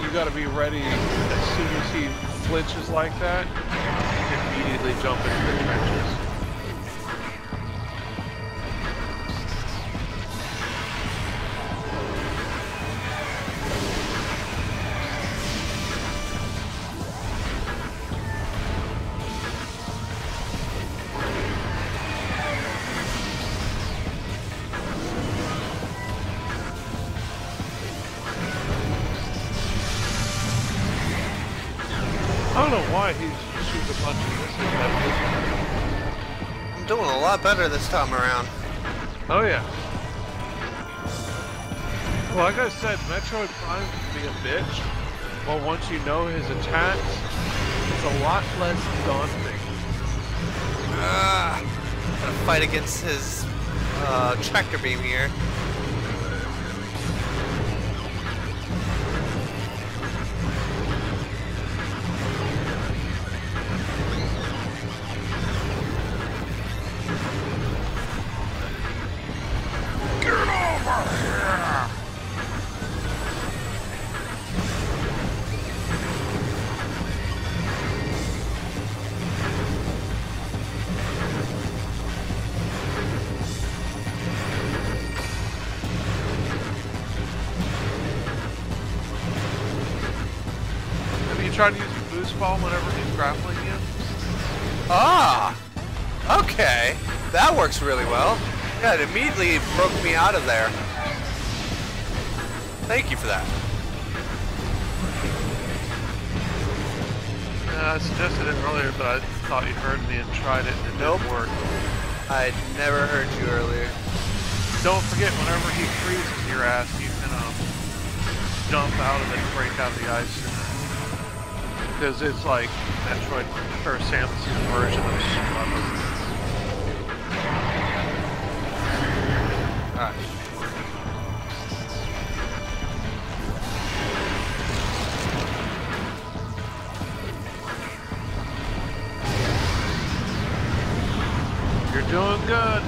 Speaker 3: You gotta be ready as soon as he flinches like that, immediately jump into the trenches. I don't know why he shoots a bunch of missiles at
Speaker 1: I'm doing a lot better this time around.
Speaker 3: me. Oh yeah. Well, like I said, Metroid Prime can be a bitch, but once you know his attacks, it's a lot less daunting.
Speaker 1: Gotta fight against his tractor beam here.
Speaker 3: Try to use the boost ball whenever he's grappling you.
Speaker 1: Ah! Okay. That works really well. Yeah, it immediately broke me out of there. Thank you for that.
Speaker 3: I suggested it earlier, but I thought you heard me and tried it and it
Speaker 1: Nope.
Speaker 3: didn't work.
Speaker 1: I'd never heard you earlier.
Speaker 3: Don't forget, whenever he freezes your ass, you can jump out of it and break out the ice. Because it's like Metroid or Samus's version of Slugger.
Speaker 1: Alright.
Speaker 3: You're doing good.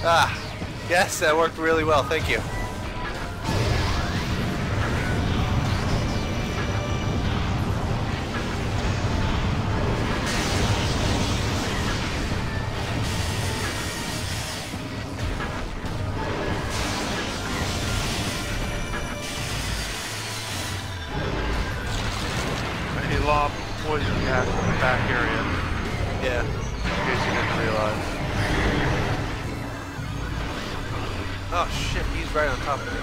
Speaker 1: Ah, yes, that worked really well. Thank you.
Speaker 3: He lobbed poison gas in the back area.
Speaker 1: Yeah.
Speaker 3: In case you didn't realize.
Speaker 1: Oh shit, he's right on top of it.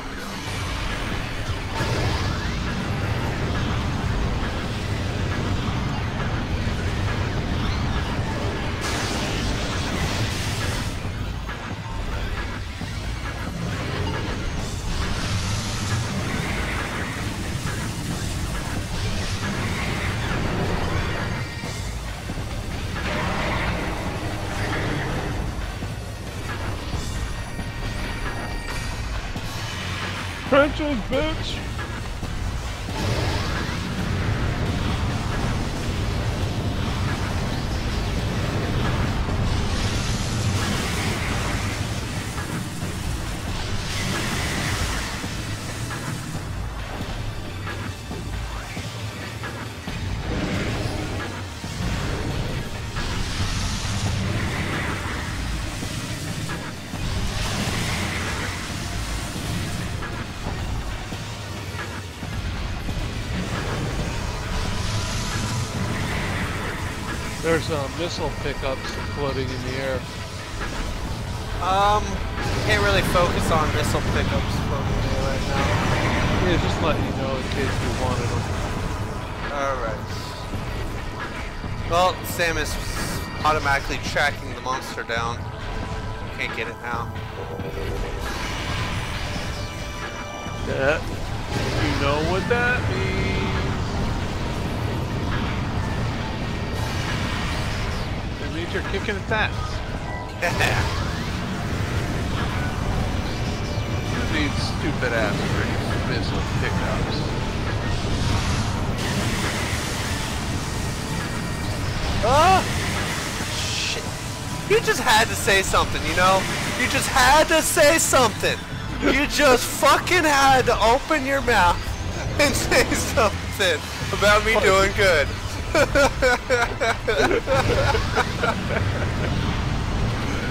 Speaker 3: Trenches, bitch! There's missile pickups floating in the air.
Speaker 1: Can't really focus on missile pickups floating there right now.
Speaker 3: Yeah, just let you know in case you wanted them.
Speaker 1: Alright. Well, Sam is automatically tracking the monster down. Can't get it now.
Speaker 3: That, you know what that means? It means you're kicking its ass. These stupid ass freaking missile pickups.
Speaker 1: Ah! Shit. You just had to say something, you know? You just had to say something. You just fucking had to open your mouth and say something about me doing good.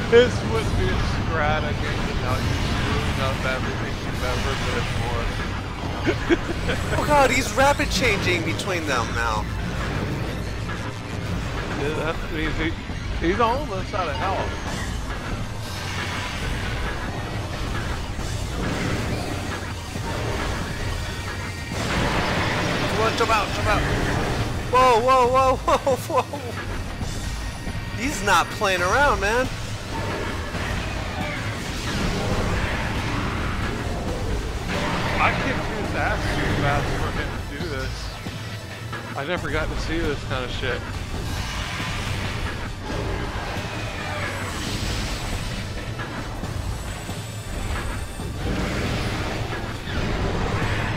Speaker 3: This would be a strata game without you screwing up everything you've ever lived for.
Speaker 1: Oh god, he's rapid changing between them now.
Speaker 3: Yeah, that means he's almost out of health.
Speaker 1: Jump out, jump out. Whoa, whoa, whoa, whoa, whoa. He's not playing around, man.
Speaker 3: I kicked his ass too fast for him to do this. I never got to see this kind of shit.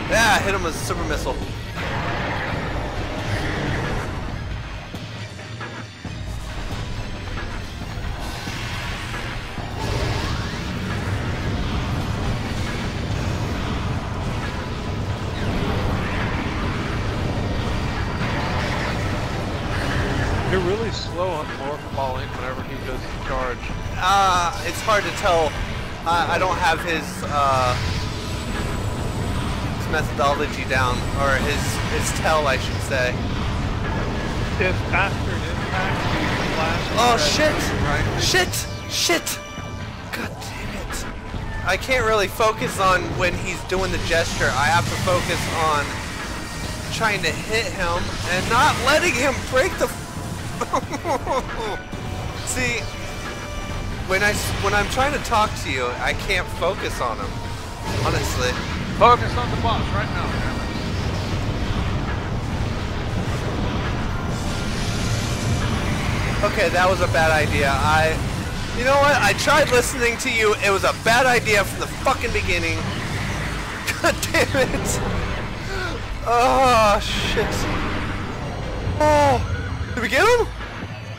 Speaker 1: Yeah, hit him with a super missile.
Speaker 3: You're really slow on morph falling whenever he does the charge.
Speaker 1: It's hard to tell. I don't have his methodology down, or his tell, I should say.
Speaker 3: If after an impact he flashes...
Speaker 1: Oh
Speaker 3: red,
Speaker 1: shit!
Speaker 3: right?
Speaker 1: Shit! God damn it! I can't really focus on when he's doing the gesture. I have to focus on trying to hit him and not letting him break the See, when I'm trying to talk to you, I can't focus on him. Honestly.
Speaker 3: Focus on the boss right now, damn it.
Speaker 1: Okay, that was a bad idea. You know what? I tried listening to you. It was a bad idea from the fucking beginning. God damn it. Oh, shit. Oh, did we get him?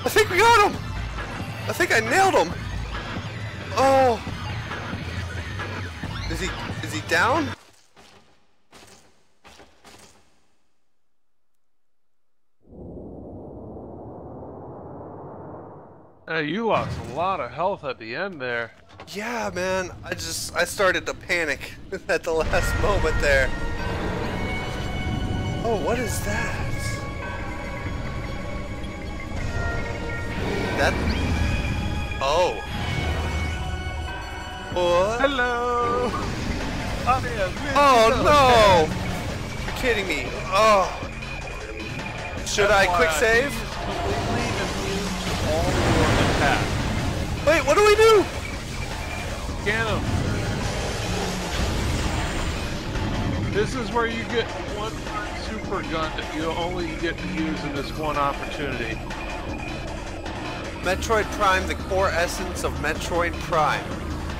Speaker 1: I think we got him. I think I nailed him. Oh. Is he down?
Speaker 3: Hey, you lost a lot of health at the end there.
Speaker 1: Yeah, man. I started to panic at the last moment there. Oh, what is that? Oh. What?
Speaker 3: Hello!
Speaker 1: Oh no! You're kidding me. Oh. Should I quick save?
Speaker 3: Completely immune to all your attacks.
Speaker 1: Wait, what do we do?
Speaker 3: Scan him. This is where you get one super gun that you only get to use in this one opportunity.
Speaker 1: Metroid Prime, the core essence of Metroid Prime.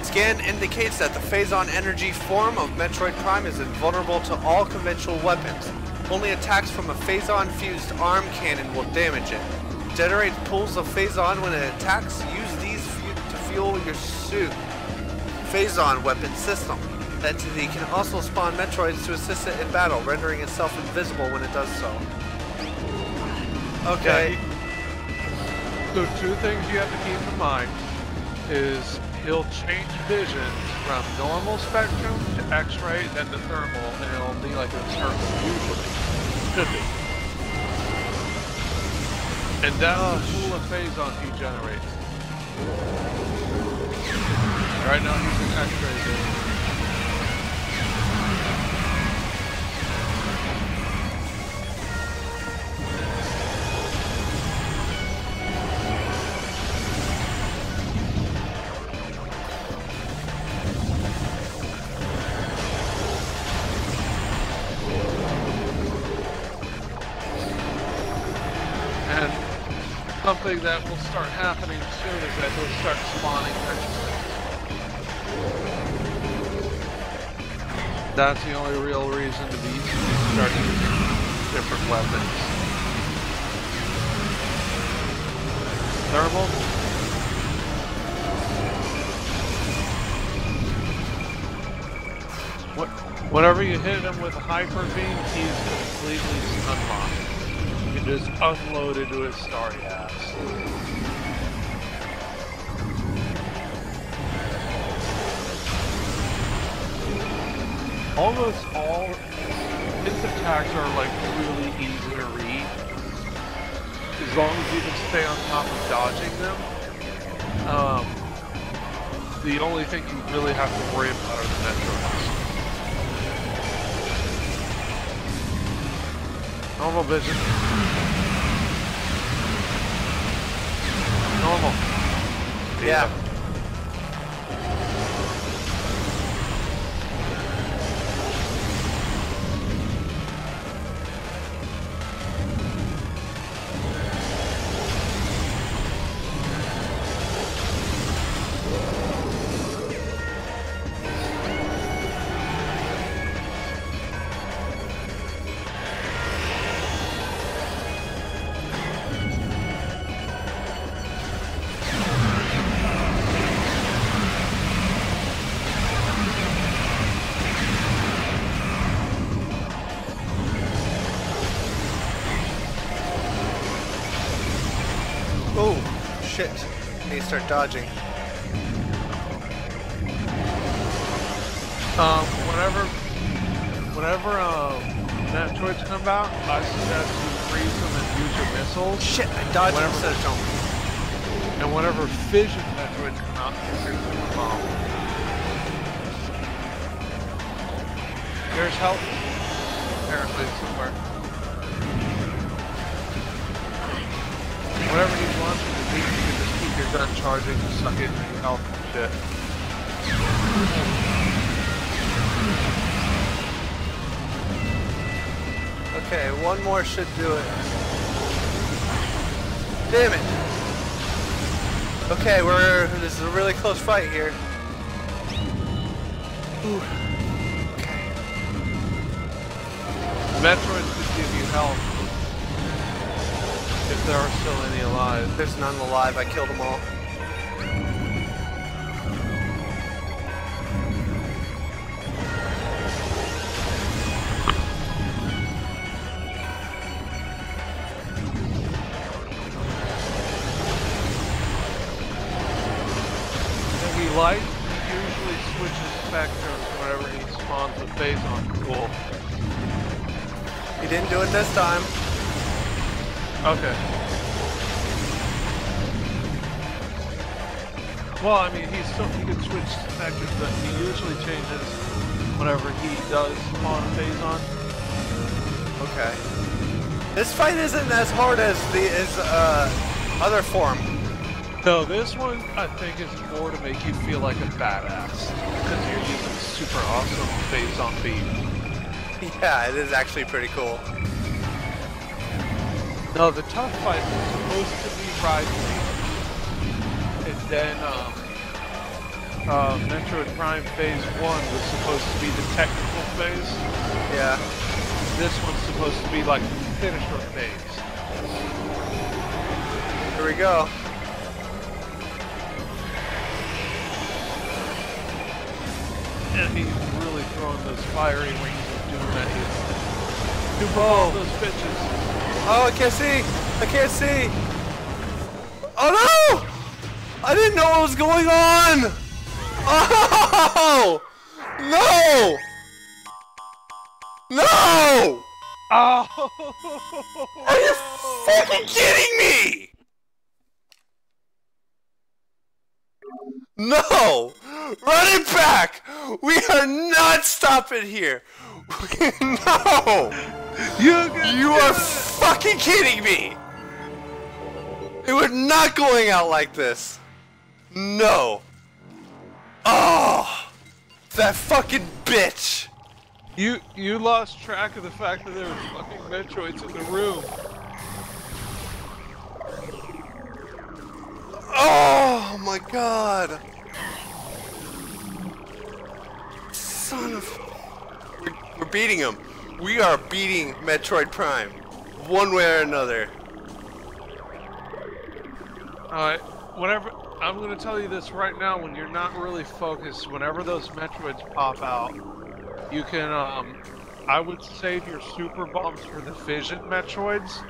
Speaker 1: Scan indicates that the Phazon energy form of Metroid Prime is invulnerable to all conventional weapons. Only attacks from a Phazon-fused arm cannon will damage it. Generate pools of Phazon when it attacks. Use these to fuel your suit. Phazon weapon system. The entity can also spawn Metroids to assist it in battle, rendering itself invisible when it does so. Okay.
Speaker 3: Yeah, so two things you have to keep in mind is he'll change vision from normal spectrum to X-ray, then to thermal, and it'll be like a circle usually. Should be. And that's the pool of Phazon he generates. Right now he's in X-ray vision. Something that will start happening soon is that he'll start spawning Metroids. That's the only real reason to start using different weapons. Thermal. Whenever you hit him with a hyper beam, he's completely unlocked. Just unload into his starry ass. Almost all his attacks are like really easy to read. As long as you can stay on top of dodging them. The only thing you really have to worry about are the Metroids. Normal vision. Normal.
Speaker 1: Yeah. Oh, shit. I need to start dodging.
Speaker 3: Whenever Metroids come out, I suggest you freeze them and use your missiles.
Speaker 1: Shit, I dodged instead of jumping.
Speaker 3: And whenever Fission Metroids come out, you freeze them with a bomb. There's help. Apparently somewhere. Whenever he's launching the beat, you can just keep your gun charging to suck in your health and shit.
Speaker 1: Okay, one more should do it. Damn it! Okay, this is a really close fight here. Ooh.
Speaker 3: Metroids could give you health if there are still any alive.
Speaker 1: There's none alive, I killed them all.
Speaker 3: Light usually switches spectrums whenever he spawns a phase on cool.
Speaker 1: He didn't do it this time.
Speaker 3: Okay. Well, I mean, he can switch spectrums, but he usually changes whenever he does spawn a phase on.
Speaker 1: Okay. This fight isn't as hard as the other form.
Speaker 3: No, this one I think is more to make you feel like a badass because you're using super awesome phase on beat.
Speaker 1: Yeah, it is actually pretty cool.
Speaker 3: No, the tough fight was supposed to be Ride Beat, and then Metroid Prime Phase 1 was supposed to be the technical phase.
Speaker 1: Yeah.
Speaker 3: This one's supposed to be like the finisher phase.
Speaker 1: Here we go.
Speaker 3: And he's really throwing those fiery rings of doom at you. Super all those bitches.
Speaker 1: Oh, I can't see! I can't see! Oh no! I didn't know what was going on! Oh! No! No!
Speaker 3: Oh!
Speaker 1: Are you fucking kidding me? No! Run it back! We are not stopping here! No! You are fucking kidding me! We're not going out like this! No! Oh! That fucking bitch!
Speaker 3: You lost track of the fact that there were fucking Metroids in the room.
Speaker 1: Oh my god! Son of... We're beating him. We are beating Metroid Prime. One way or another.
Speaker 3: Alright, whenever... I'm gonna tell you this right now, when you're not really focused, whenever those Metroids pop out, you can, I would save your super bombs for the fission Metroids.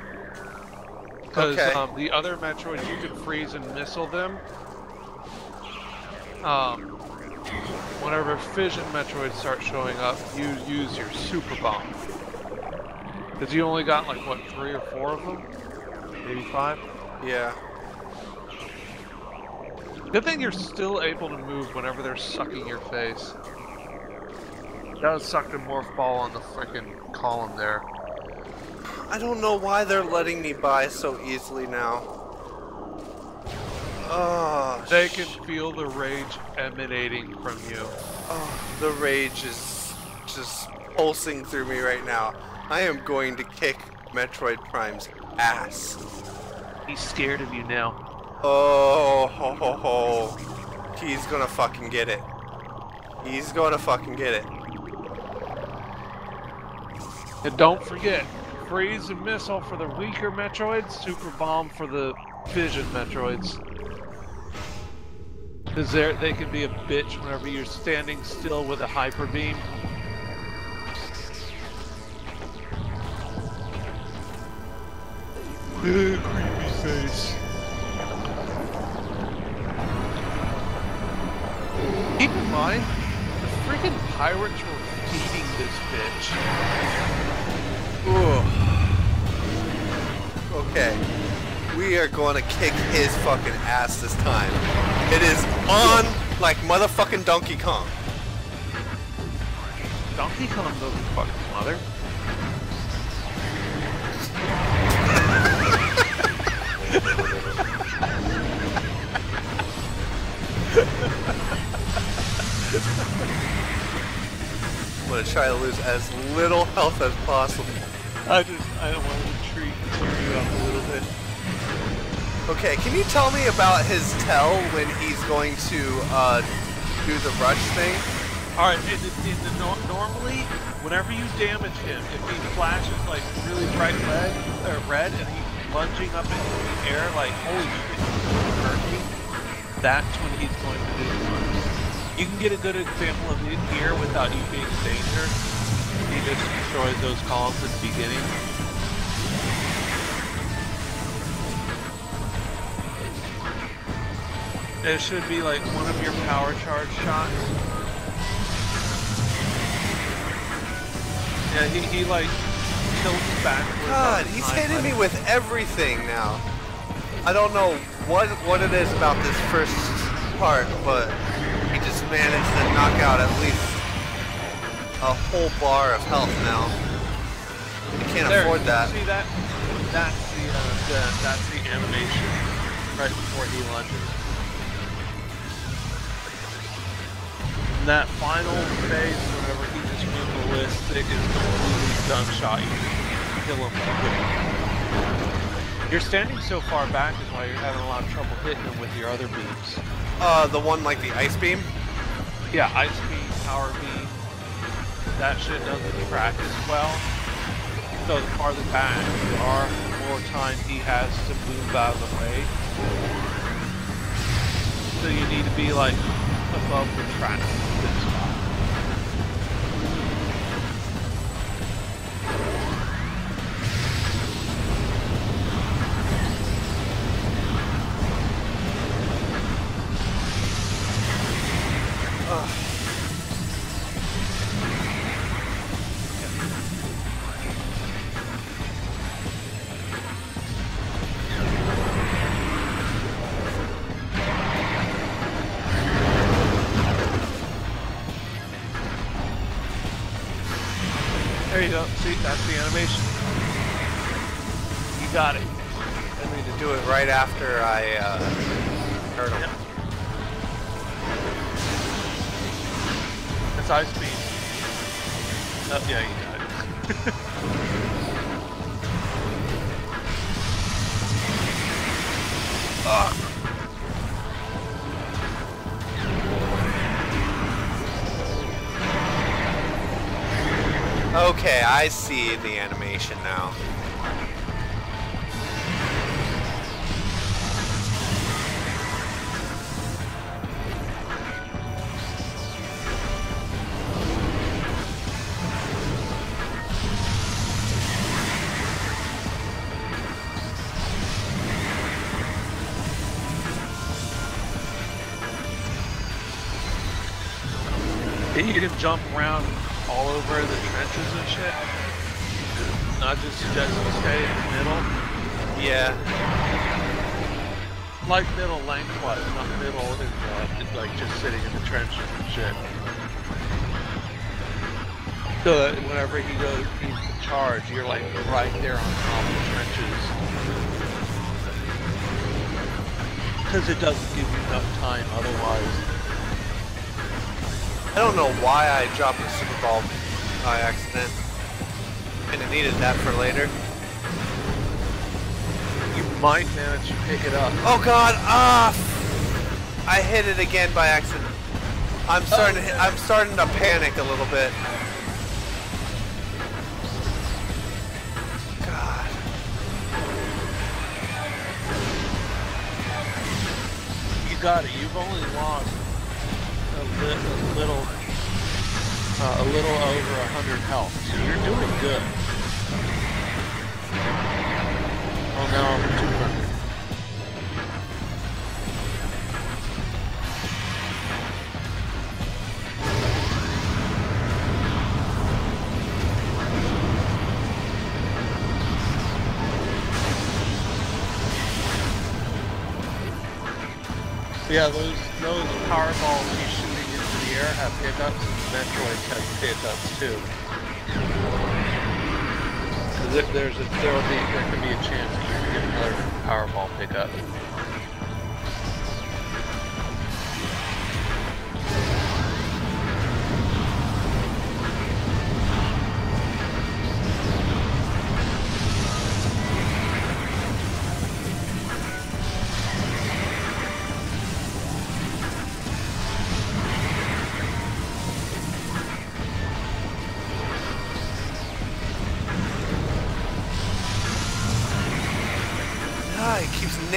Speaker 3: Because the other Metroids, you can freeze and missile them. Whenever fission Metroids start showing up, you use your super bomb. Because you only got like, what, 3 or 4 of them? Maybe 5?
Speaker 1: Yeah.
Speaker 3: Good thing you're still able to move whenever they're sucking your face. That was sucked a morph ball on the frickin' column there.
Speaker 1: I don't know why they're letting me by so easily now. Oh,
Speaker 3: they can feel the rage emanating from you.
Speaker 1: Oh, the rage is just pulsing through me right now. I am going to kick Metroid Prime's ass.
Speaker 3: He's scared of you now.
Speaker 1: Oh, ho, ho, ho. He's gonna fucking get it. He's gonna fucking get it.
Speaker 3: And don't forget, freeze and missile for the weaker Metroids, super bomb for the fission Metroids. Because they can be a bitch whenever you're standing still with a hyper beam. Creepy face. Keep in mind, the freaking pirates were feeding this bitch.
Speaker 1: Ooh. Okay. We are going to kick his fucking ass this time. It is on like motherfucking Donkey Kong.
Speaker 3: Donkey Kong doesn't fuck his mother.
Speaker 1: to try to lose as little health as possible.
Speaker 3: I don't want to retreat and tear you up a little bit.
Speaker 1: Okay, can you tell me about his tell when he's going to do the rush thing?
Speaker 4: Alright, normally, whenever you damage him, if he flashes like really bright red and he's lunging up into the air like, holy shit, he's hurt me, that's when he's going to do the rush. You can get a good example of it here without you being in danger. He just destroys those columns at the beginning. It should be like one of your power charge shots. Yeah, he like tilts backwards.
Speaker 1: God, he's hitting me with everything now. I don't know what it is about this first part, but he just managed to knock out at least a whole bar of health now. You can't afford that.
Speaker 4: See that? That's the animation right before he lunges. And that final phase, whenever he just went ballistic, is completely done shot. You can kill him quick. You're standing so far back is why you're having a lot of trouble hitting him with your other beams.
Speaker 1: The one like the ice beam?
Speaker 4: Yeah, ice beam, power beam. That shit doesn't track as well. So the farther back you are, the more time he has to move out of the way. So you need to be like above the track. There you go. See, that's the animation. You got it.
Speaker 1: I need to do it right after I hurt him.
Speaker 4: Yep. That's ice beam. Oh, yeah, you got it.
Speaker 1: Okay, I see the animation now.
Speaker 4: You can jump around all over the trenches and shit. I just suggest you stay in the middle.
Speaker 1: Yeah.
Speaker 4: Like middle lengthwise, not middle in like just sitting in the trenches and shit. So that whenever he needs to charge, you're like right there on top of the trenches. Because it doesn't give you enough time otherwise.
Speaker 1: I don't know why I dropped the Super Ball by accident. Kinda needed that for later.
Speaker 4: You might manage to pick it up.
Speaker 1: Oh god, I hit it again by accident. I'm starting to panic a little bit. God.
Speaker 4: You got it. You've only lost a little over 100 health, so you're doing good. Oh, now over 200. Yeah, those power balls you shooting into the air have hiccups, and Metroid has hiccups too. Because there could be a chance that you can get another power ball pickup.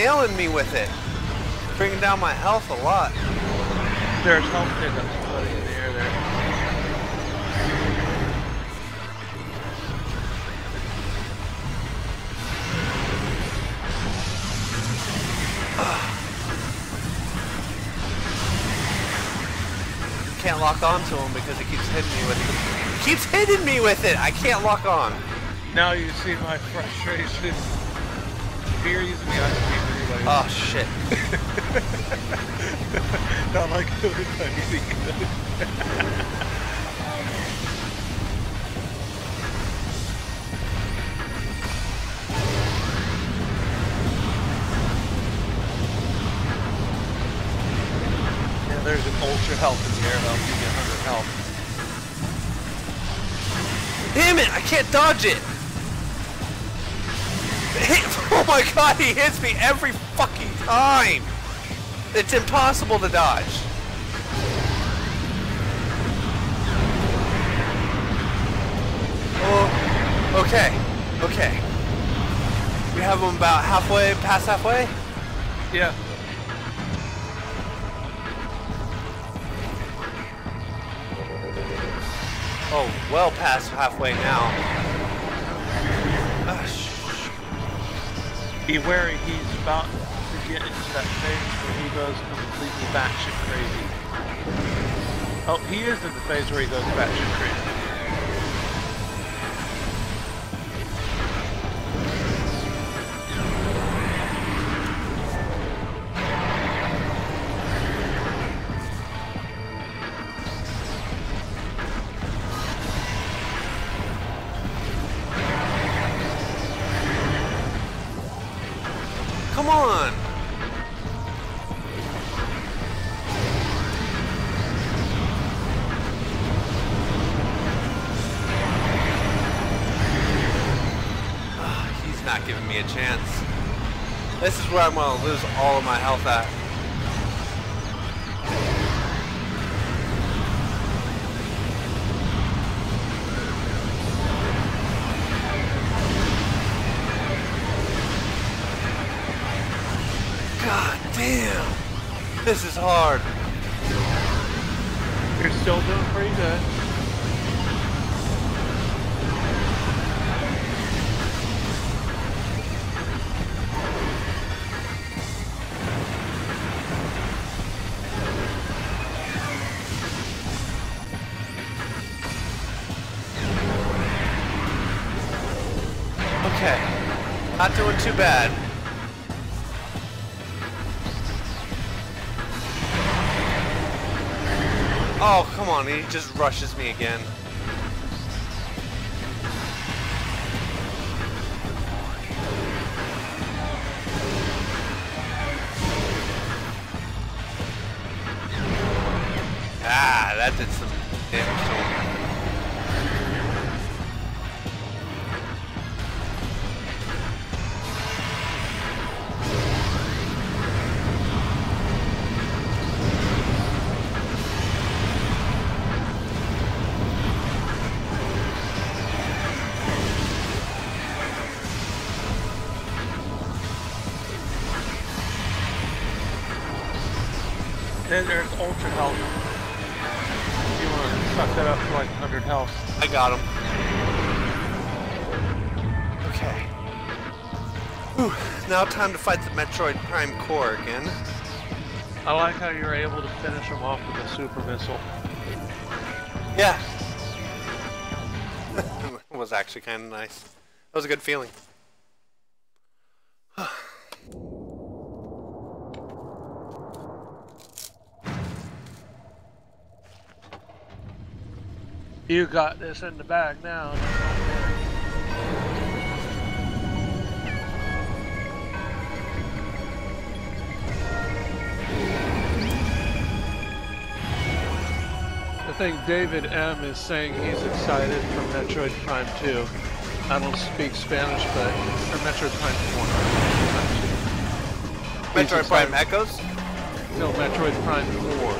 Speaker 1: nailing me with it. Bringing down my health a lot.
Speaker 4: There's health pickups floating in the air there.
Speaker 1: Can't lock onto him because he keeps hitting me with it. He keeps hitting me with it! I can't lock on.
Speaker 4: Now you see my frustration. You're using the ice cream anyway.
Speaker 1: Oh shit.
Speaker 4: Not like it was anything good. Yeah, there's an ultra health in the air that'll give you 100 health.
Speaker 1: Damn it! I can't dodge it! Oh my god, he hits me every fucking time! It's impossible to dodge. Oh, okay, okay. We have him about halfway, past halfway?
Speaker 4: Yeah.
Speaker 1: Oh, well past halfway now.
Speaker 4: Be wary, he's about to get into that phase where he goes completely batshit crazy. Oh, he is in the phase where he goes batshit crazy.
Speaker 1: Come on! He's not giving me a chance. This is where I'm going to lose all of my health at. God damn! This is hard.
Speaker 4: You're still doing pretty good.
Speaker 1: Okay. Not doing too bad. Oh, come on, he just rushes me again. Ah, that did some damage to him.
Speaker 4: Then there's ultra health. You want to suck that up to like 100 health.
Speaker 1: I got him. Okay. Whew. Now time to fight the Metroid Prime Core again.
Speaker 3: I like how you're able to finish him off with a super missile.
Speaker 1: Yeah. It was actually kind of nice. That was a good feeling.
Speaker 3: You got this in the bag now. I think David M is saying he's excited for Metroid Prime 2. I don't speak Spanish, but or Metroid Prime 4.
Speaker 1: Metroid Prime Echoes?
Speaker 3: No, Metroid Prime 4.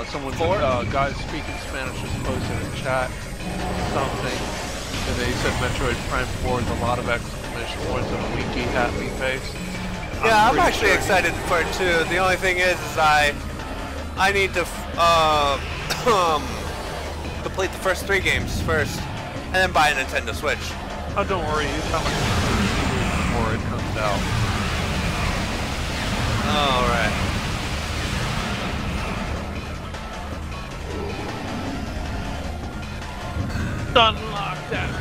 Speaker 3: Someone, guy speaking Spanish just posted in chat something, and they said Metroid Prime 4 with a lot of exclamation points and a winky happy face.
Speaker 1: Yeah, I'm
Speaker 4: pretty
Speaker 1: actually
Speaker 4: sure.
Speaker 1: excited for it too. The only thing is I need to complete the first 3 games first, and then buy a Nintendo Switch.
Speaker 4: Oh, don't worry, you got like before it comes out.
Speaker 1: All right.
Speaker 4: Unlock that bitch.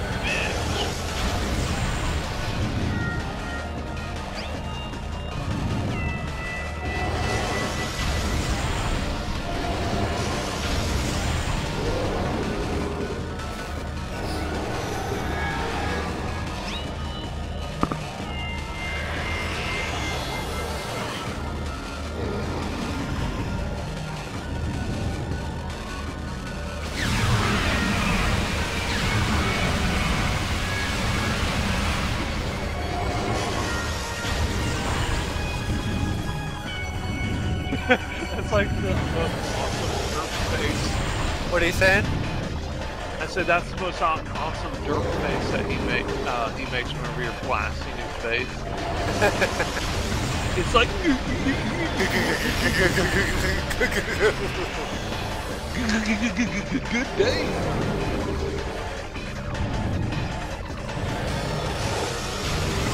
Speaker 4: That's like the most awesome derp face.
Speaker 1: What are you saying?
Speaker 4: I said that's the most awesome derp face that he makes whenever you're blasting his face. It's like good day.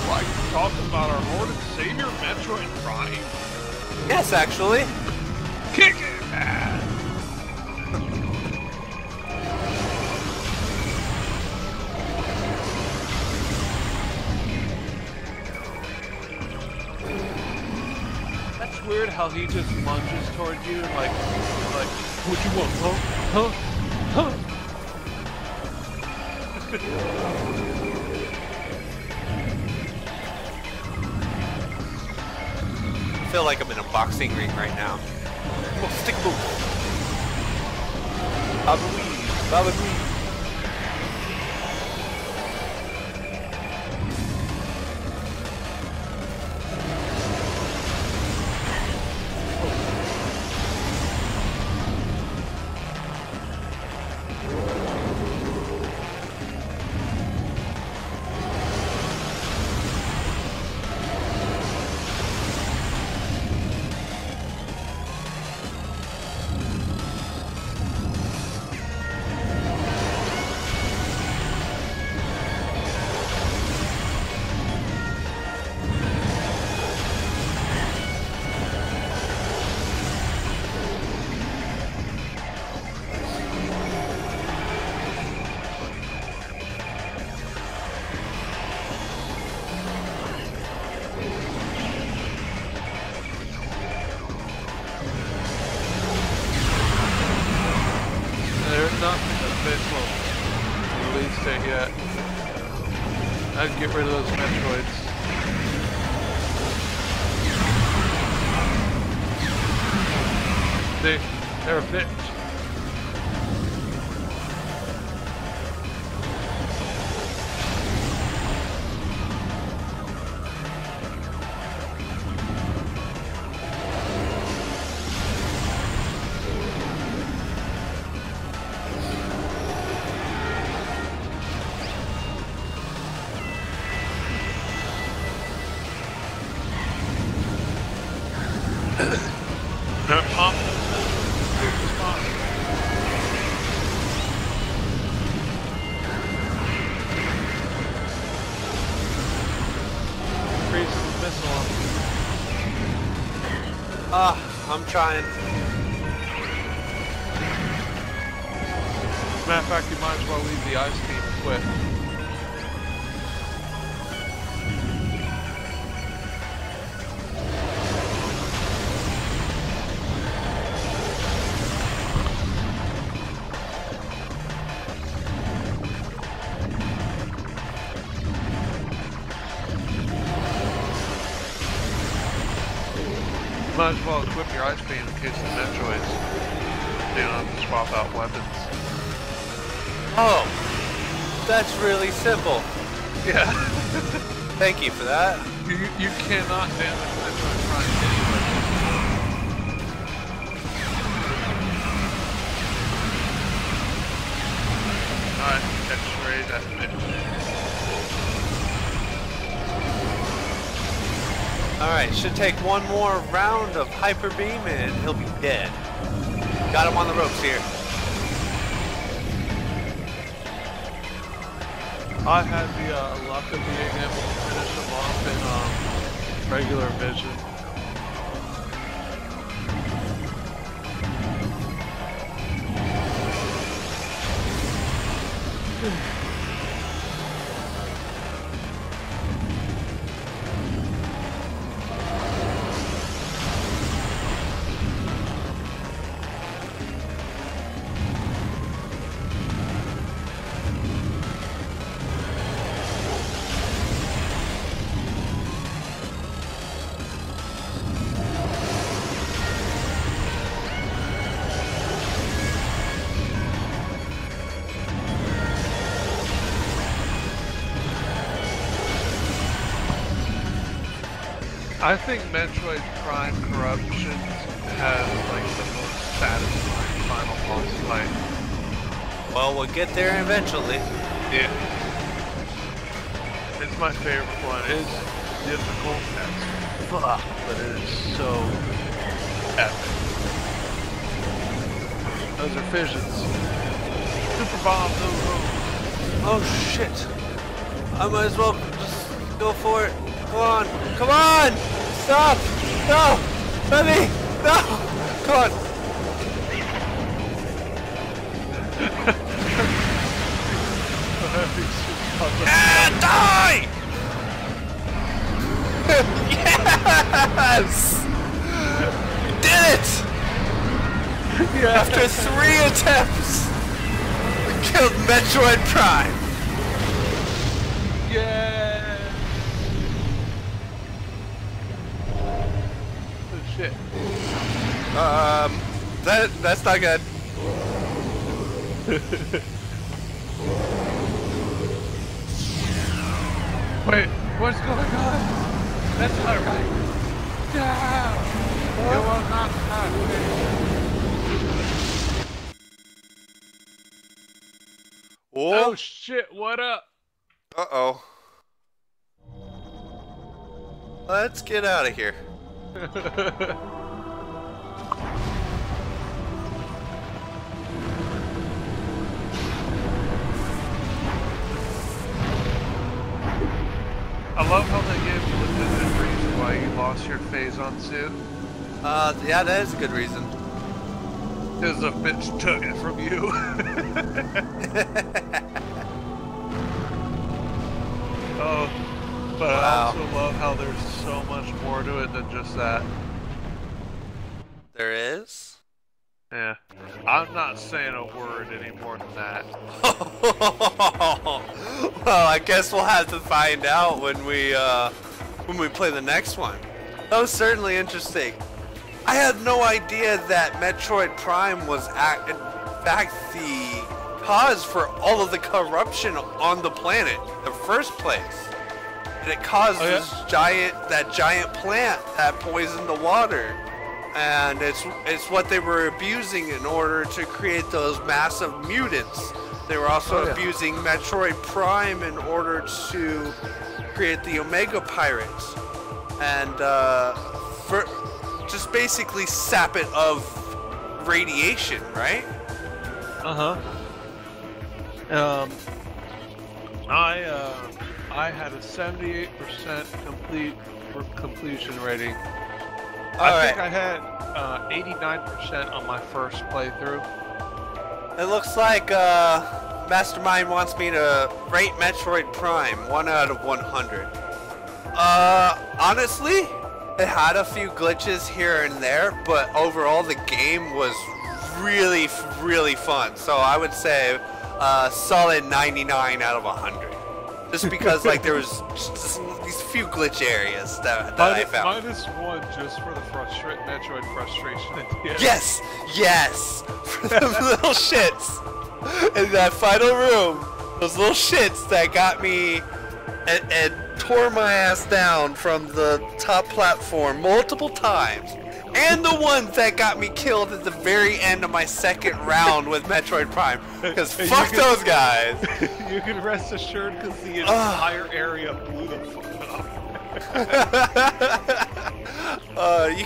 Speaker 4: Like talking about our Lord and Savior Metroid Prime.
Speaker 1: Yes, actually.
Speaker 4: Kick it, ass. That's weird how he just lunges towards you like, what you want, huh?
Speaker 1: I feel like I'm in a boxing ring right now. Oh, stick move. Baba weave, Baba weave.
Speaker 4: There's nothing official release date yet. I'd get rid of those Metroids. They're a bitch. Pop. Freeze the missile.
Speaker 1: I'm trying.
Speaker 4: Matter of fact, you might as well leave the ice beam and quit. Might as well equip your ice beam in case the Metroids. You don't have to swap out weapons.
Speaker 1: Oh, that's really simple.
Speaker 4: Yeah.
Speaker 1: Thank you for that.
Speaker 4: You cannot damage Metroid Prime anyway. Alright, X-ray that bitch.
Speaker 1: All right. Alright, should take one more round of Hyper Beam and he'll be dead. Got him on the ropes here.
Speaker 3: I had the luck of being able to finish him off in regular vision. I think Metroid Prime Corruption has like the most satisfying final boss fight.
Speaker 1: Well, we'll get there eventually.
Speaker 3: Yeah. It's my favorite one. It's difficult as fuck, but it is so epic. Those are fissions. Super bomb, no.
Speaker 1: Oh shit. I might as well just go for it. Come on. Come on! Stop! No! Let me! No! Come on! And die! Yes! You did it!
Speaker 3: Yeah.
Speaker 1: After 3 attempts, we killed Metroid Prime.
Speaker 3: Yeah. Oh shit.
Speaker 1: That's not good.
Speaker 3: Wait, what's going on? That's not right. No! It was not happening. Oh shit, what up?
Speaker 1: Uh-oh. Let's get out of here.
Speaker 3: I love how they gave you the vivid reason why you lost your Phazon suit.
Speaker 1: Yeah, that is a good reason.
Speaker 3: Because the bitch took it from you. Oh, but I
Speaker 1: Wow.
Speaker 3: also love how there's so much more to it than just that.
Speaker 1: There is?
Speaker 3: Yeah. I'm not saying a word any more than that.
Speaker 1: Well, I guess we'll have to find out when we play the next one. That was certainly interesting. I had no idea that Metroid Prime was in fact the cause for all of the corruption on the planet in the first place. And it caused this giant plant that poisoned the water. And it's what they were abusing in order to create those massive mutants. They were also abusing Metroid Prime in order to create the Omega Pirates. And for just basically sap it of radiation, right?
Speaker 3: I had a 78% completion rating.
Speaker 1: All
Speaker 3: I think
Speaker 1: right.
Speaker 3: I had 89% on my first playthrough.
Speaker 1: It looks like Mastermind wants me to rate Metroid Prime 1 out of 100. Honestly, it had a few glitches here and there, but overall the game was really, really fun. So I would say solid 99 out of 100. Just because like there was just these few glitch areas that I found.
Speaker 3: -1 just for the Metroid frustration at the end.
Speaker 1: Yes! Yes! For the little shits in that final room. Those little shits that got me and tore my ass down from the top platform multiple times. And the ones that got me killed at the very end of my second round with Metroid Prime. Because fuck those guys!
Speaker 3: You can rest assured because the entire area blew the fuck up.
Speaker 1: You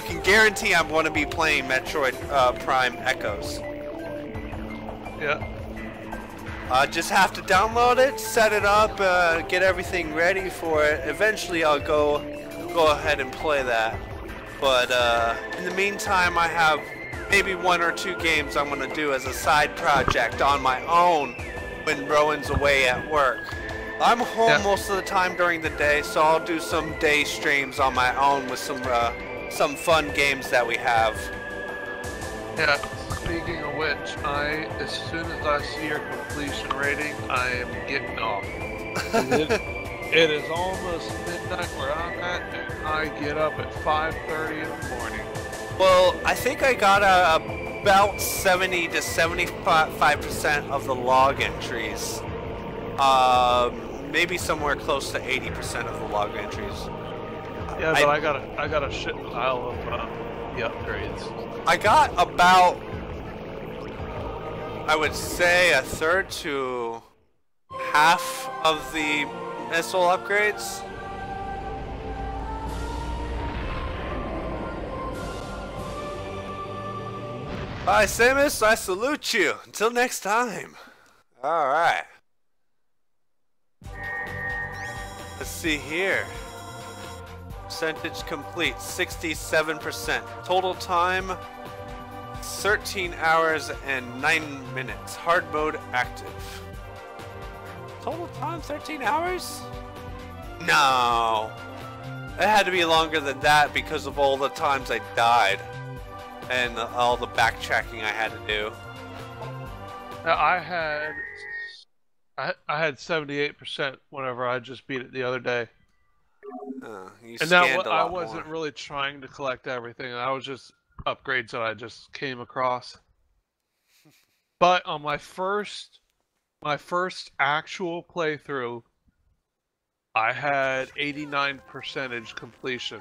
Speaker 1: can guarantee I'm going to be playing Metroid Prime Echoes.
Speaker 3: Yeah.
Speaker 1: Just have to download it, set it up, get everything ready for it. Eventually, I'll go ahead and play that. But in the meantime, I have maybe 1 or 2 games I'm going to do as a side project on my own when Rowan's away at work. I'm home most of the time during the day, so I'll do some day streams on my own with some fun games that we have.
Speaker 3: Yeah. Speaking of which, as soon as I see your completion rating, I am getting off. It is almost midnight where I'm at, and I get up at 5:30 in the morning.
Speaker 1: Well, I think I got about 70 to 75% of the log entries. Maybe somewhere close to 80% of the log entries.
Speaker 3: Yeah, but I got a shit pile of the upgrades.
Speaker 1: I got about, I would say, a third to half of the missile upgrades. Bye, Samus. I salute you. Until next time. Alright. Let's see here. Percentage complete, 67%. Total time, 13 hours and 9 minutes. Hard mode active. Total time, 13 hours? No. It had to be longer than that because of all the times I died. And all the backtracking I had to do.
Speaker 3: I had 78% whenever I just beat it the other day.
Speaker 1: And that
Speaker 3: I wasn't really trying to collect everything. I was just upgrades that I just came across. But on my first actual playthrough, I had 89% completion.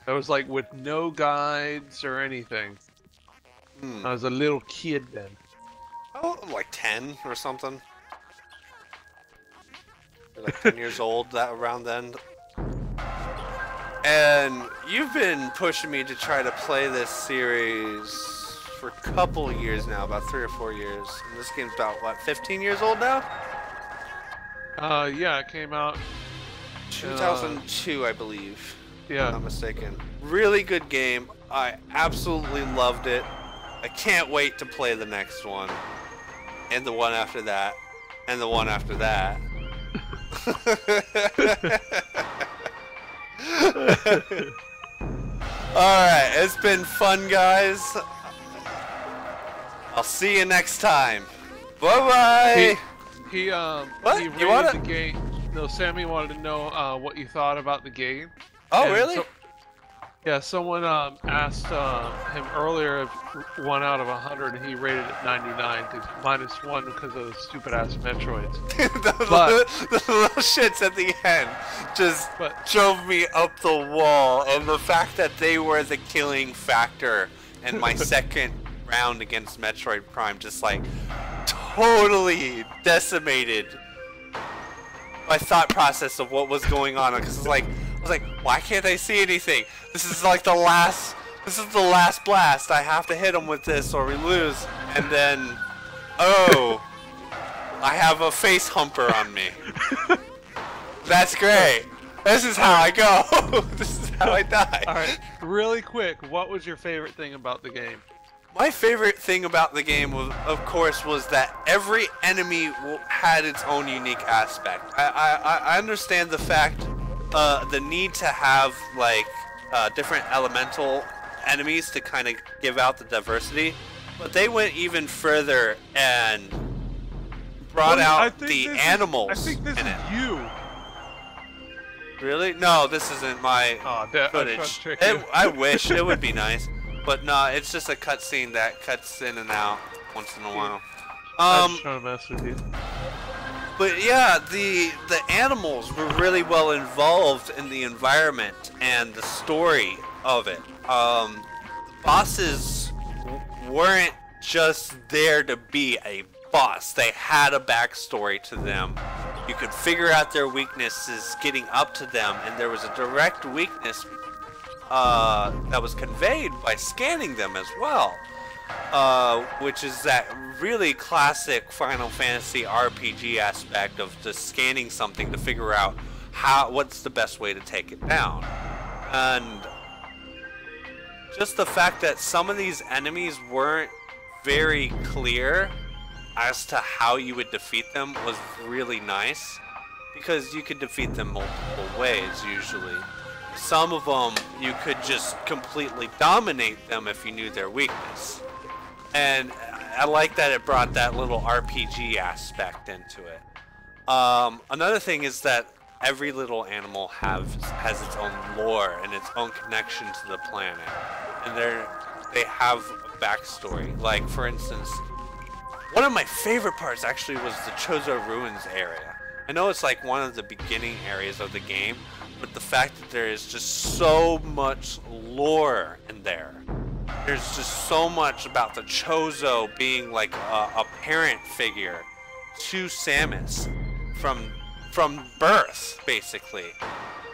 Speaker 3: That was like with no guides or anything. I was a little kid then.
Speaker 1: Oh, like 10 or something. Like 10 years old, that around then. And you've been pushing me to try to play this series for a couple of years now, about 3 or 4 years. And this game's about, what, 15 years old now?
Speaker 3: Yeah, it came out
Speaker 1: 2002, I believe.
Speaker 3: Yeah.
Speaker 1: If I'm not mistaken. Really good game. I absolutely loved it. I can't wait to play the next one. And the one after that. And the one after that. Alright, it's been fun, guys. I'll see you next time. Bye-bye!
Speaker 3: He
Speaker 1: What?
Speaker 3: rated
Speaker 1: You wanna...
Speaker 3: the game. No, Sammy wanted to know what you thought about the game.
Speaker 1: Oh,
Speaker 3: And
Speaker 1: really?
Speaker 3: Yeah, someone asked him earlier if 1 out of 100, and he rated it 99, -1 because of the stupid-ass Metroids.
Speaker 1: the little shits at the end just drove me up the wall, and the fact that they were the killing factor in my second round against Metroid Prime just like totally decimated my thought process of what was going on, because it's like, I was like, why can't I see anything? This is like the last blast. I have to hit him with this or we lose. And then, oh, I have a face humper on me. That's great. This is how I go. This is how I die.
Speaker 3: Alright, really quick, what was your favorite thing about the game?
Speaker 1: My favorite thing about the game, was, of course, was that every enemy had its own unique aspect. I understand the fact, the need to have like different elemental enemies to kind of give out the diversity, but they went even further and brought out the animals.
Speaker 3: I think this
Speaker 1: in
Speaker 3: is
Speaker 1: it.
Speaker 3: you.
Speaker 1: Really? No, this isn't my footage. I wish it would be nice. But no, it's just a cutscene that cuts in and out once in a while.
Speaker 3: I'm just trying to mess with you.
Speaker 1: But yeah, the animals were really well involved in the environment and the story of it. The bosses weren't just there to be a boss. They had a backstory to them. You could figure out their weaknesses getting up to them, and there was a direct weakness that was conveyed by scanning them as well, which is that really classic Final Fantasy RPG aspect of just scanning something to figure out what's the best way to take it down. And just the fact that some of these enemies weren't very clear as to how you would defeat them was really nice, because you could defeat them multiple ways usually. Some of them you could just completely dominate them if you knew their weakness. And I like that it brought that little RPG aspect into it. Another thing is that every little animal has its own lore and its own connection to the planet. And they have a backstory. Like, for instance, one of my favorite parts actually was the Chozo Ruins area. I know it's like one of the beginning areas of the game, but the fact that there is just so much lore in there. There's just so much about the Chozo being like a parent figure to Samus from birth, basically.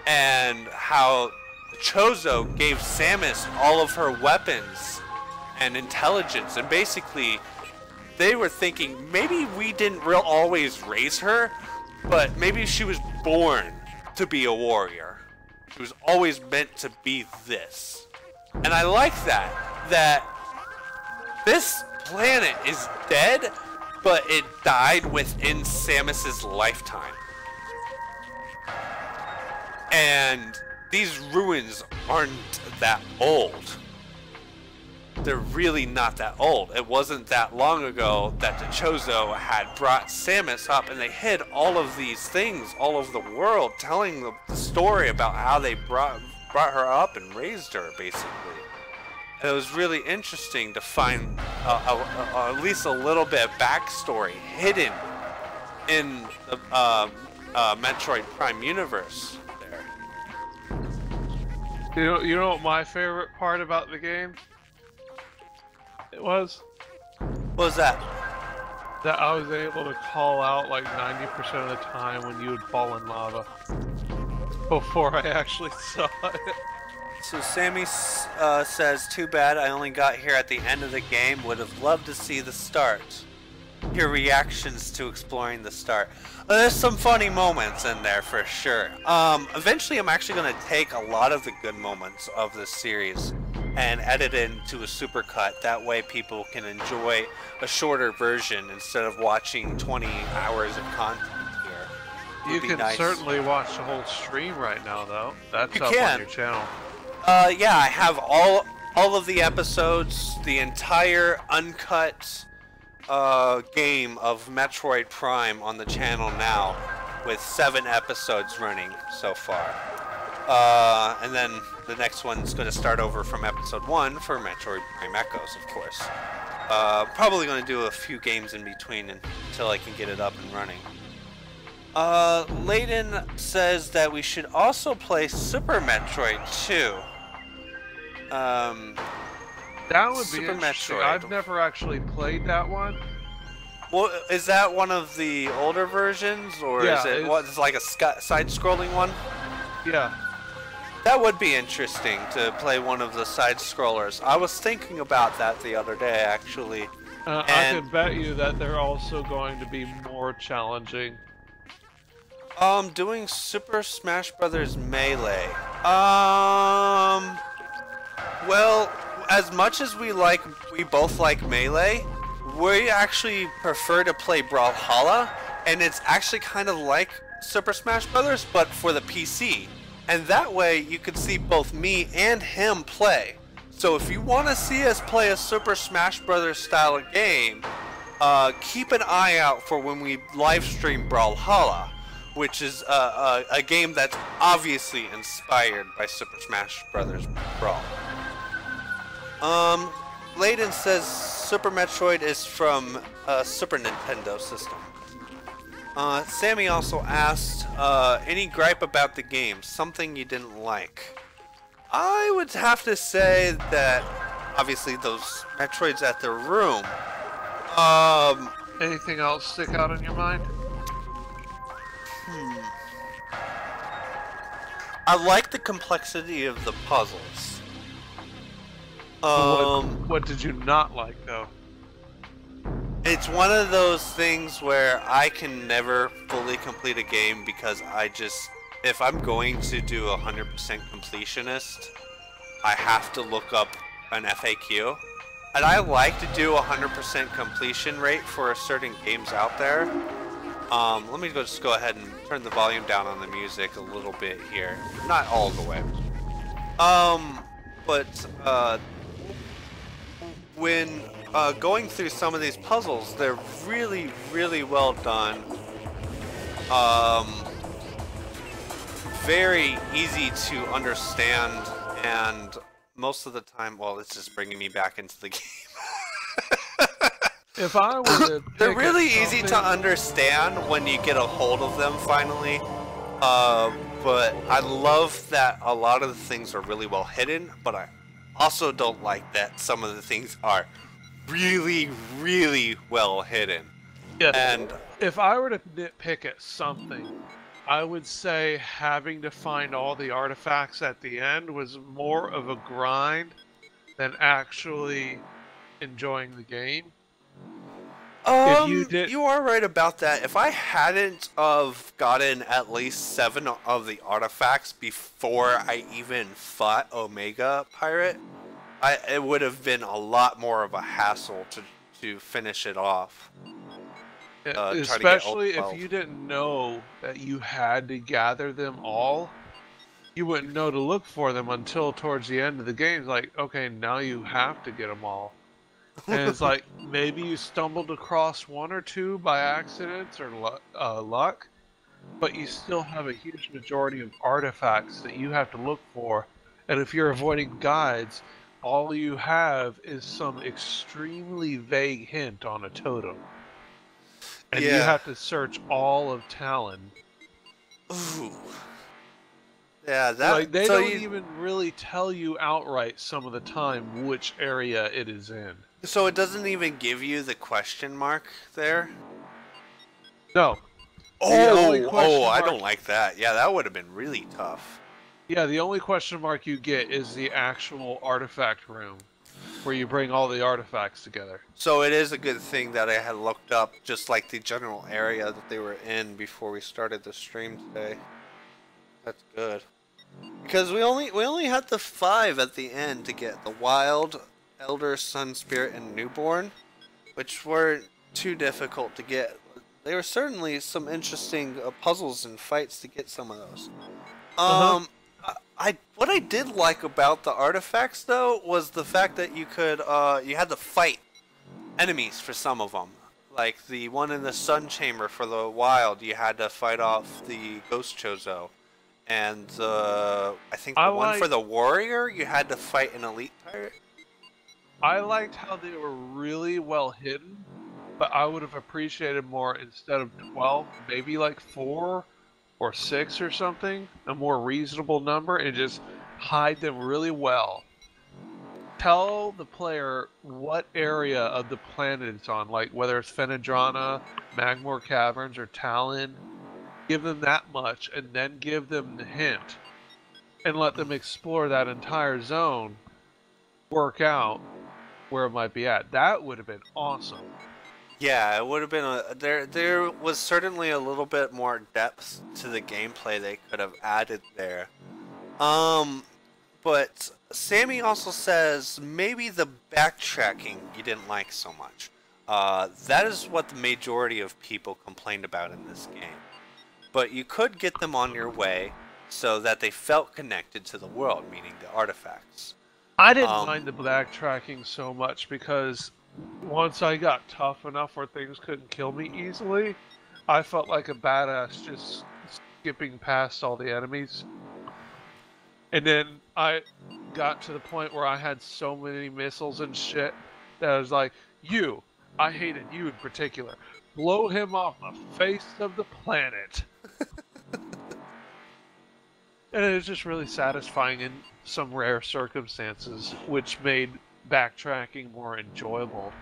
Speaker 1: And how the Chozo gave Samus all of her weapons and intelligence, and basically they were thinking maybe we didn't always raise her, but maybe she was born to be a warrior. She was always meant to be this. And I like that this planet is dead, but it died within Samus's lifetime. And these ruins aren't that old. They're really not that old. It wasn't that long ago that the Chozo had brought Samus up, and they hid all of these things all over the world, telling the story about how they brought her up and raised her, basically. And it was really interesting to find at least a little bit of backstory hidden in the Metroid Prime universe there.
Speaker 3: You know what my favorite part about the game was?
Speaker 1: What was that?
Speaker 3: That I was able to call out like 90% of the time when you would fall in lava before I actually saw it.
Speaker 1: So Sammy says, too bad I only got here at the end of the game. Would have loved to see the start. Your reactions to exploring the start. There's some funny moments in there for sure. Eventually I'm actually going to take a lot of the good moments of this series and edit it into a supercut. That way people can enjoy a shorter version instead of watching 20 hours of content here.
Speaker 3: You can certainly watch the whole stream right now, though. That's up on your channel.
Speaker 1: Yeah, I have all of the episodes, the entire uncut game of Metroid Prime on the channel now, with 7 episodes running so far. And then the next one's going to start over from episode 1 for Metroid Prime Echoes, of course. Probably going to do a few games in between until I can get it up and running. Layden says that we should also play Super Metroid 2.
Speaker 3: That would be
Speaker 1: Super
Speaker 3: interesting.
Speaker 1: Metroid.
Speaker 3: I've never actually played that one.
Speaker 1: Well, is that one of the older versions, or
Speaker 3: Yeah,
Speaker 1: is it what's like a side-scrolling one?
Speaker 3: Yeah.
Speaker 1: That would be interesting to play one of the side-scrollers. I was thinking about that the other day, actually.
Speaker 3: I could bet you that they're also going to be more challenging.
Speaker 1: Doing Super Smash Brothers Melee. Well, as much as we both like Melee, we actually prefer to play Brawlhalla, and it's actually kind of like Super Smash Brothers, but for the PC. And that way, you can see both me and him play. So if you want to see us play a Super Smash Brothers style game, keep an eye out for when we live stream Brawlhalla, which is a game that's obviously inspired by Super Smash Brothers Brawl. Layden says Super Metroid is from a Super Nintendo system. Sammy also asked, any gripe about the game? Something you didn't like? I would have to say that, obviously, those Metroids at the room.
Speaker 3: Anything else stick out in your mind?
Speaker 1: I like the complexity of the puzzles.
Speaker 3: What did you not like though?
Speaker 1: It's one of those things where I can never fully complete a game because if I'm going to do 100% completionist, I have to look up an FAQ. And I like to do 100% completion rate for certain games out there. Let me just go ahead and turn the volume down on the music a little bit here. Not all the way. When going through some of these puzzles, they're really, really well done. Very easy to understand, and most of the time, well, it's just bringing me back into the game.
Speaker 3: If I were to
Speaker 1: they're
Speaker 3: pick
Speaker 1: really
Speaker 3: at
Speaker 1: easy to
Speaker 3: something-
Speaker 1: understand when you get a hold of them finally. But I love that a lot of the things are really well hidden, but I also don't like that some of the things are really, really well hidden.
Speaker 3: Yes.
Speaker 1: And
Speaker 3: If I were to nitpick at something, I would say having to find all the artifacts at the end was more of a grind than actually enjoying the game.
Speaker 1: you are right about that. If I hadn't of gotten at least 7 of the artifacts before I even fought Omega Pirate, it would have been a lot more of a hassle to finish it off. Try to get
Speaker 3: Especially
Speaker 1: all
Speaker 3: if
Speaker 1: 12.
Speaker 3: you didn't know that you had to gather them all, you wouldn't know to look for them until towards the end of the game. It's like, okay, now you have to get them all. And it's like, maybe you stumbled across 1 or 2 by accident or luck, but you still have a huge majority of artifacts that you have to look for. And if you're avoiding guides, all you have is some extremely vague hint on a totem. And you
Speaker 1: Yeah.
Speaker 3: have to search all of Talon.
Speaker 1: Ooh. Yeah, that.
Speaker 3: Like, they
Speaker 1: so
Speaker 3: don't
Speaker 1: you,
Speaker 3: even really tell you outright some of the time which area it is in.
Speaker 1: So it doesn't even give you the question mark there.
Speaker 3: No. The only
Speaker 1: Oh,
Speaker 3: question
Speaker 1: I
Speaker 3: mark-
Speaker 1: don't like that. Yeah, that would have been really tough.
Speaker 3: Yeah, the only question mark you get is the actual artifact room, where you bring all the artifacts together.
Speaker 1: So it is a good thing that I had looked up just like the general area that they were in before we started the stream today. That's good. Because we only had the 5 at the end to get the Wild, Elder, Sun Spirit, and Newborn, which weren't too difficult to get. There were certainly some interesting puzzles and fights to get some of those. What I did like about the artifacts though was the fact that you could you had to fight enemies for some of them. Like the one in the Sun Chamber for the Wild, you had to fight off the Ghost Chozo. And I think the one for the Warrior, you had to fight an Elite Pirate.
Speaker 3: I liked how they were really well hidden, but I would have appreciated more instead of 12, maybe like 4 or 6 or something, a more reasonable number, and just hide them really well. Tell the player what area of the planet it's on, like whether it's Fenedrana, Magmore Caverns, or Talon. Give them that much, and then give them the hint, and let them explore that entire zone, work out where it might be at. That would have been awesome.
Speaker 1: Yeah, it would have been there was certainly a little bit more depth to the gameplay they could have added there. But Sammy also says maybe the backtracking you didn't like so much. That is what the majority of people complained about in this game. But you could get them on your way so that they felt connected to the world, meaning the artifacts.
Speaker 3: I didn't mind the backtracking so much because once I got tough enough where things couldn't kill me easily, I felt like a badass just skipping past all the enemies. And then I got to the point where I had so many missiles and shit that I was like, I hated you in particular. Blow him off the face of the planet. And it was just really satisfying in some rare circumstances, which made backtracking more enjoyable.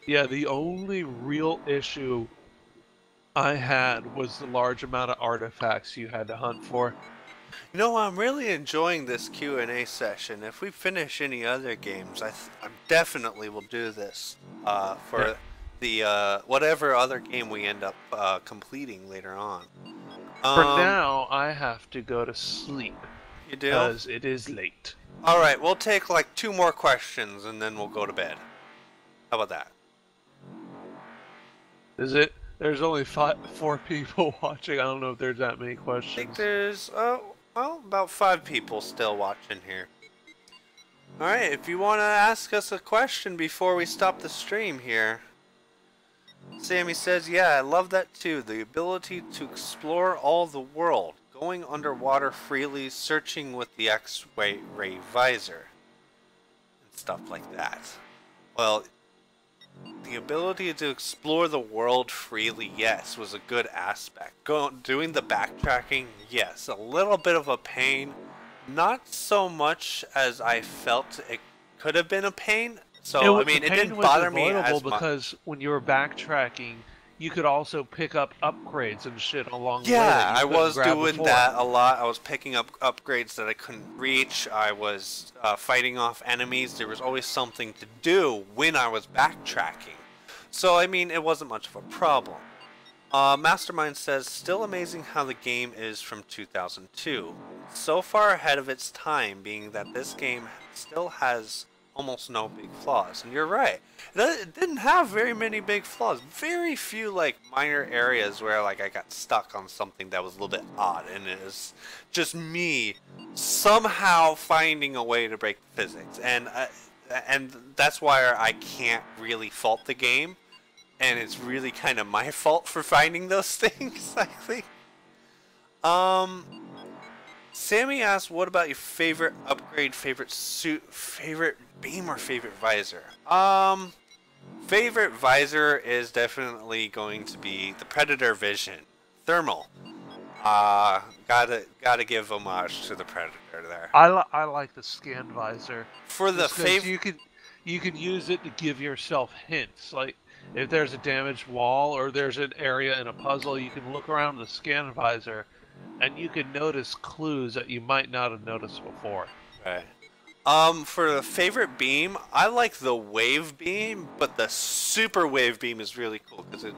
Speaker 3: Yeah, the only real issue I had was the large amount of artifacts you had to hunt for.
Speaker 1: You know, I'm really enjoying this Q&A session. If we finish any other games, I definitely will do this for the whatever other game we end up completing later on.
Speaker 3: For now, I have to go to sleep
Speaker 1: You do?
Speaker 3: because it is late.
Speaker 1: All right, we'll take like 2 more questions and then we'll go to bed. How about that?
Speaker 3: Is it? There's only 4 people watching. I don't know if there's that many
Speaker 1: I think
Speaker 3: questions.
Speaker 1: there's well, about 5 people still watching here. All right, if you want to ask us a question before we stop the stream here. Sammy says, yeah, I love that too. The ability to explore all the world, going underwater freely, searching with the X-ray visor, and stuff like that. Well, the ability to explore the world freely, yes, was a good aspect. Doing the backtracking, yes, a little bit of a pain. Not so much as I felt it could have been a pain. So, I mean, it didn't bother me as much.
Speaker 3: Because when you were backtracking, you could also pick up upgrades and shit along the way.
Speaker 1: Yeah, I was doing that a lot. I was picking up upgrades that I couldn't reach. I was fighting off enemies. There was always something to do when I was backtracking. So, I mean, it wasn't much of a problem. Mastermind says, still amazing how the game is from 2002. So far ahead of its time, being that this game still has almost no big flaws. And you're right. It didn't have very many big flaws. Very few like minor areas where like I got stuck on something that was a little bit odd, and it is just me somehow finding a way to break the physics. And that's why I can't really fault the game, and it's really kind of my fault for finding those things, I think. Sammy asked, what about your favorite upgrade, favorite suit, favorite beam, or favorite visor? Favorite visor is definitely going to be the Predator Vision. Thermal. Gotta give homage to the Predator there.
Speaker 3: I like the scan visor.
Speaker 1: For the
Speaker 3: favorite, you can use it to give yourself hints. Like if there's a damaged wall or there's an area in a puzzle, you can look around the scan visor, and you can notice clues that you might not have noticed before.
Speaker 1: Right. For the favorite beam, I like the wave beam, but the super wave beam is really cool because it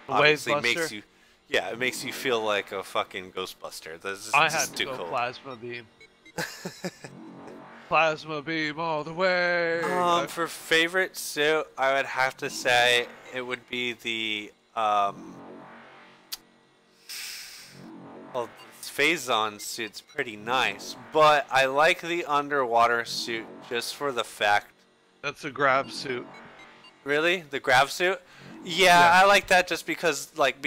Speaker 1: obviously makes you, yeah, it makes you feel like a fucking Ghostbuster. That's
Speaker 3: I
Speaker 1: just
Speaker 3: had
Speaker 1: too
Speaker 3: to go
Speaker 1: cool.
Speaker 3: plasma beam. Plasma beam all the way.
Speaker 1: For favorite suit, I would have to say it would be the well, this Phazon suit's pretty nice, but I like the underwater suit just for the fact.
Speaker 3: That's a grab suit.
Speaker 1: Really? The grav suit? Yeah, I like that just because like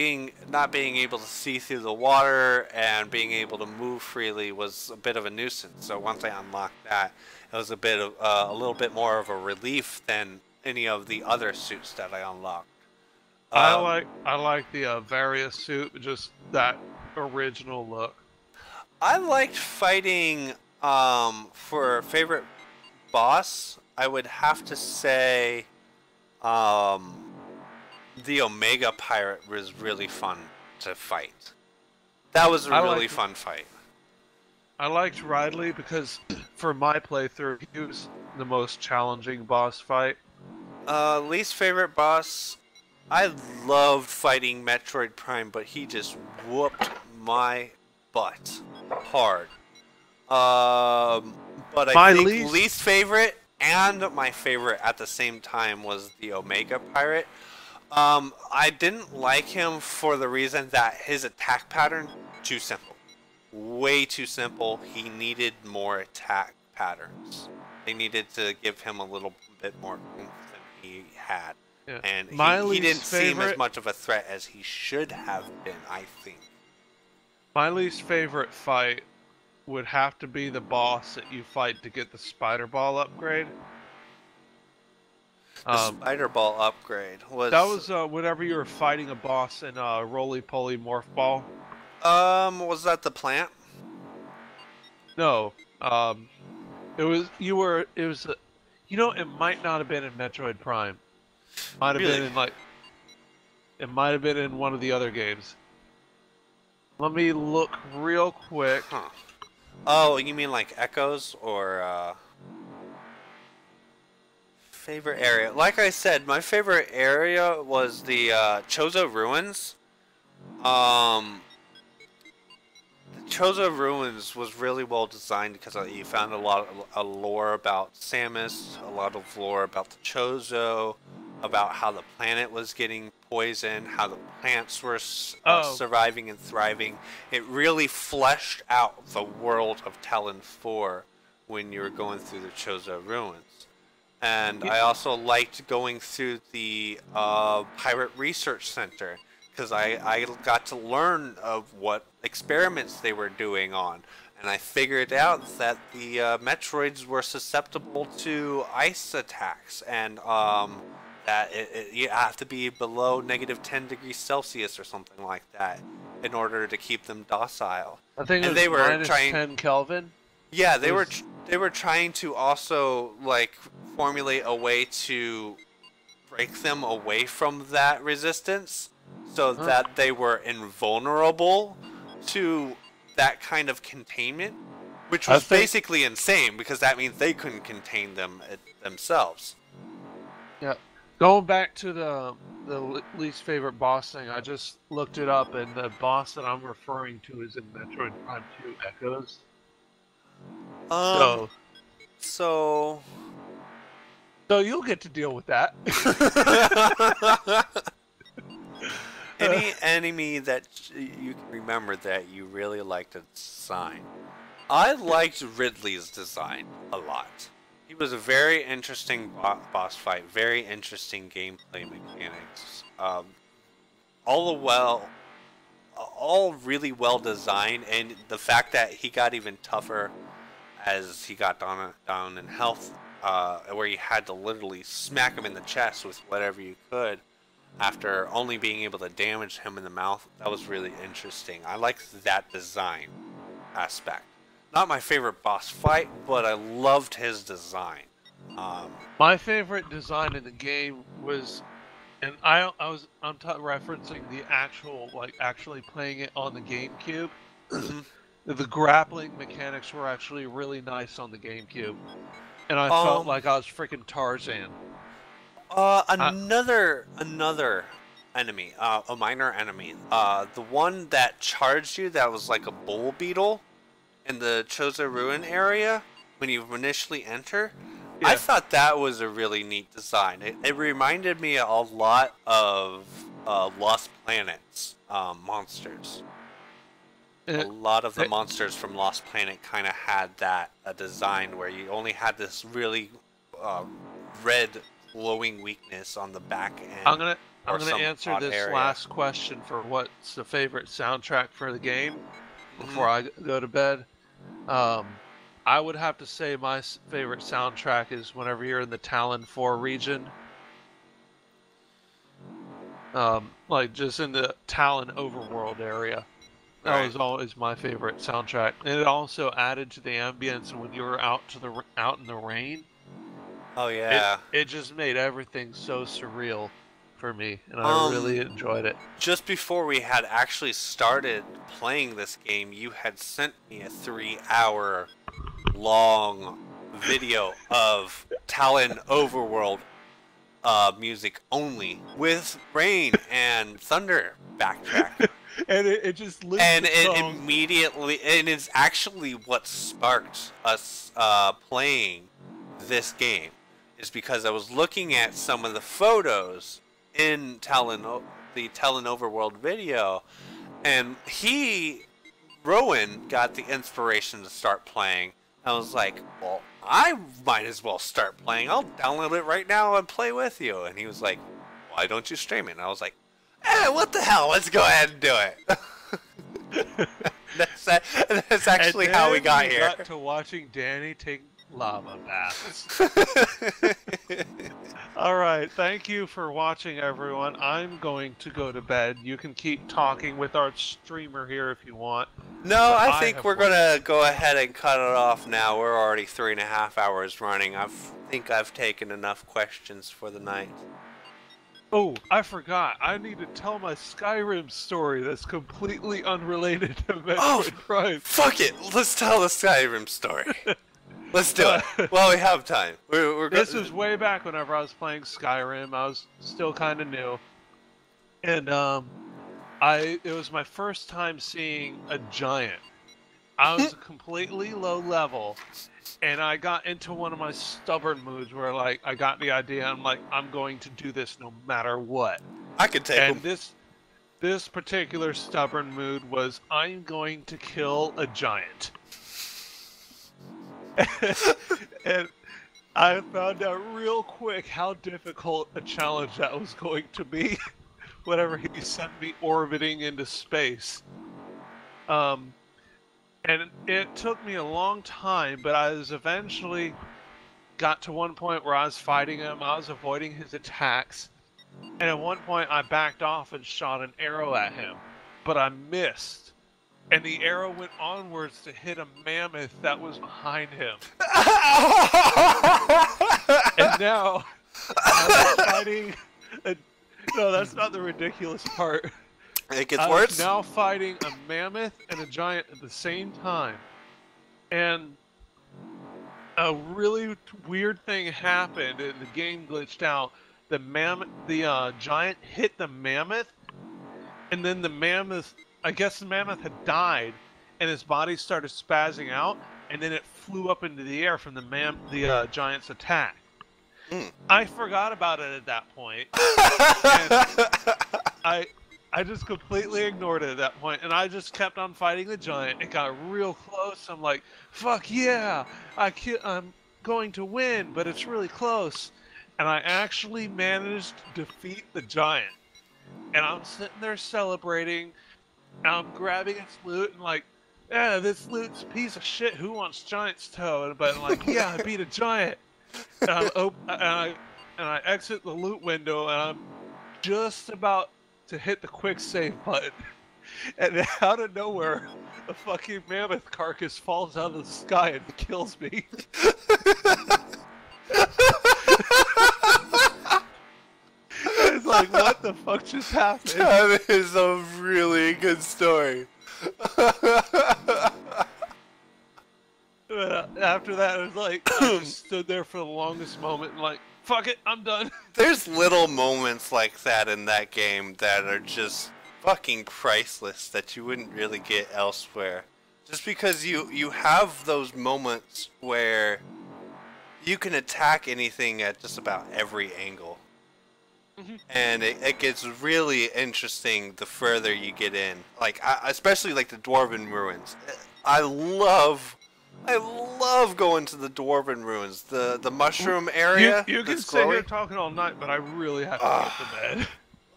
Speaker 1: not being able to see through the water and being able to move freely was a bit of a nuisance. So once I unlocked that, it was a little bit more of a relief than any of the other suits that I unlocked.
Speaker 3: I like the Various suit, just that original look.
Speaker 1: I liked fighting for favorite boss. I would have to say the Omega Pirate was really fun to fight. That was a really fun fight.
Speaker 3: I liked Ridley because for my playthrough, he was the most challenging boss fight.
Speaker 1: Least favorite boss, I loved fighting Metroid Prime, but he just whooped my butt hard. But I think least favorite and my favorite at the same time was the Omega Pirate. I didn't like him for the reason that his attack pattern, too simple. Way too simple. He needed more attack patterns. They needed to give him a little bit more oomph than he had. Yeah. And he didn't seem as much of a threat as he should have been, I think.
Speaker 3: My least favorite fight would have to be the boss that you fight to get the Spider Ball upgrade.
Speaker 1: The Spider Ball upgrade was...
Speaker 3: That was whenever you were fighting a boss in Roly Poly Morph Ball.
Speaker 1: Was that the plant?
Speaker 3: No. It was... You know, it might not have been in Metroid Prime. Might have been in, like... It might have been in one of the other games. Let me look real quick.
Speaker 1: Huh. Oh, you mean like echoes or favorite area? Like I said, my favorite area was the Chozo Ruins. Um, the Chozo Ruins was really well designed because you found a lot of lore about Samus, a lot of lore about the Chozo, about how the planet was getting poisoned, how the plants were surviving and thriving. It really fleshed out the world of Talon 4 when you were going through the Chozo Ruins. And I also liked going through the Pirate Research Center because I got to learn of what experiments they were doing on. And I figured out that the Metroids were susceptible to ice attacks and that you have to be below -10 degrees Celsius or something like that in order to keep them docile.
Speaker 3: I think
Speaker 1: And
Speaker 3: it was
Speaker 1: they were
Speaker 3: minus
Speaker 1: trying
Speaker 3: 10 Kelvin.
Speaker 1: Yeah, they were trying to also like formulate a way to break them away from that resistance so that they were invulnerable to that kind of containment, which was basically insane because that means they couldn't contain them themselves.
Speaker 3: Yeah. Going back to the least favorite boss thing, I just looked it up, and the boss that I'm referring to is in Metroid Prime 2 Echoes.
Speaker 1: So
Speaker 3: you'll get to deal with that.
Speaker 1: Any enemy that you can remember that you really liked its design. I liked Ridley's design a lot. He was a very interesting boss fight, very interesting gameplay mechanics. All really well designed, and the fact that he got even tougher as he got down in health, where you had to literally smack him in the chest with whatever you could after only being able to damage him in the mouth. That was really interesting. I liked that design aspect. Not my favorite boss fight, but I loved his design.
Speaker 3: My favorite design in the game was, and I'm referencing the actual, like actually playing it on the GameCube. The grappling mechanics were actually really nice on the GameCube, and I felt like I was freaking Tarzan.
Speaker 1: Another enemy, a minor enemy. The one that charged you that was like a bull beetle in the Chozo Ruin area when you initially enter. Yeah. I thought that was a really neat design. It reminded me a lot of Lost Planet's monsters. A lot of the monsters from Lost Planet kind of had that design where you only had this really red glowing weakness on the back end.
Speaker 3: I'm gonna answer this last question for what's the favorite soundtrack for the game before I go to bed. I would have to say my favorite soundtrack is whenever you're in the Talon 4 region. Like just in the Talon overworld area. That was always my favorite soundtrack. And it also added to the ambience when you were out in the rain.
Speaker 1: Oh yeah.
Speaker 3: It just made everything so surreal for me, and I really enjoyed it.
Speaker 1: Just before we had actually started playing this game, you had sent me a 3-hour long video of Talon Overworld music only with rain and thunder backtrack.
Speaker 3: And it just looped
Speaker 1: and it immediately, and it's actually what sparked us playing this game, is because I was looking at some of the photos in the Talon Overworld video, and Rowan got the inspiration to start playing. I was like, well, I might as well start playing. I'll download it right now and play with you. And he was like, why don't you stream it? And I was like, what the hell? Let's go ahead and do it. That's actually how we got here.
Speaker 3: Got to watching Danny take lava baths. All right, thank you for watching, everyone. I'm going to go to bed. You can keep talking with our streamer here if you want.
Speaker 1: No, I think we're gonna go ahead and cut it off now. We're already 3.5 hours running. I think I've taken enough questions for the night.
Speaker 3: Oh, I forgot. I need to tell my Skyrim story that's completely unrelated to Metroid Prime.
Speaker 1: Fuck it! Let's tell the Skyrim story. Let's do it. Well, we have time.
Speaker 3: This was way back whenever I was playing Skyrim. I was still kind of new. And it was my first time seeing a giant. I was completely low level, and I got into one of my stubborn moods where, like, I got the idea. I'm like, I'm going to do this no matter what.
Speaker 1: I could take
Speaker 3: And
Speaker 1: him.
Speaker 3: this particular stubborn mood was, I'm going to kill a giant. And I found out real quick how difficult a challenge that was going to be whenever he sent me orbiting into space. And it took me a long time, but I was eventually got to one point where I was fighting him, I was avoiding his attacks, and at one point I backed off and shot an arrow at him, but I missed. And the arrow went onwards to hit a mammoth that was behind him. And now I'm fighting no, that's not the ridiculous part.
Speaker 1: It gets
Speaker 3: I
Speaker 1: worse.
Speaker 3: was now fighting a mammoth and a giant at the same time. And a really weird thing happened and the game glitched out. The giant hit the mammoth, and then the mammoth, I guess the mammoth had died, and his body started spazzing out, and then it flew up into the air from the giant's attack. I forgot about it at that point. And I just completely ignored it at that point, and I just kept on fighting the giant. It got real close. I'm like, fuck yeah, I'm going to win, but it's really close. And I actually managed to defeat the giant. And I'm sitting there celebrating, and I'm grabbing its loot, and like, yeah, this loot's a piece of shit. Who wants giant's toe? But I'm like, yeah, I beat a giant. And I exit the loot window, and I'm just about to hit the quick save button, and out of nowhere, a fucking mammoth carcass falls out of the sky and kills me. It's like, what the fuck just happened?
Speaker 1: That is a really good story.
Speaker 3: After that, it was like, I just stood there for the longest moment and like, fuck it, I'm done.
Speaker 1: There's little moments like that in that game that are just fucking priceless that you wouldn't really get elsewhere. Just because you have those moments where you can attack anything at just about every angle. And it gets really interesting the further you get in. Like, especially like the Dwarven Ruins. I love going to the Dwarven Ruins. The mushroom area.
Speaker 3: You can
Speaker 1: that's
Speaker 3: sit
Speaker 1: glowy.
Speaker 3: here talking all night, but I really have to get to bed.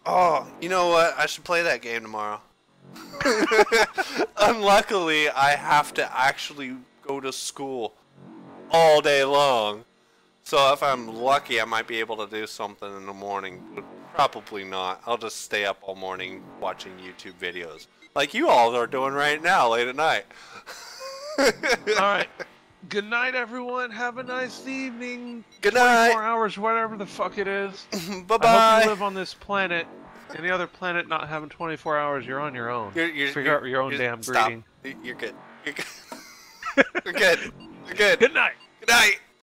Speaker 1: Oh, you know what? I should play that game tomorrow. Unluckily, I have to actually go to school all day long. So if I'm lucky, I might be able to do something in the morning, but probably not. I'll just stay up all morning watching YouTube videos, like you all are doing right now, late at night.
Speaker 3: Alright. Good night, everyone. Have a nice evening.
Speaker 1: Good night.
Speaker 3: 24 hours, whatever the fuck it is.
Speaker 1: Bye-bye.
Speaker 3: I hope you live on this planet. Any other planet not having 24 hours, you're on your own. Figure out your own damn
Speaker 1: stop.
Speaker 3: greeting.
Speaker 1: You're good. You're good. You're good. You're good.
Speaker 3: Good night.
Speaker 1: Good night.